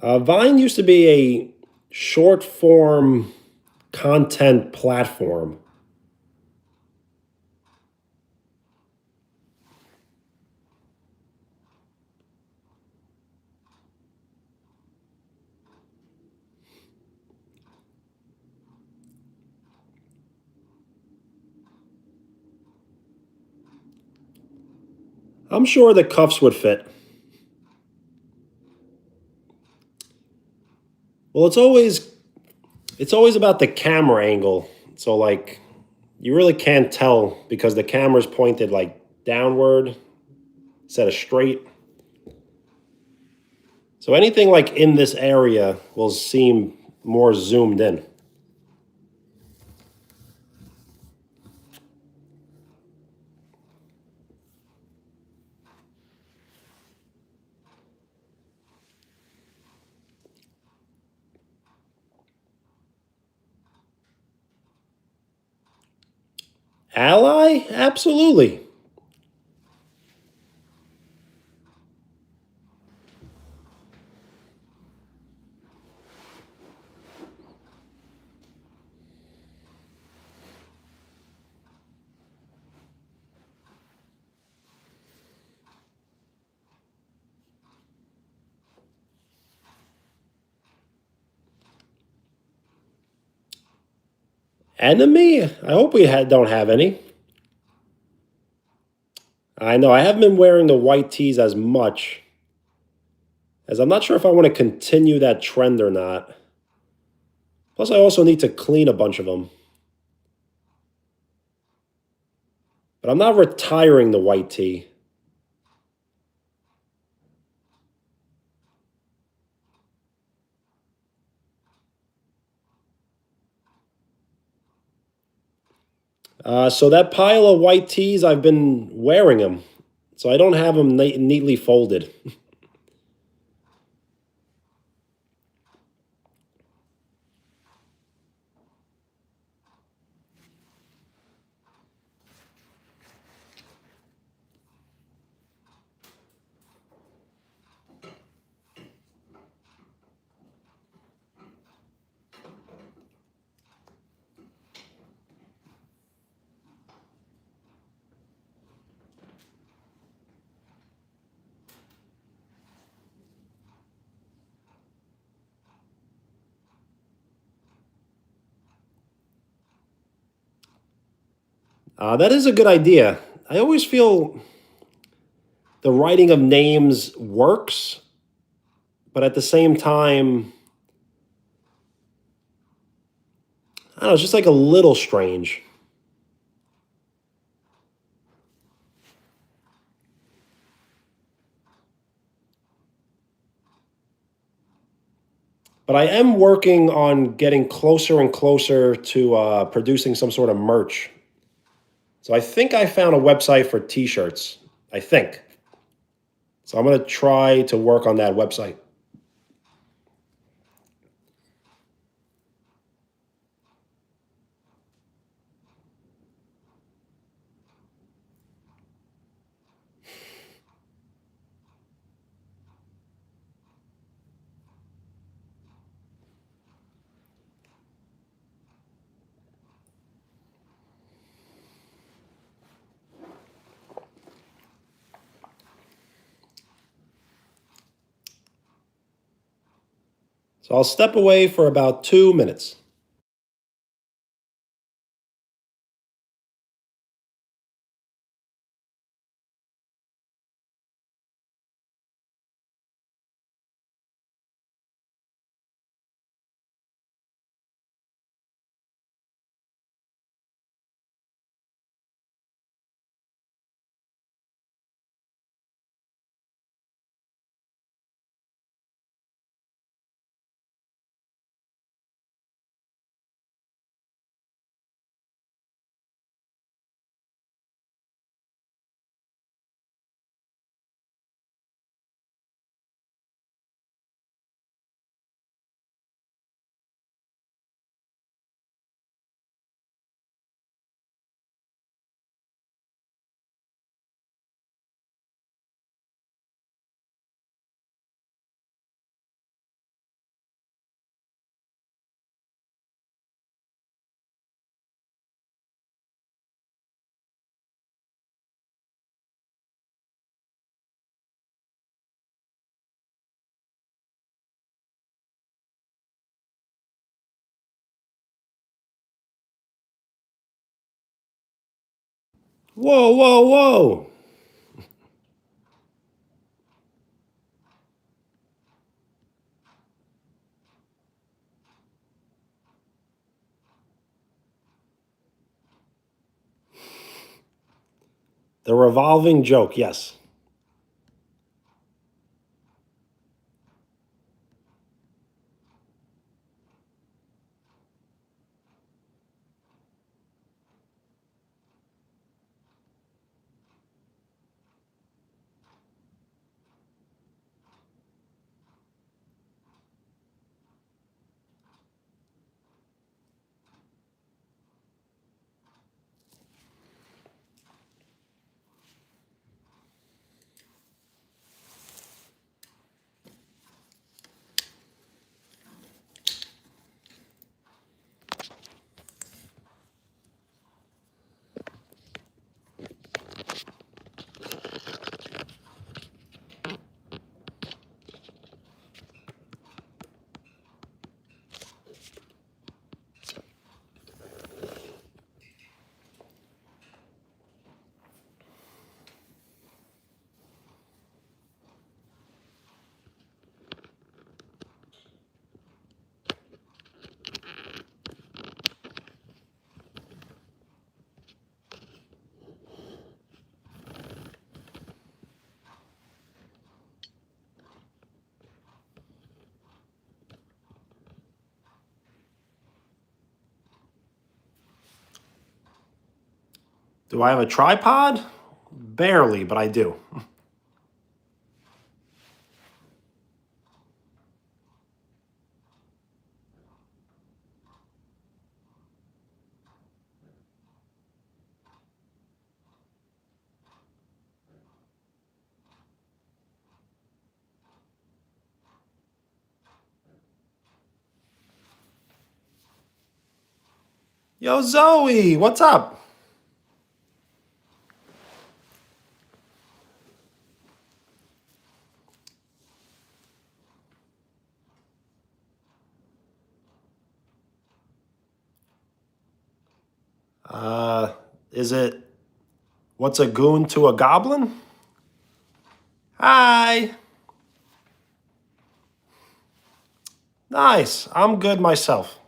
Vine used to be a short form content platform. I'm sure the cuffs would fit. Well, it's always about the camera angle. So like you really can't tell because the camera's pointed like downward instead of straight. So anything like in this area will seem more zoomed in. Ally? Absolutely. Enemy? I hope we don't have any. I know I haven't been wearing the white tees as much, as I'm not sure if I want to continue that trend or not. Plus, I also need to clean a bunch of them. But I'm not retiring the white tee. So that pile of white tees, I've been wearing them. So I don't have them neatly folded. That is a good idea. I always feel the writing of names works, but at the same time, I don't know, it's just like a little strange. But I am working on getting closer and closer to producing some sort of merch. So I think I found a website for t-shirts. I think. So I'm going to try to work on that website. So I'll step away for about 2 minutes. Whoa, whoa, whoa. The revolving joke, yes. Do I have a tripod? Barely, but I do. Yo, Zoe, what's up? Uh, is it what's a goon to a goblin? Hi. Nice. I'm good myself.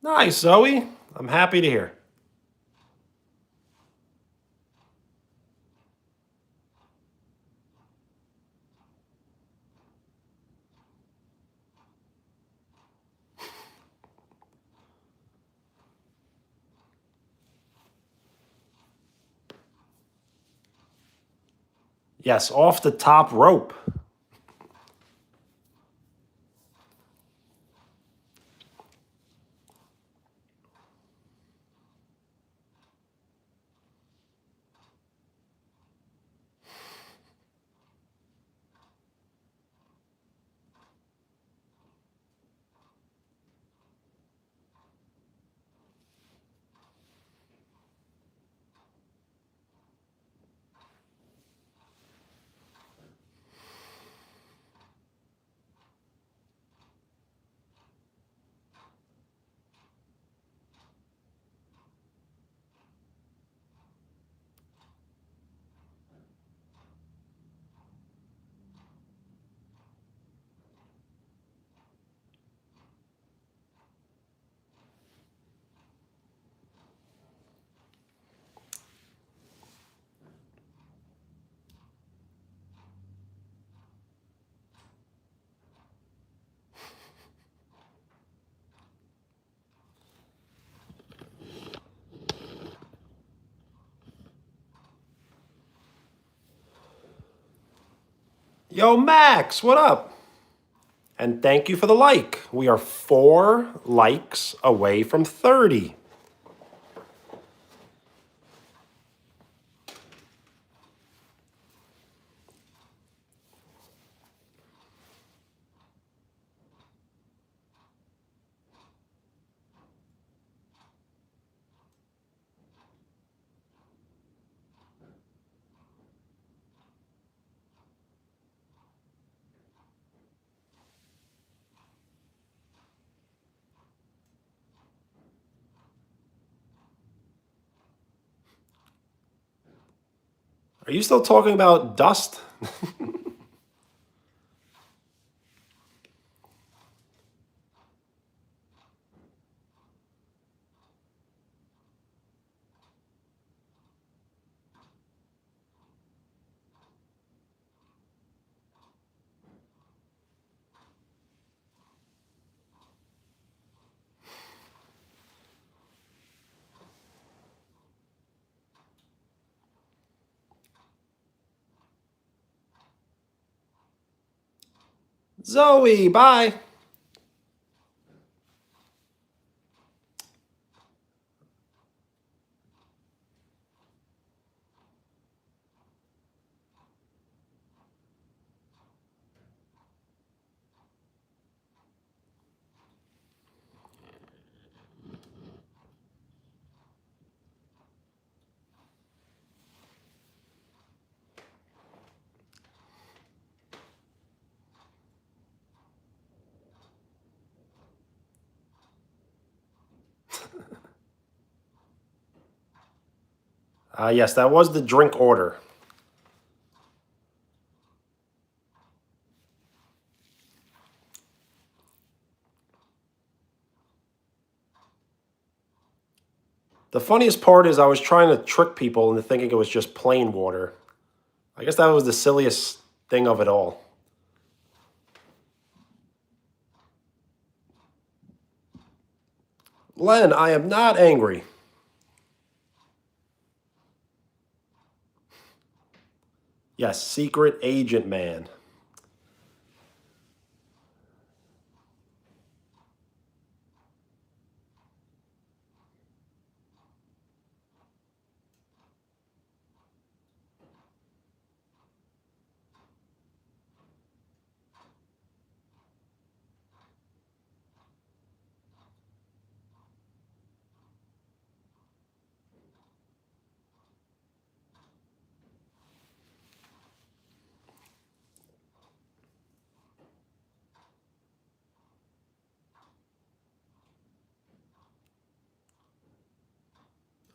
Nice, Zoe. I'm happy to hear. Yes, off the top rope. Yo, Max, what up? And thank you for the like. We are 4 likes away from 30. Are you still talking about dust? Zoe, bye. Yes, that was the drink order. The funniest part is I was trying to trick people into thinking it was just plain water. I guess that was the silliest thing of it all. Len, I am not angry. Yes, secret agent man.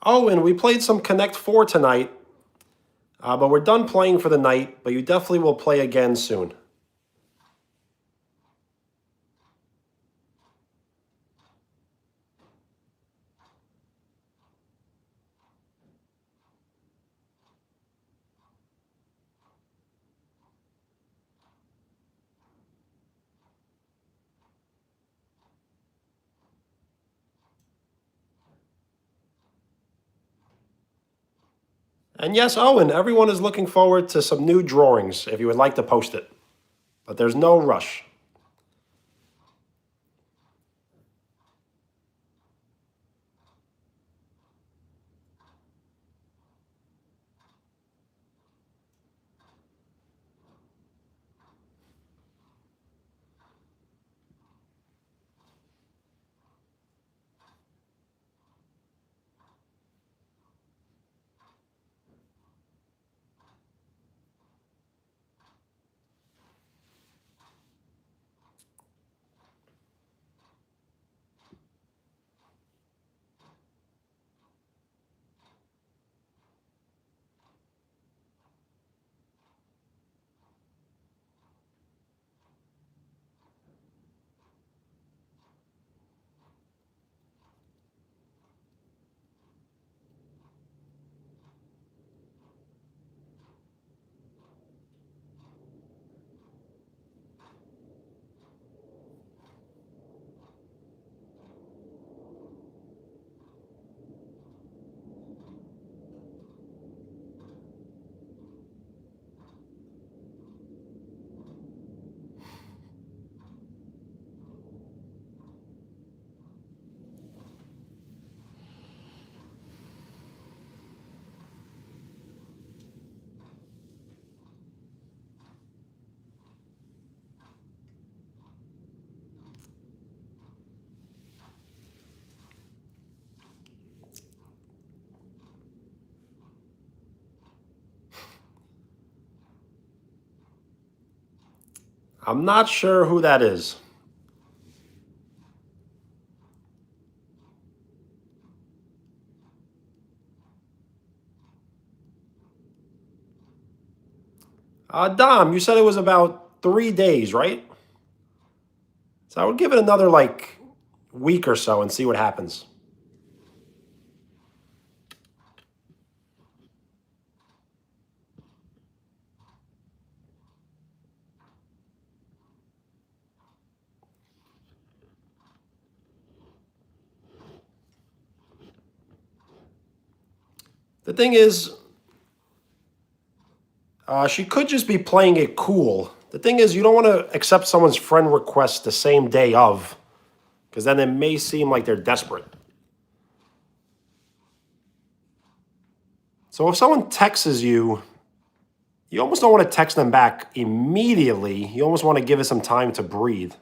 Oh, and we played some Connect 4 tonight, but we're done playing for the night, but you definitely will play again soon. And yes, Owen, everyone is looking forward to some new drawings if you would like to post it. But there's no rush. I'm not sure who that is. Dom, you said it was about 3 days, right? So I would give it another like week or so and see what happens. The thing is, she could just be playing it cool. The thing is, you don't want to accept someone's friend request the same day of, because then it may seem like they're desperate. So if someone texts you, you almost don't want to text them back immediately. You almost want to give it some time to breathe.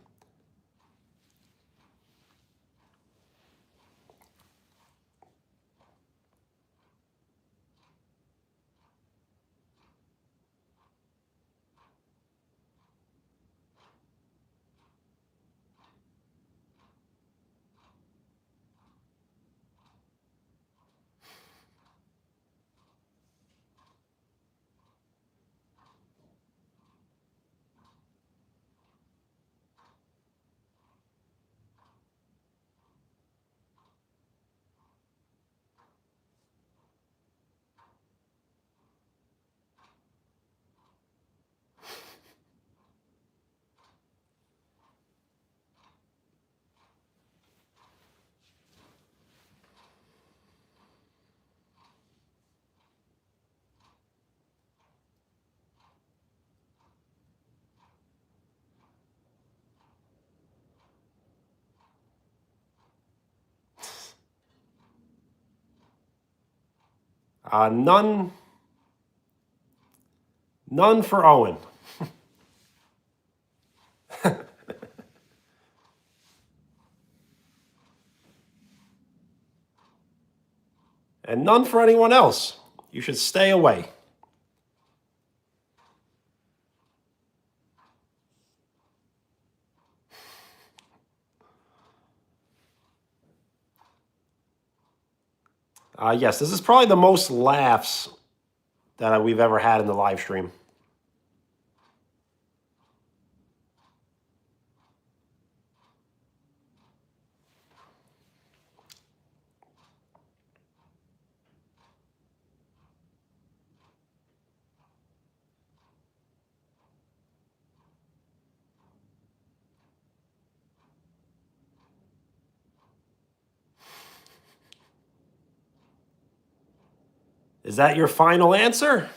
None, none for Owen, and none for anyone else. You should stay away. Yes, this is probably the most laughs that we've ever had in the live stream. Is that your final answer?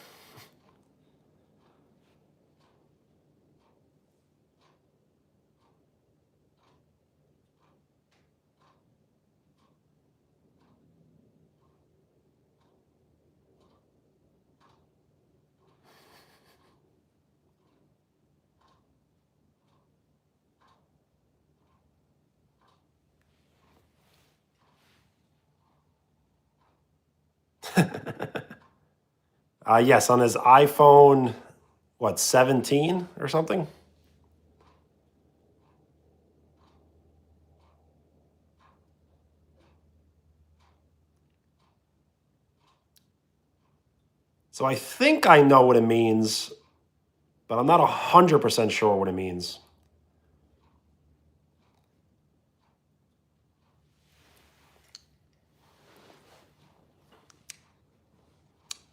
Yes, on his iPhone, what, 17 or something? So I think I know what it means, but I'm not 100% sure what it means.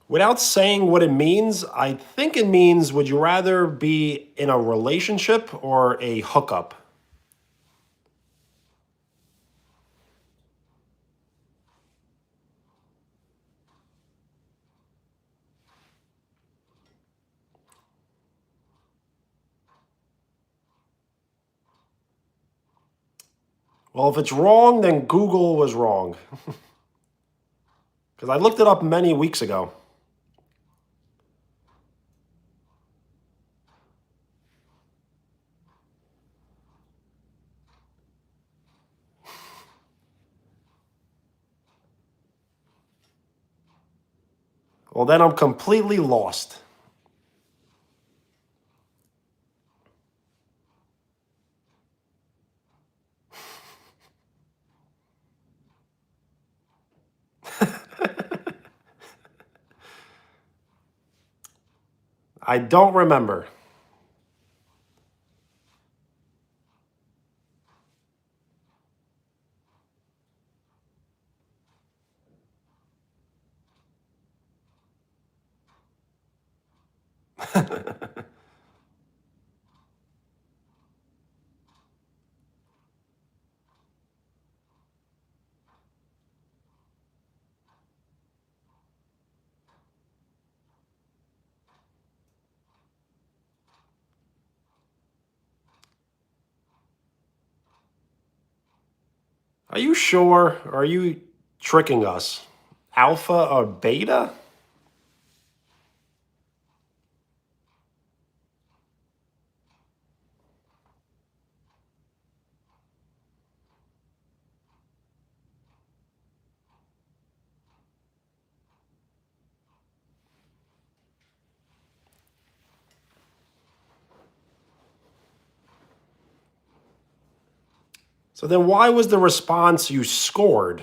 Without saying what it means, I think it means would you rather be in a relationship or a hookup? Well, if it's wrong, then Google was wrong. Because I looked it up many weeks ago. Well, then I'm completely lost. I don't remember. Are you sure? Or are you tricking us? Alpha or beta? So then why was the response you scored?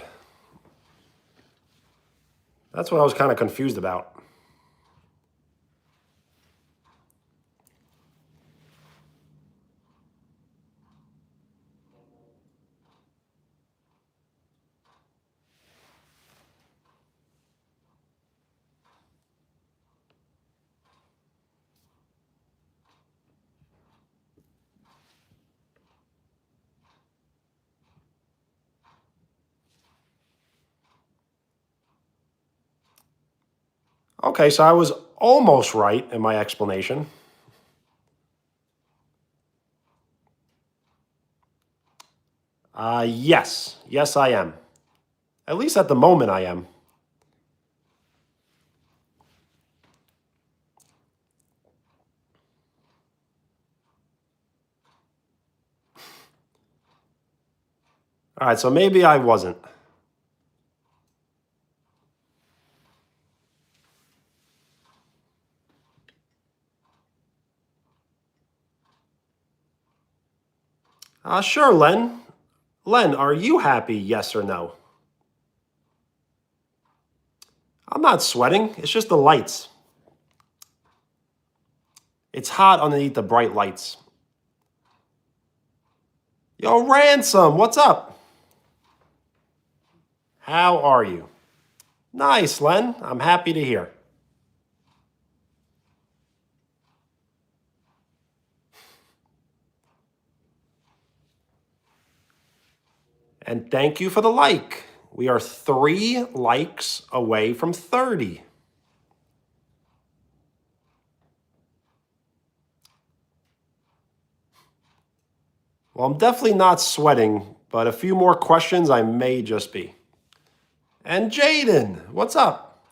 That's what I was kind of confused about. Okay, so I was almost right in my explanation. Yes. Yes, I am. At least at the moment, I am. All right, so maybe I wasn't. Sure, Len. Len, are you happy, yes or no? I'm not sweating. It's just the lights. It's hot underneath the bright lights. Yo, Ransom, what's up? How are you? Nice, Len. I'm happy to hear. And thank you for the like. We are 3 likes away from 30. Well, I'm definitely not sweating, but a few more questions I may just be. And Jaden, what's up?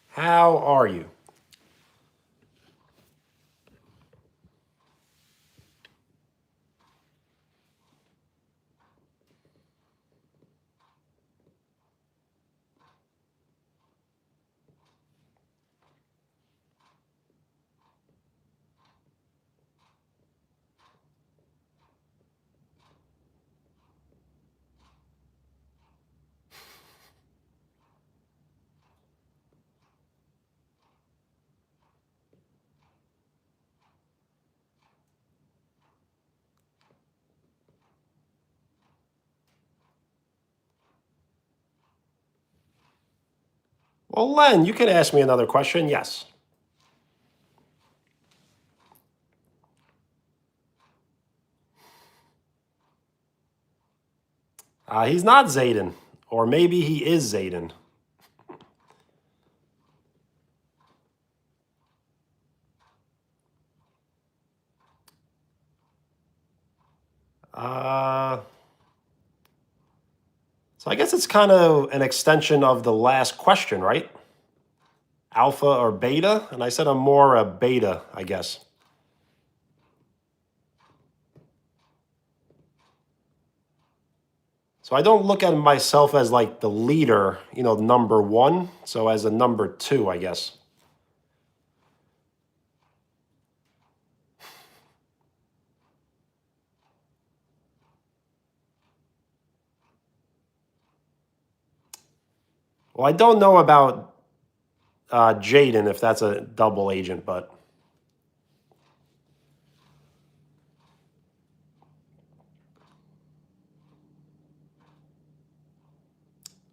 How are you? Well, Len, you can ask me another question. Yes. He's not Zayden, or maybe he is Zayden. Uh, so I guess it's kind of an extension of the last question, right? Alpha or beta? And I said I'm more a beta, I guess. So I don't look at myself as like the leader, number 1. So as a number 2, I guess. Well, I don't know about Jaden if that's a double agent, but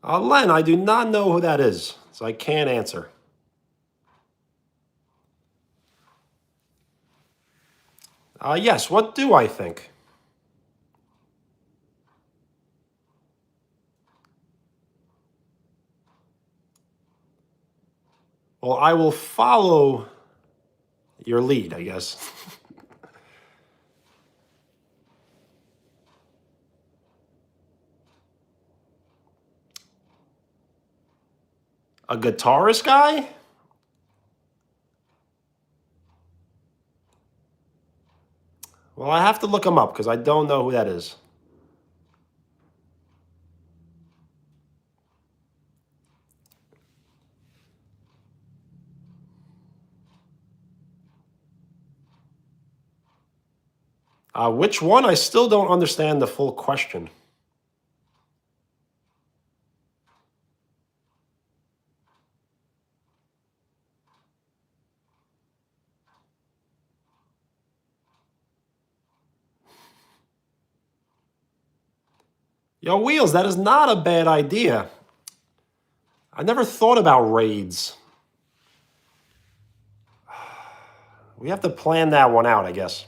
Len, I do not know who that is, so I can't answer. Yes, what do I think? Well, I will follow your lead, I guess. A guitarist guy? Well, I have to look him up because I don't know who that is. Which one? I still don't understand the full question. Yo, Wheels, that is not a bad idea. I never thought about raids. We have to plan that one out, I guess.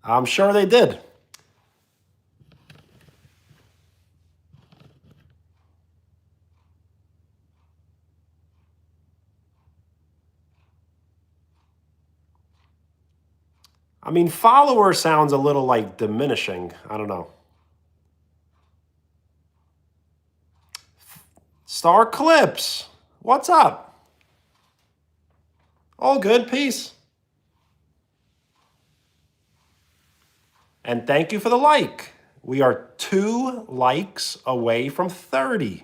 I'm sure they did. I mean, follower sounds a little like diminishing. I don't know. Star Clips, what's up? All good, peace. And thank you for the like. We are 2 likes away from 30.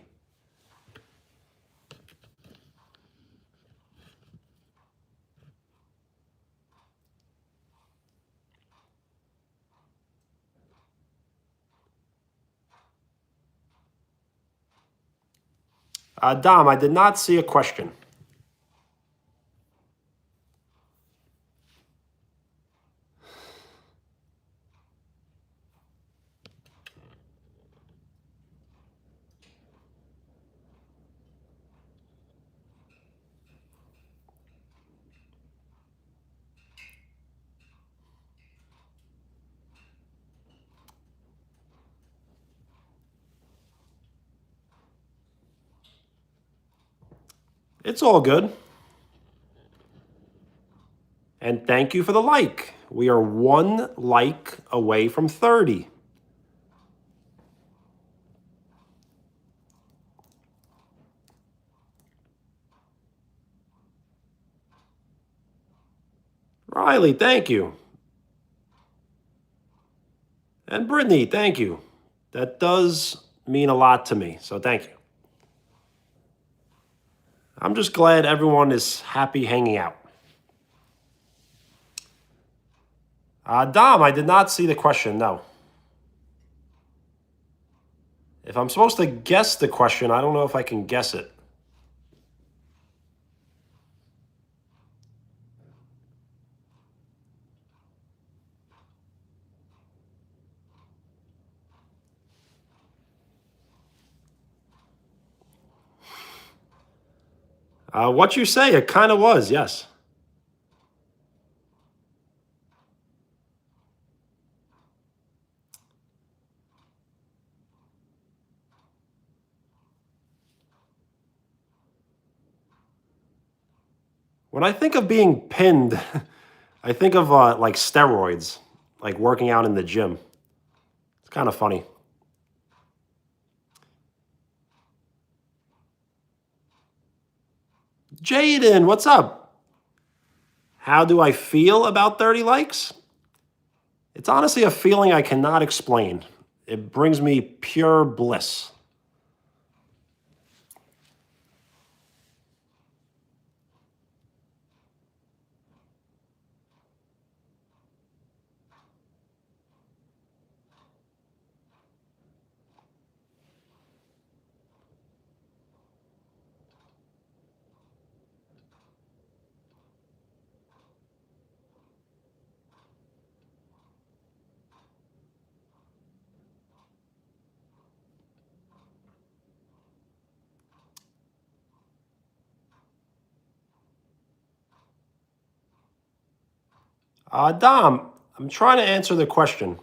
Dom, I did not see a question. It's all good. And thank you for the like. We are 1 like away from 30. Riley, thank you. And Brittany, thank you. That does mean a lot to me, so thank you. I'm just glad everyone is happy hanging out. Dom, I did not see the question, no. If I'm supposed to guess the question, I don't know if I can guess it. What you say, it kind of was, yes. When I think of being pinned, I think of like steroids, like working out in the gym. It's kind of funny. Jaden, what's up? How do I feel about 30 likes? It's honestly a feeling I cannot explain. It brings me pure bliss. Dom, I'm trying to answer the question.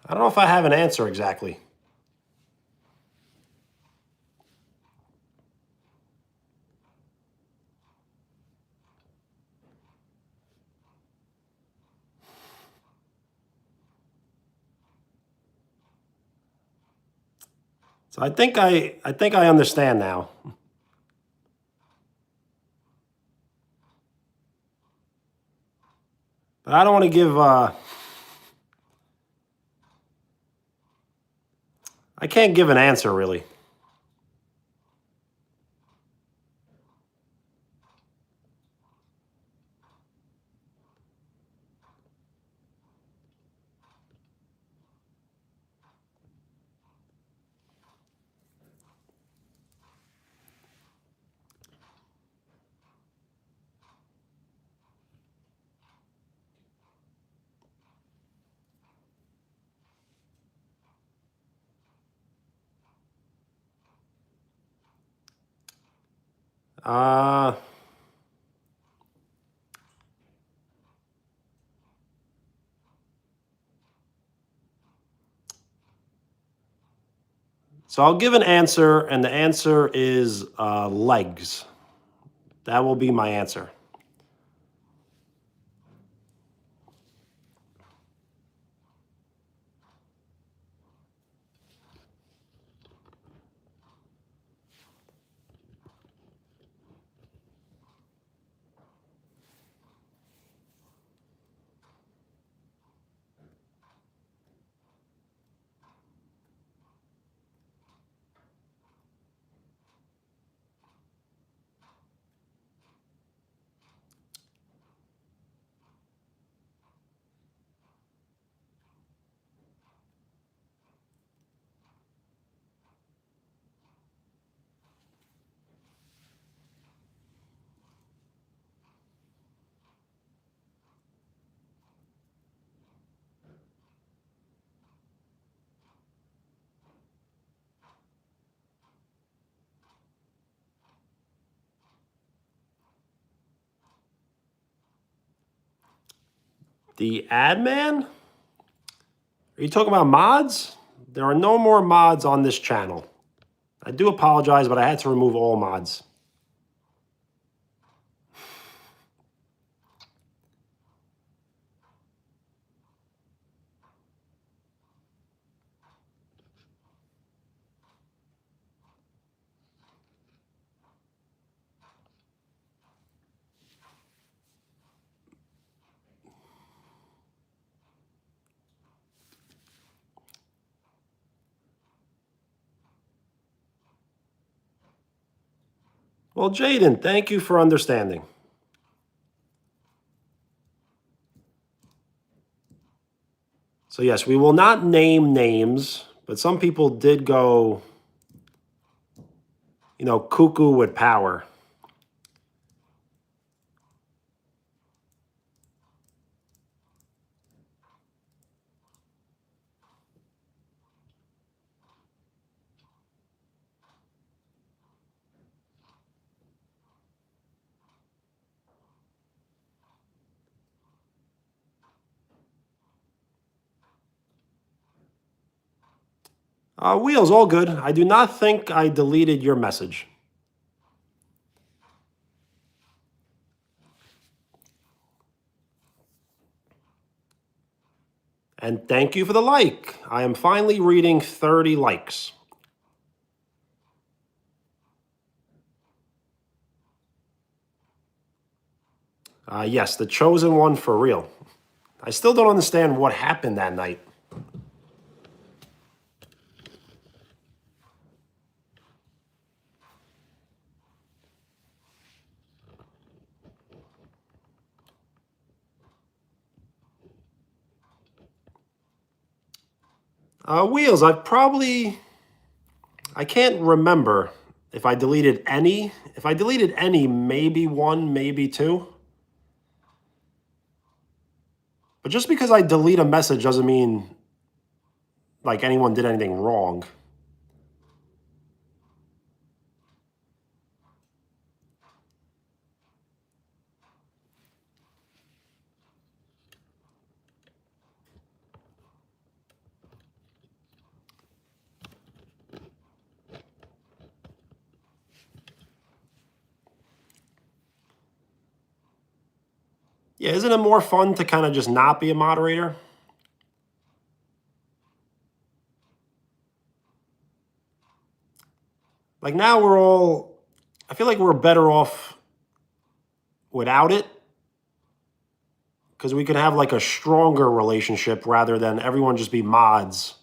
I don't know if I have an answer exactly. So I think I understand now. But I don't want to give I can't give an answer really. Uh so I'll give an answer, and the answer is legs. That will be my answer. The ad man? Are you talking about mods? There are no more mods on this channel. I do apologize, but I had to remove all mods. Well, Jaden, thank you for understanding. So yes, we will not name names, but some people did go, cuckoo with power. Wheels, all good. I do not think I deleted your message. And thank you for the like. I am finally reading 30 likes. Yes, the chosen one for real. I still don't understand what happened that night. Wheels, I can't remember if I deleted any. If I deleted any, maybe one, maybe two. But just because I delete a message doesn't mean like anyone did anything wrong. Yeah, isn't it more fun to kind of just not be a moderator? Like now I feel like we're better off without it because we could have like a stronger relationship rather than everyone just be mods.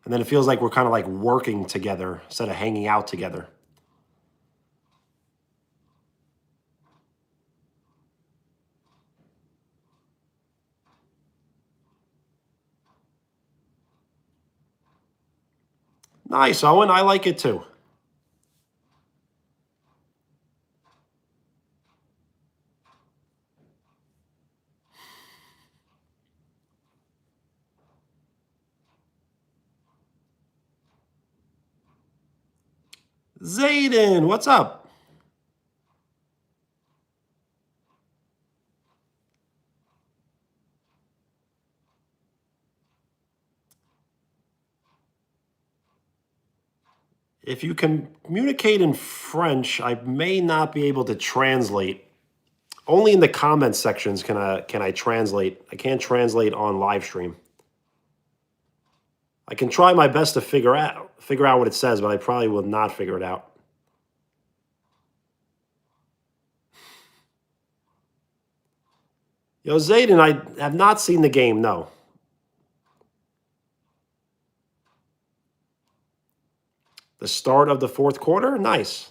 And then it feels like we're kind of like working together instead of hanging out together. Nice, Owen. I like it too. Zayden, what's up? If you can communicate in French, I may not be able to translate. Only in the comments sections can I translate. I can't translate on live stream. I can try my best to figure out what it says, but I probably will not figure it out. Yo, Zayden, I have not seen the game, no. The start of the fourth quarter? Nice.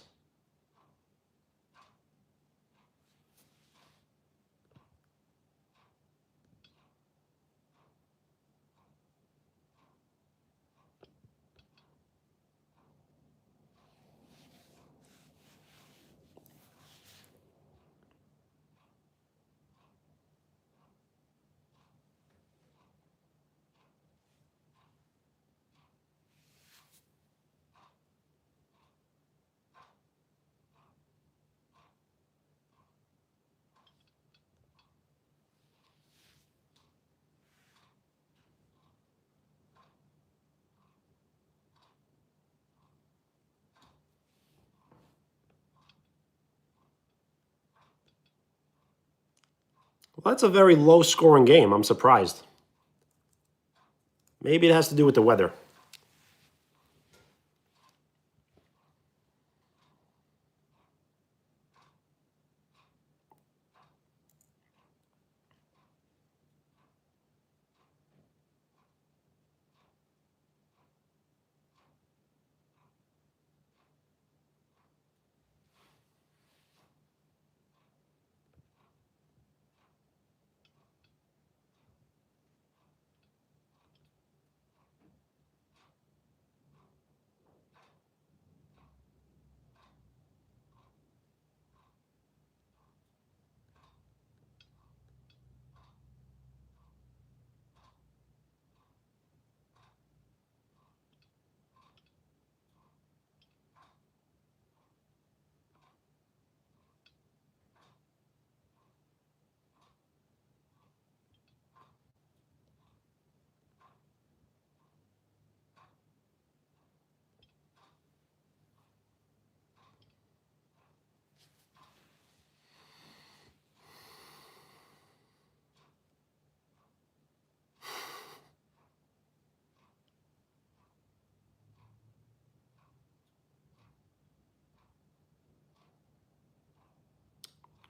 Well, that's a very low scoring game. I'm surprised. Maybe it has to do with the weather.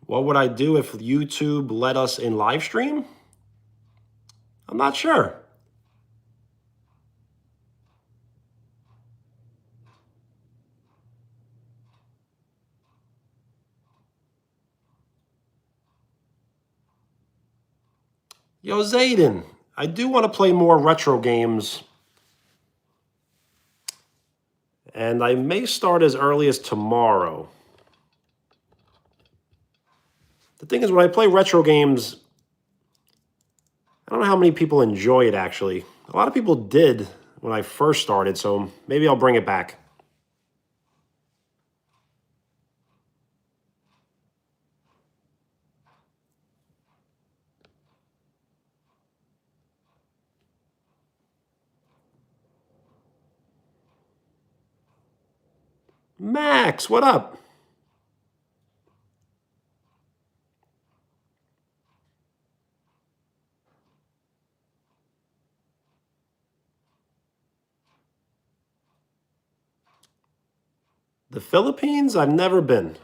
What would I do if YouTube let us in live stream? I'm not sure. Yo, Zayden, I do want to play more retro games. And I may start as early as tomorrow. The thing is, when I play retro games, I don't know how many people enjoy it, actually. A lot of people did when I first started, so maybe I'll bring it back. Max, what up? The Philippines? I've never been.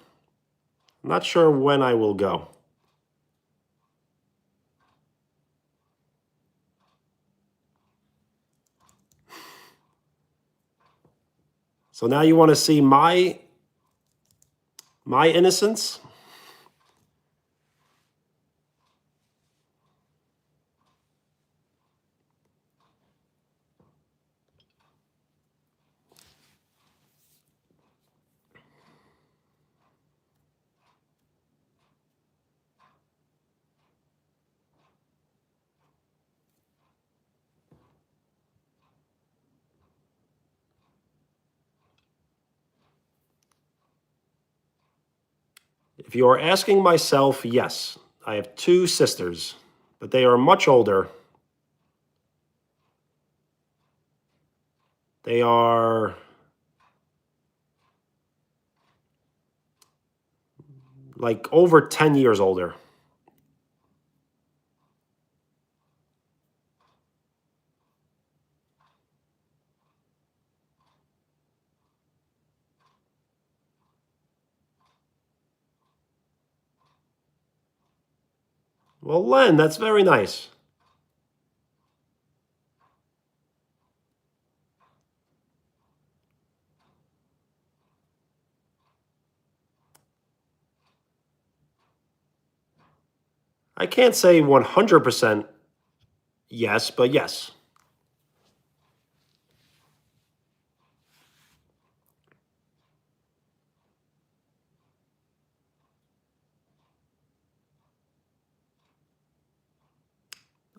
I'm not sure when I will go. So now you want to see my innocence? If you are asking myself, yes. I have two sisters, but they are much older. They are like over 10 years older. Well, Len, that's very nice. I can't say 100% yes, but yes.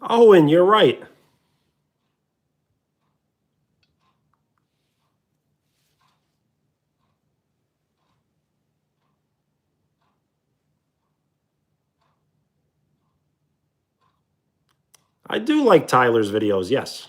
Owen, you're right. I do like Tyler's videos, yes.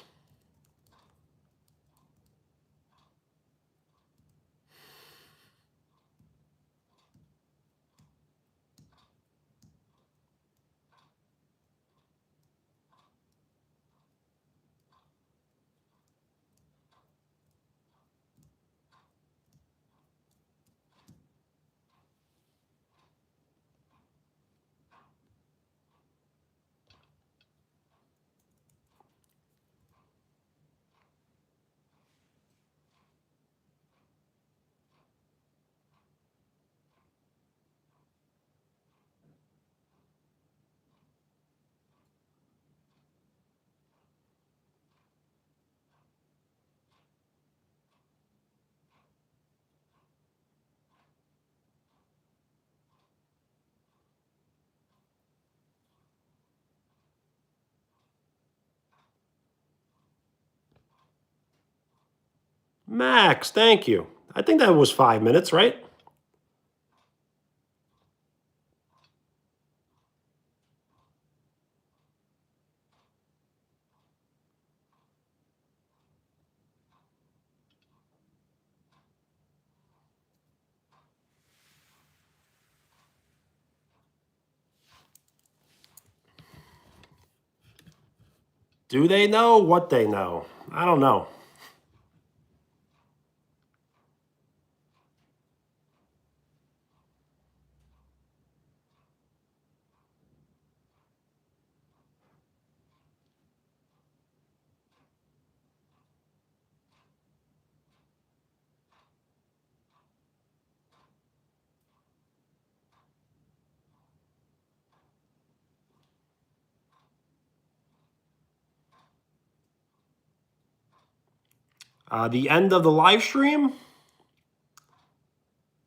Max, thank you. I think that was 5 minutes, right? Do they know what they know? I don't know. The end of the live stream?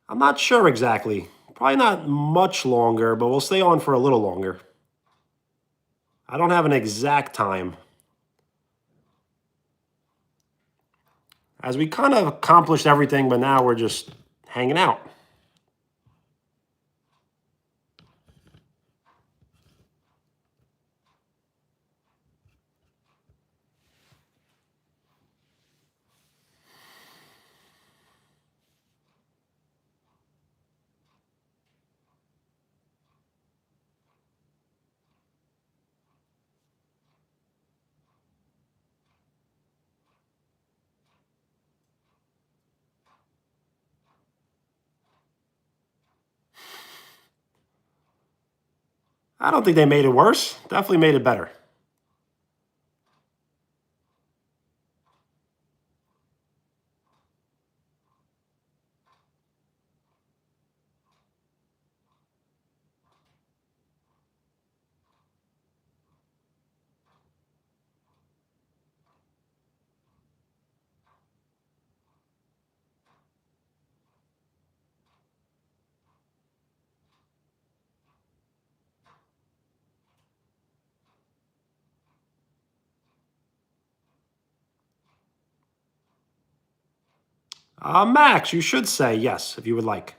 I'm not sure exactly. Probably not much longer, but we'll stay on for a little longer. I don't have an exact time. as we kind of accomplished everything, but now we're just hanging out. I don't think they made it worse. Definitely made it better. Max, you should say yes if you would like.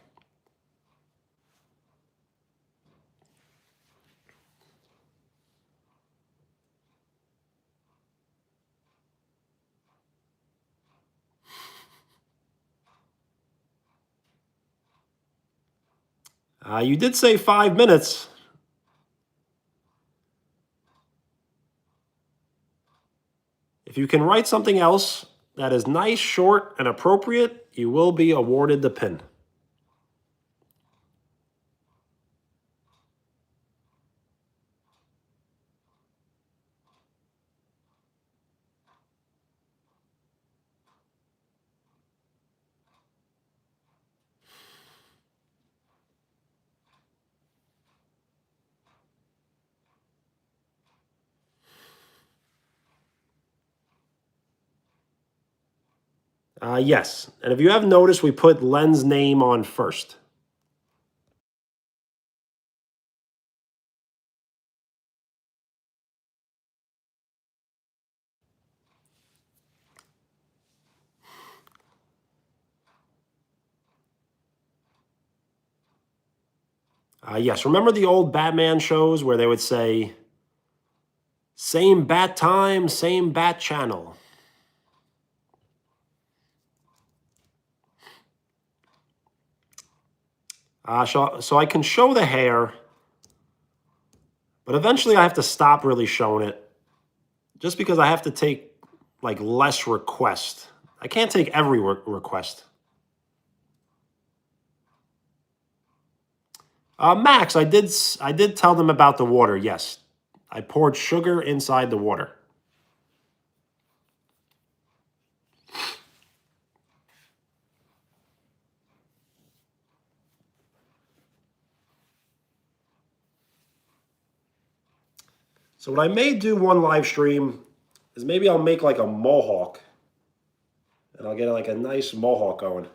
You did say 5 minutes. If you can write something else that is nice, short, and appropriate, you will be awarded the pin. Yes, and if you have noticed, we put Len's name on first. Yes, remember the old Batman shows where they would say, same bat time, same bat channel. So I can show the hair, but eventually I have to stop really showing it just because I have to take like less requests. I can't take every request. Max, I did tell them about the water. Yes, I poured sugar inside the water. So what I may do one live stream is maybe I'll make like a mohawk, and I'll get like a nice mohawk going,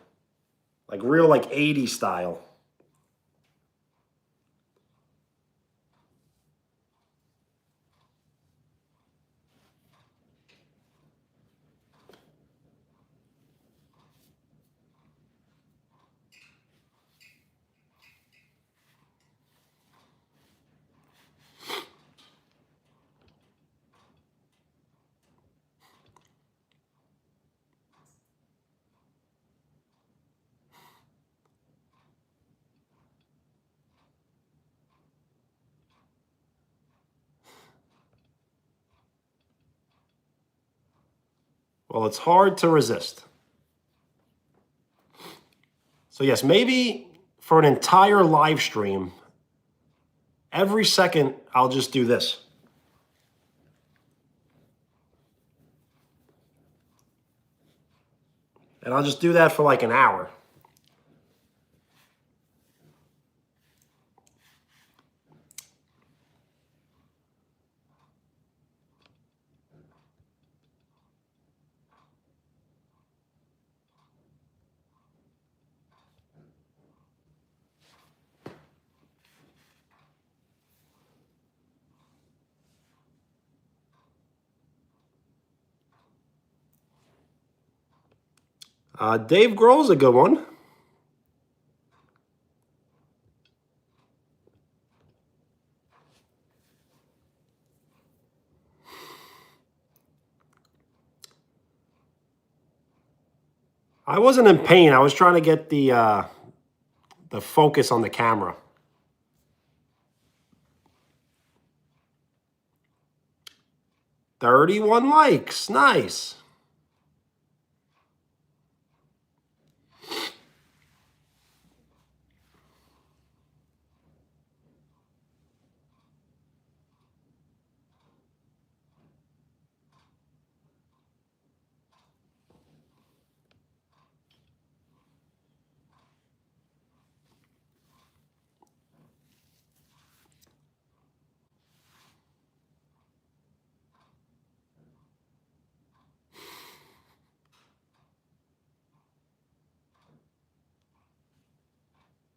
like real like 80s style. Well, it's hard to resist. So yes, maybe for an entire live stream, every second I'll just do this. And I'll just do that for like an hour. Dave Grohl's a good one. I wasn't in pain. I was trying to get the focus on the camera. 31 likes. Nice.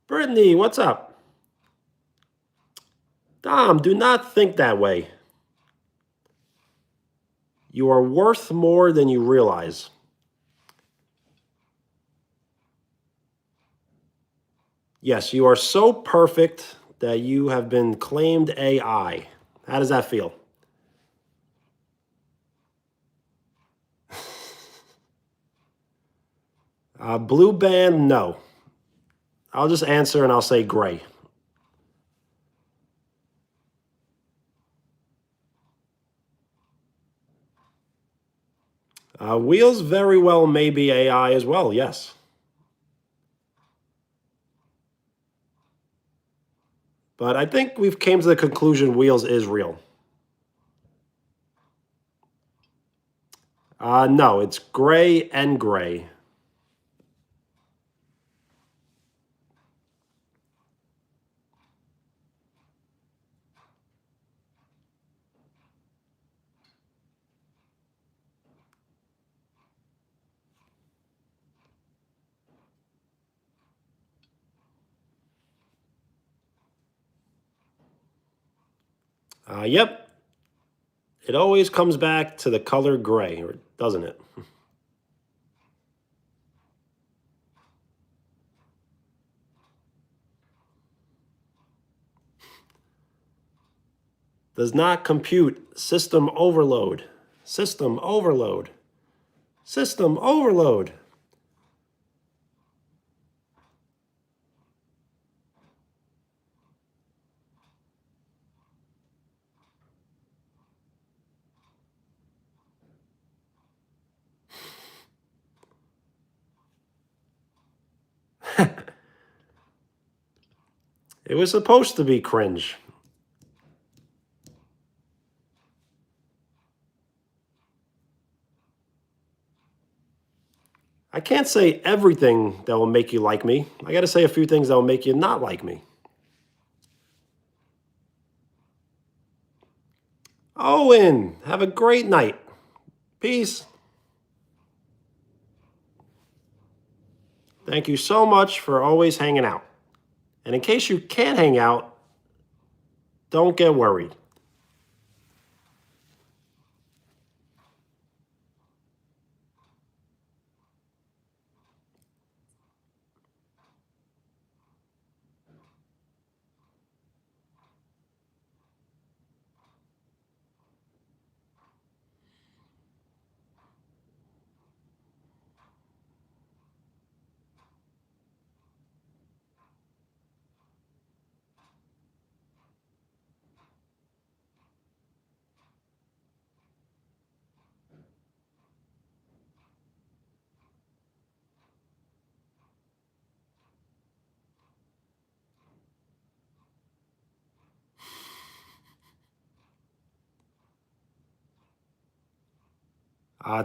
Brittany, what's up? Dom, do not think that way. You are worth more than you realize. Yes, you are so perfect that you have been claimed AI. How does that feel? Blue band, no. I'll just answer and I'll say gray. Wheels very well may be AI as well, yes. But I think we've came to the conclusion Wheels is real. No, it's gray and gray. Yep. It always comes back to the color gray, doesn't it? Does not compute. System overload. System overload. System overload. It was supposed to be cringe. I can't say everything that will make you like me. I got to say a few things that will make you not like me. Owen, have a great night. Peace. Thank you so much for always hanging out. And in case you can't hang out, don't get worried.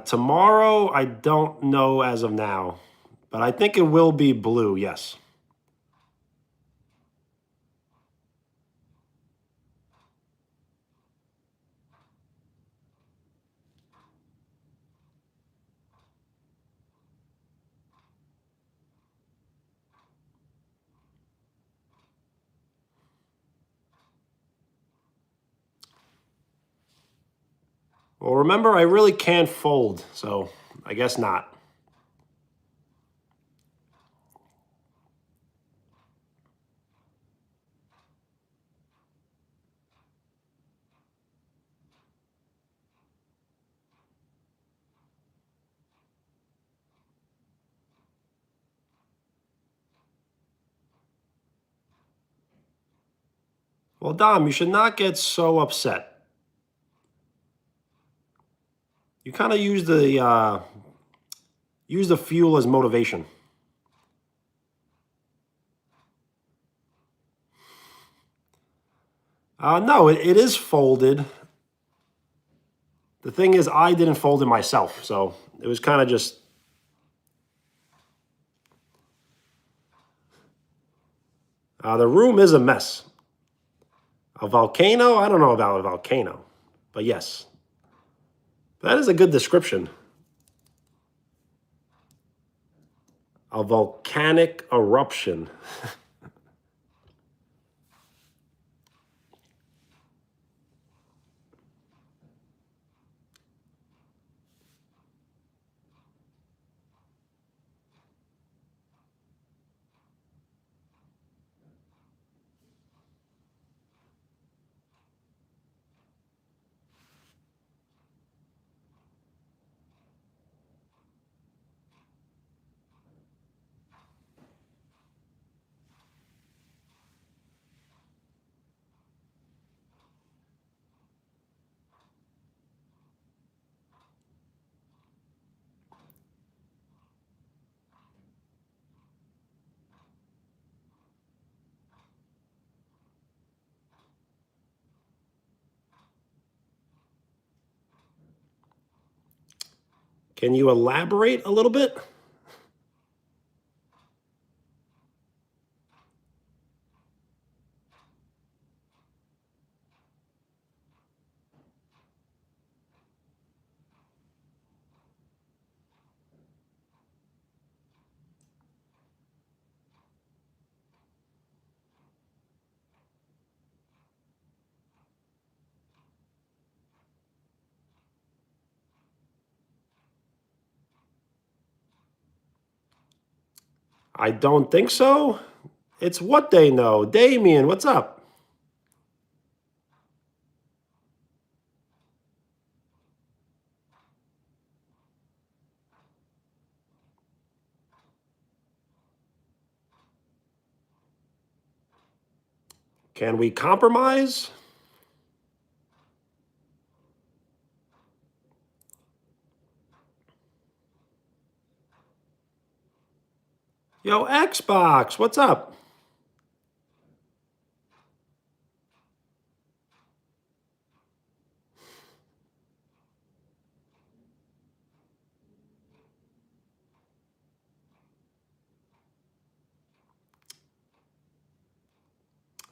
Tomorrow, I don't know as of now, but I think it will be blue, yes. Well, remember, I really can't fold, so I guess not. Well, Dom, you should not get so upset. You kind of use the fuel as motivation. No, it is folded. The thing is, I didn't fold it myself, so it was kind of just. The room is a mess. A volcano? I don't know about a volcano, but yes, that is a good description. A volcanic eruption. Can you elaborate a little bit? I don't think so. It's what they know. Damien, what's up? Can we compromise? Yo, Xbox, what's up?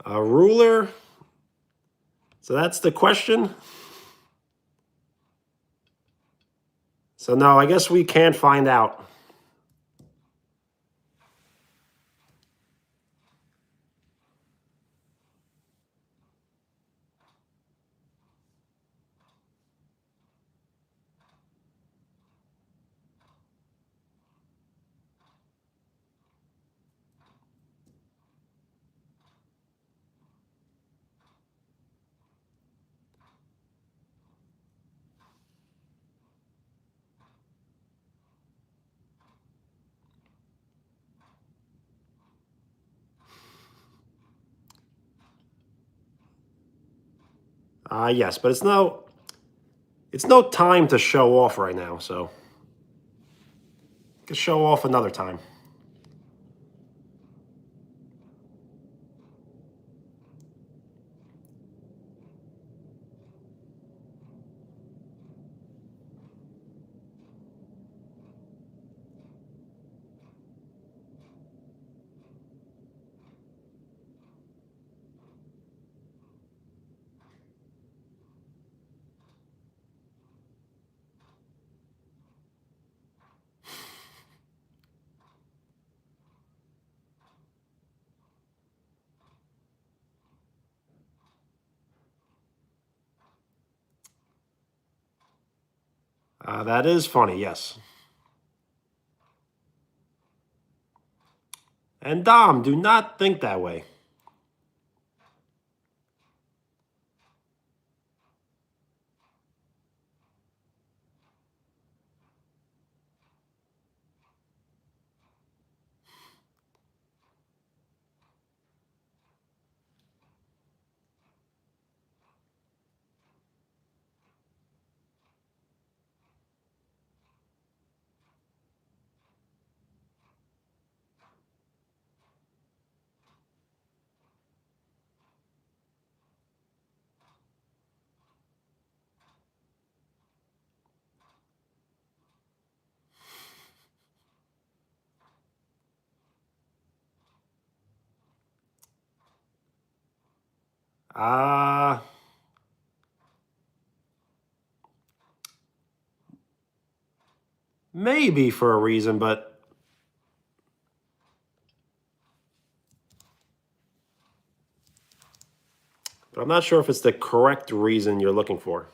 A ruler? So that's the question? So no, I guess we can't find out. Yes, but it's no time to show off right now, so we can show off another time. That is funny, yes. And Dom, do not think that way. Uh, maybe for a reason, but I'm not sure if it's the correct reason you're looking for.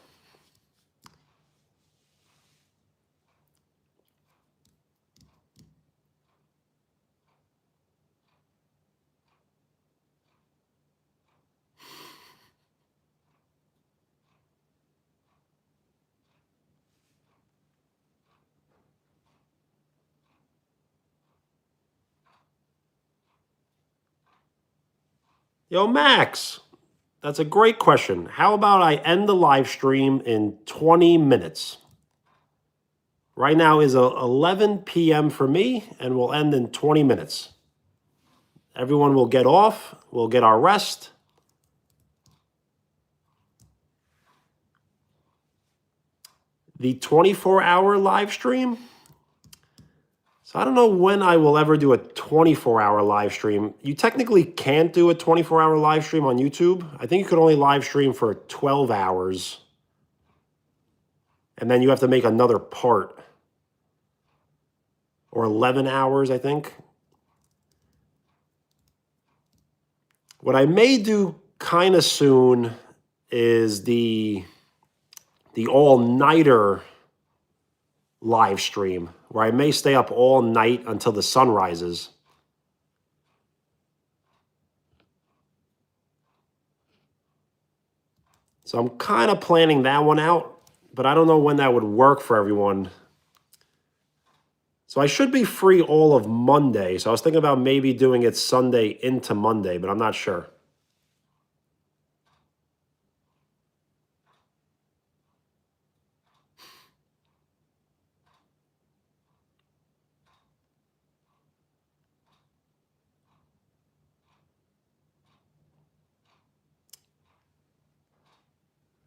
Yo, Max, that's a great question. How about I end the live stream in 20 minutes? Right now is 11 p.m. for me, and we'll end in 20 minutes. Everyone will get off. We'll get our rest. The 24-hour live stream. So I don't know when I will ever do a 24-hour live stream. You technically can't do a 24-hour live stream on YouTube. I think you could only live stream for 12 hours. And then you have to make another part. Or 11 hours, I think. What I may do kind of soon is the all-nighter live stream, where I may stay up all night until the sun rises. So I'm kind of planning that one out, but I don't know when that would work for everyone. So I should be free all of Monday. So I was thinking about maybe doing it Sunday into Monday, but I'm not sure.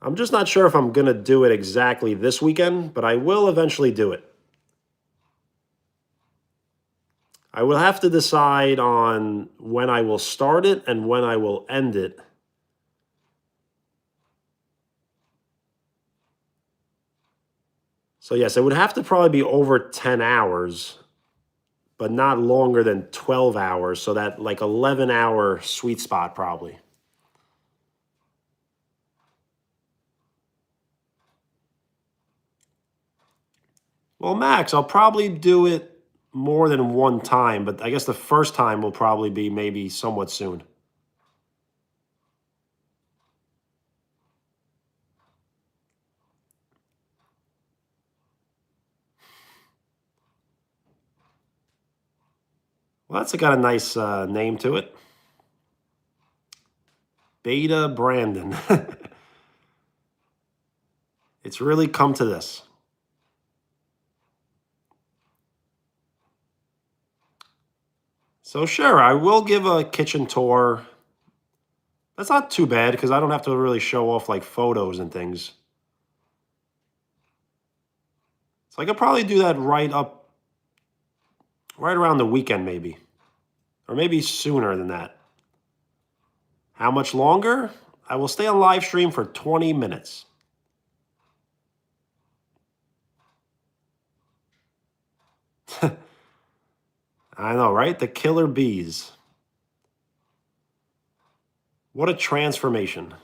I'm just not sure if I'm going to do it exactly this weekend, but I will eventually do it. I will have to decide on when I will start it and when I will end it. So yes, it would have to probably be over 10 hours, but not longer than 12 hours. So that like 11-hour sweet spot probably. Well, Max, I'll probably do it more than one time, but I guess the first time will probably be maybe somewhat soon. Well, that's got a nice name to it. Beta Brandon. It's really come to this. So sure, I will give a kitchen tour. That's not too bad because I don't have to really show off like photos and things. So I could probably do that right around the weekend maybe. Or maybe sooner than that. How much longer? I will stay on live stream for 20 minutes. I know, right? The killer bees. What a transformation.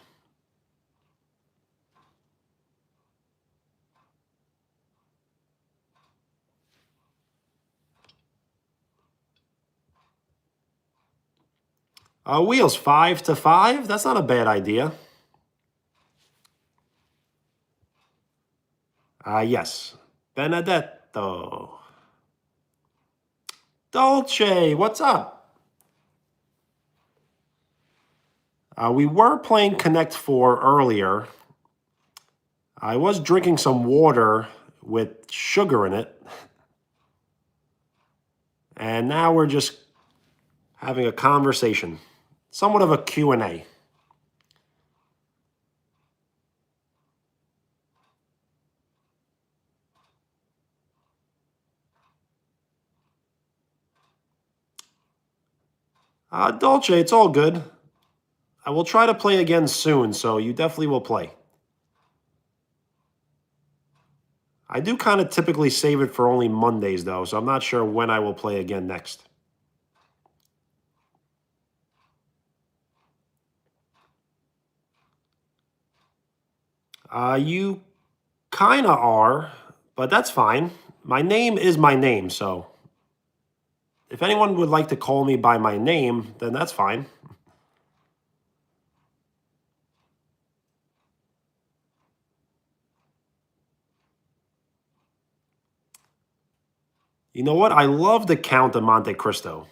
Wheels 5 to 5. That's not a bad idea. Yes. Benedetto. Dolce, what's up? We were playing Connect 4 earlier. I was drinking some water with sugar in it. And now we're just having a conversation. Somewhat of a Q&A. Dolce, it's all good. I will try to play again soon, so you definitely will play. I do kind of typically save it for only Mondays, though, so I'm not sure when I will play again next. You kind of are, but that's fine. My name is my name, so if anyone would like to call me by my name, then that's fine. You know what? I love the Count of Monte Cristo.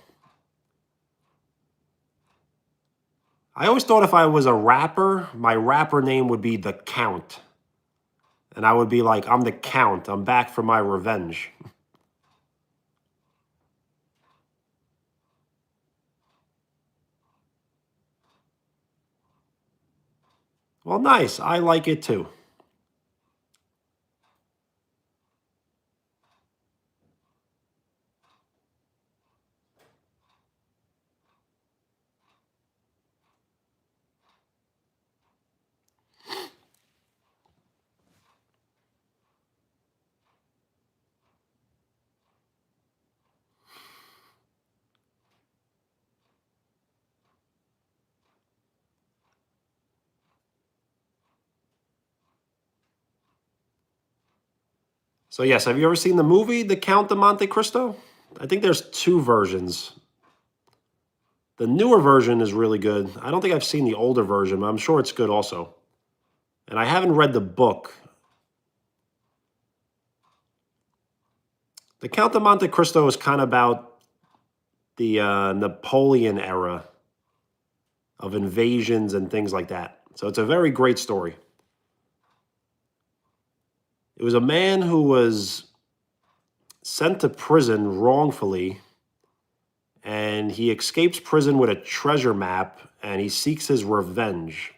I always thought if I was a rapper, my rapper name would be The Count. And I would be like, I'm the Count. I'm back for my revenge. Well, nice. I like it too. So, yes, have you ever seen the movie, The Count of Monte Cristo? I think there's two versions. The newer version is really good. I don't think I've seen the older version, but I'm sure it's good also. And I haven't read the book. The Count of Monte Cristo is kind of about the Napoleon era of invasions and things like that. So it's a very great story. It was a man who was sent to prison wrongfully, and he escapes prison with a treasure map, and he seeks his revenge.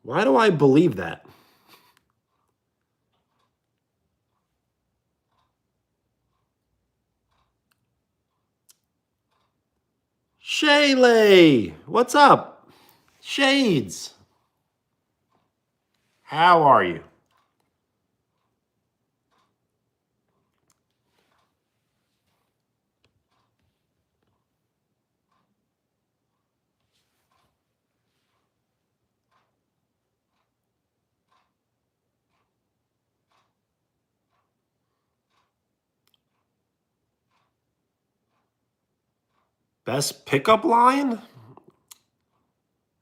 Why do I believe that? Shaylay, what's up? Shades, how are you? Best pickup line?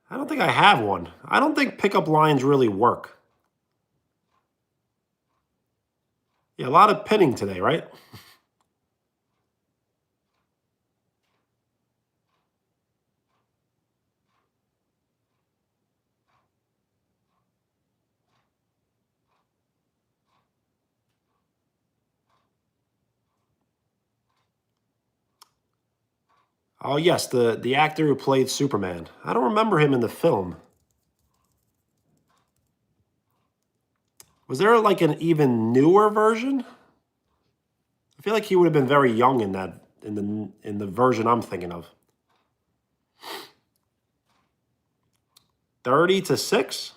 I don't think I have one. I don't think pickup lines really work. Yeah, a lot of pinning today, right? Oh yes, the actor who played Superman. I don't remember him in the film. Was there like an even newer version? I feel like he would have been very young in that in the version I'm thinking of. 30 to 6?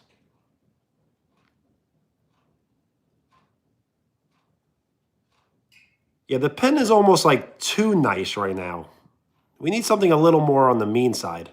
Yeah, the pen is almost like too nice right now. We need something a little more on the mean side.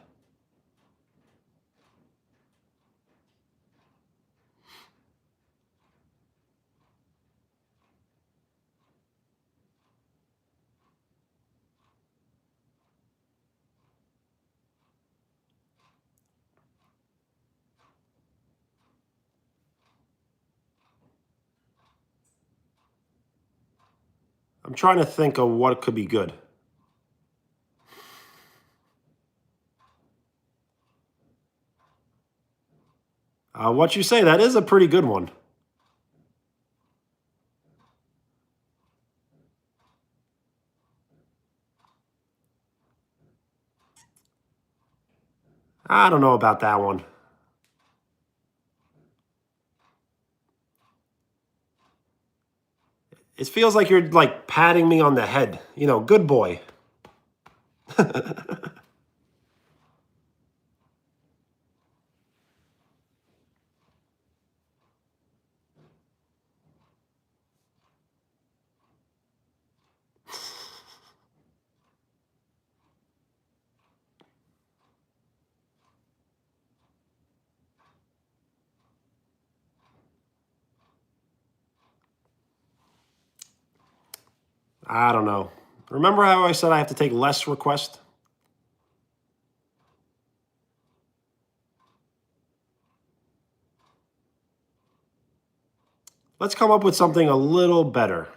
I'm trying to think of what could be good. What you say, that is a pretty good one. I don't know about that one. It feels like you're like patting me on the head. You know, good boy. I don't know. Remember how I said I have to take less requests? Let's come up with something a little better.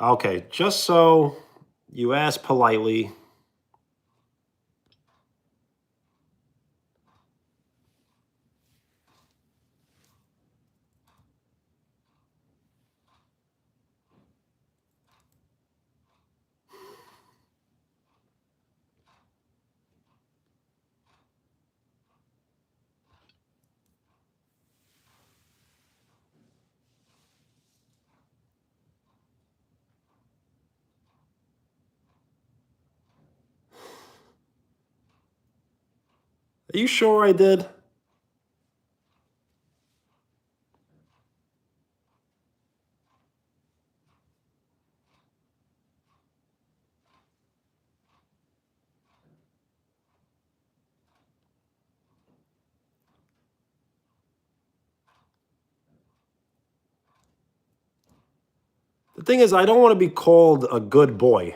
Okay, just so you ask politely. Are you sure I did? The thing is, I don't want to be called a good boy.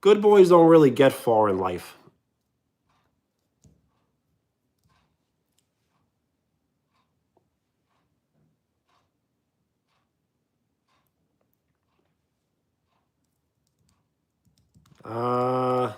Good boys don't really get far in life. Uh,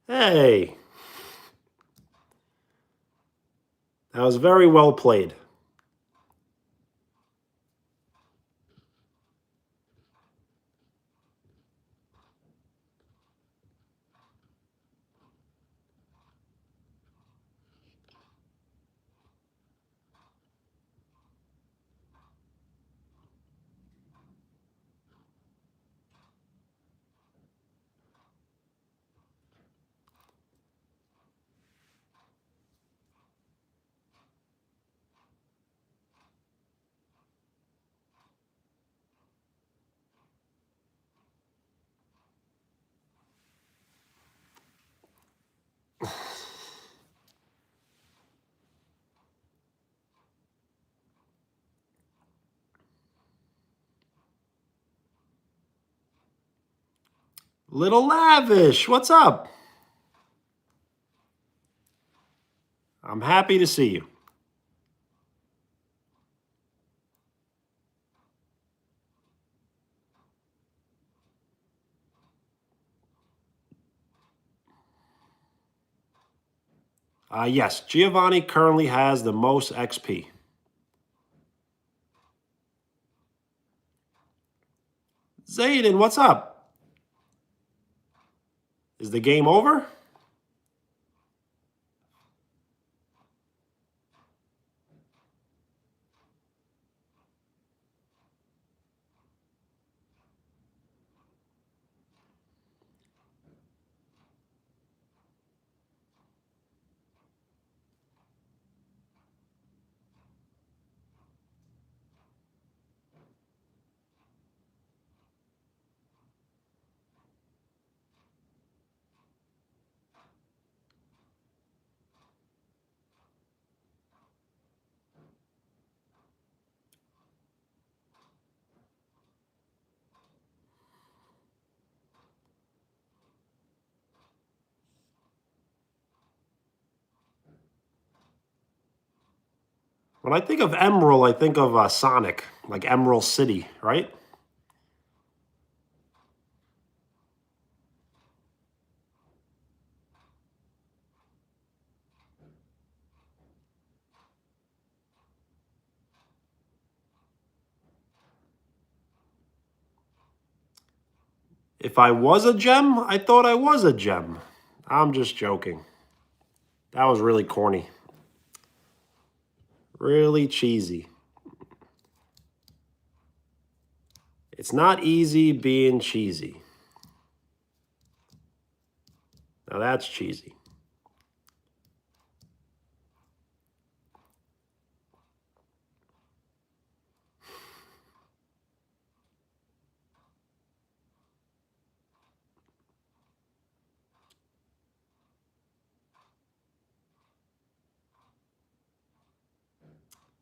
hey, that was very well played. Little Lavish, what's up? I'm happy to see you. Yes, Giovanni currently has the most XP. Zayden, what's up? Is the game over? When I think of Emerald, I think of Sonic, like Emerald City, right? If I was a gem, I thought I was a gem. I'm just joking. That was really corny. Really cheesy. It's not easy being cheesy. Now that's cheesy.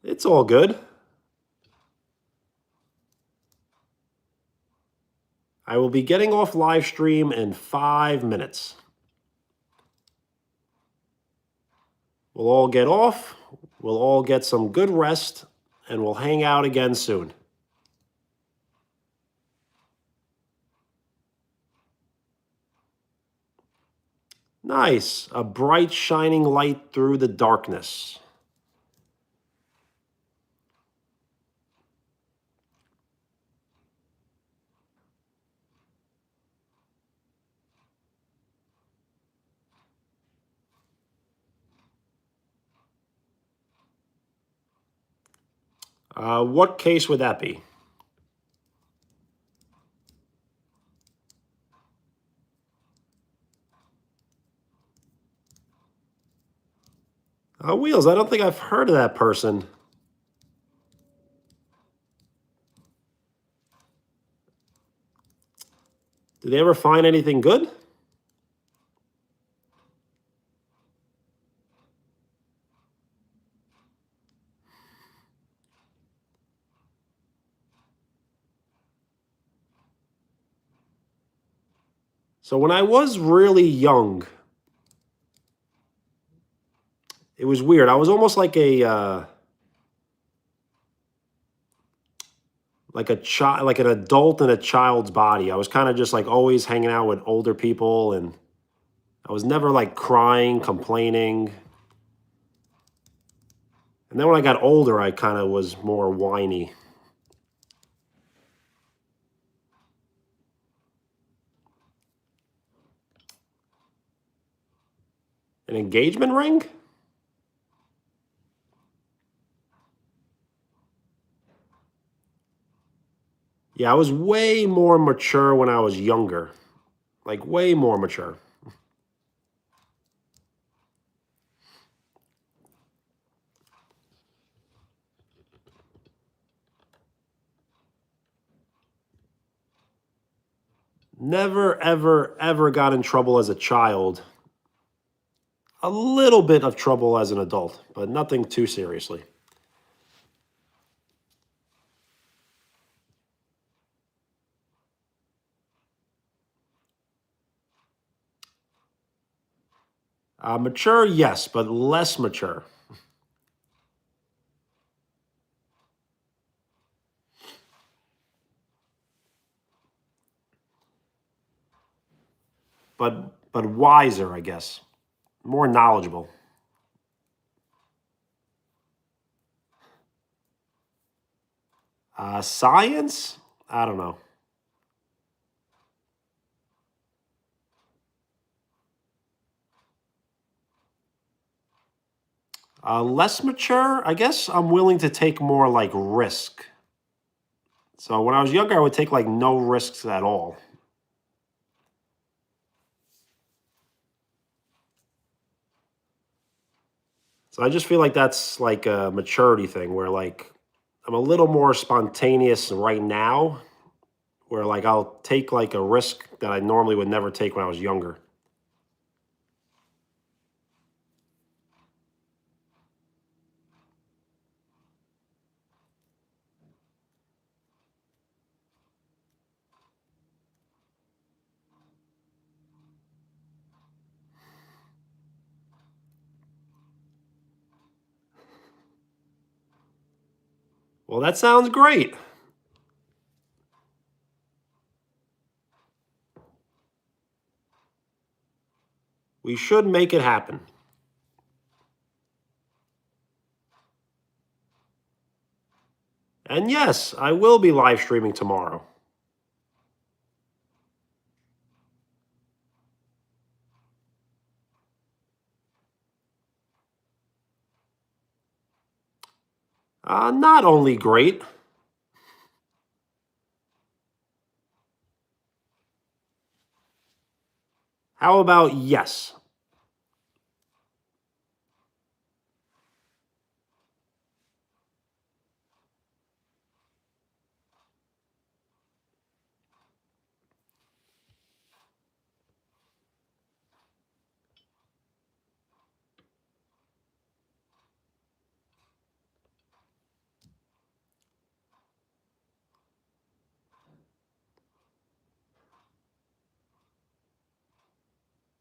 It's all good. I will be getting off live stream in 5 minutes. We'll all get off, we'll all get some good rest, and we'll hang out again soon. Nice. A bright, shining light through the darkness. What case would that be? Wheels, I don't think I've heard of that person. Did they ever find anything good? So when I was really young, it was weird. I was almost like a child, like an adult in a child's body. I was kind of just like always hanging out with older people, and I was never like crying, complaining. And then when I got older, I kind of was more whiny. An engagement ring? Yeah, I was way more mature when I was younger. Like way more mature. Never, ever, ever got in trouble as a child. A little bit of trouble as an adult, but nothing too seriously. Mature, yes, but less mature. But wiser, I guess. More knowledgeable. Science? I don't know. Less mature, I guess I'm willing to take more like risk. So when I was younger, I would take like no risks at all. So I just feel like that's like a maturity thing where like I'm a little more spontaneous right now, where like I'll take like a risk that I normally would never take when I was younger. Well, that sounds great. We should make it happen. And yes, I will be live streaming tomorrow. Not only great. How about yes?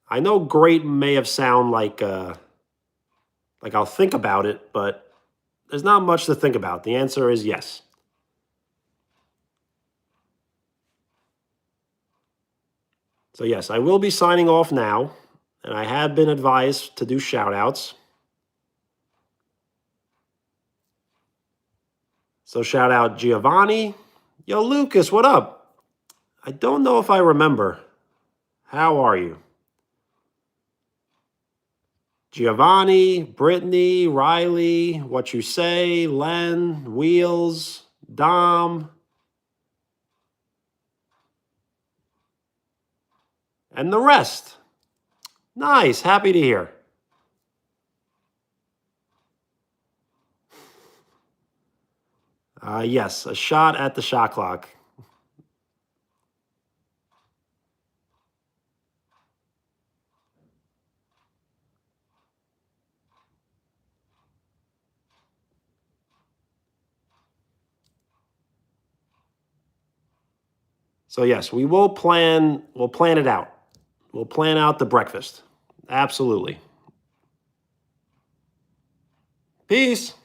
I know great may have sound like I'll think about it, but there's not much to think about. The answer is yes. So yes, I will be signing off now, and I have been advised to do shout outs. So shout out Giovanni. Yo, Lucas, what up? I don't know if I remember. How are you? Giovanni, Brittany, Riley, What You Say, Len, Wheels, Dom, and the rest. Nice. Happy to hear. Yes, a shot at the shot clock. So yes, we'll plan it out. We'll plan out the breakfast. Absolutely. Peace.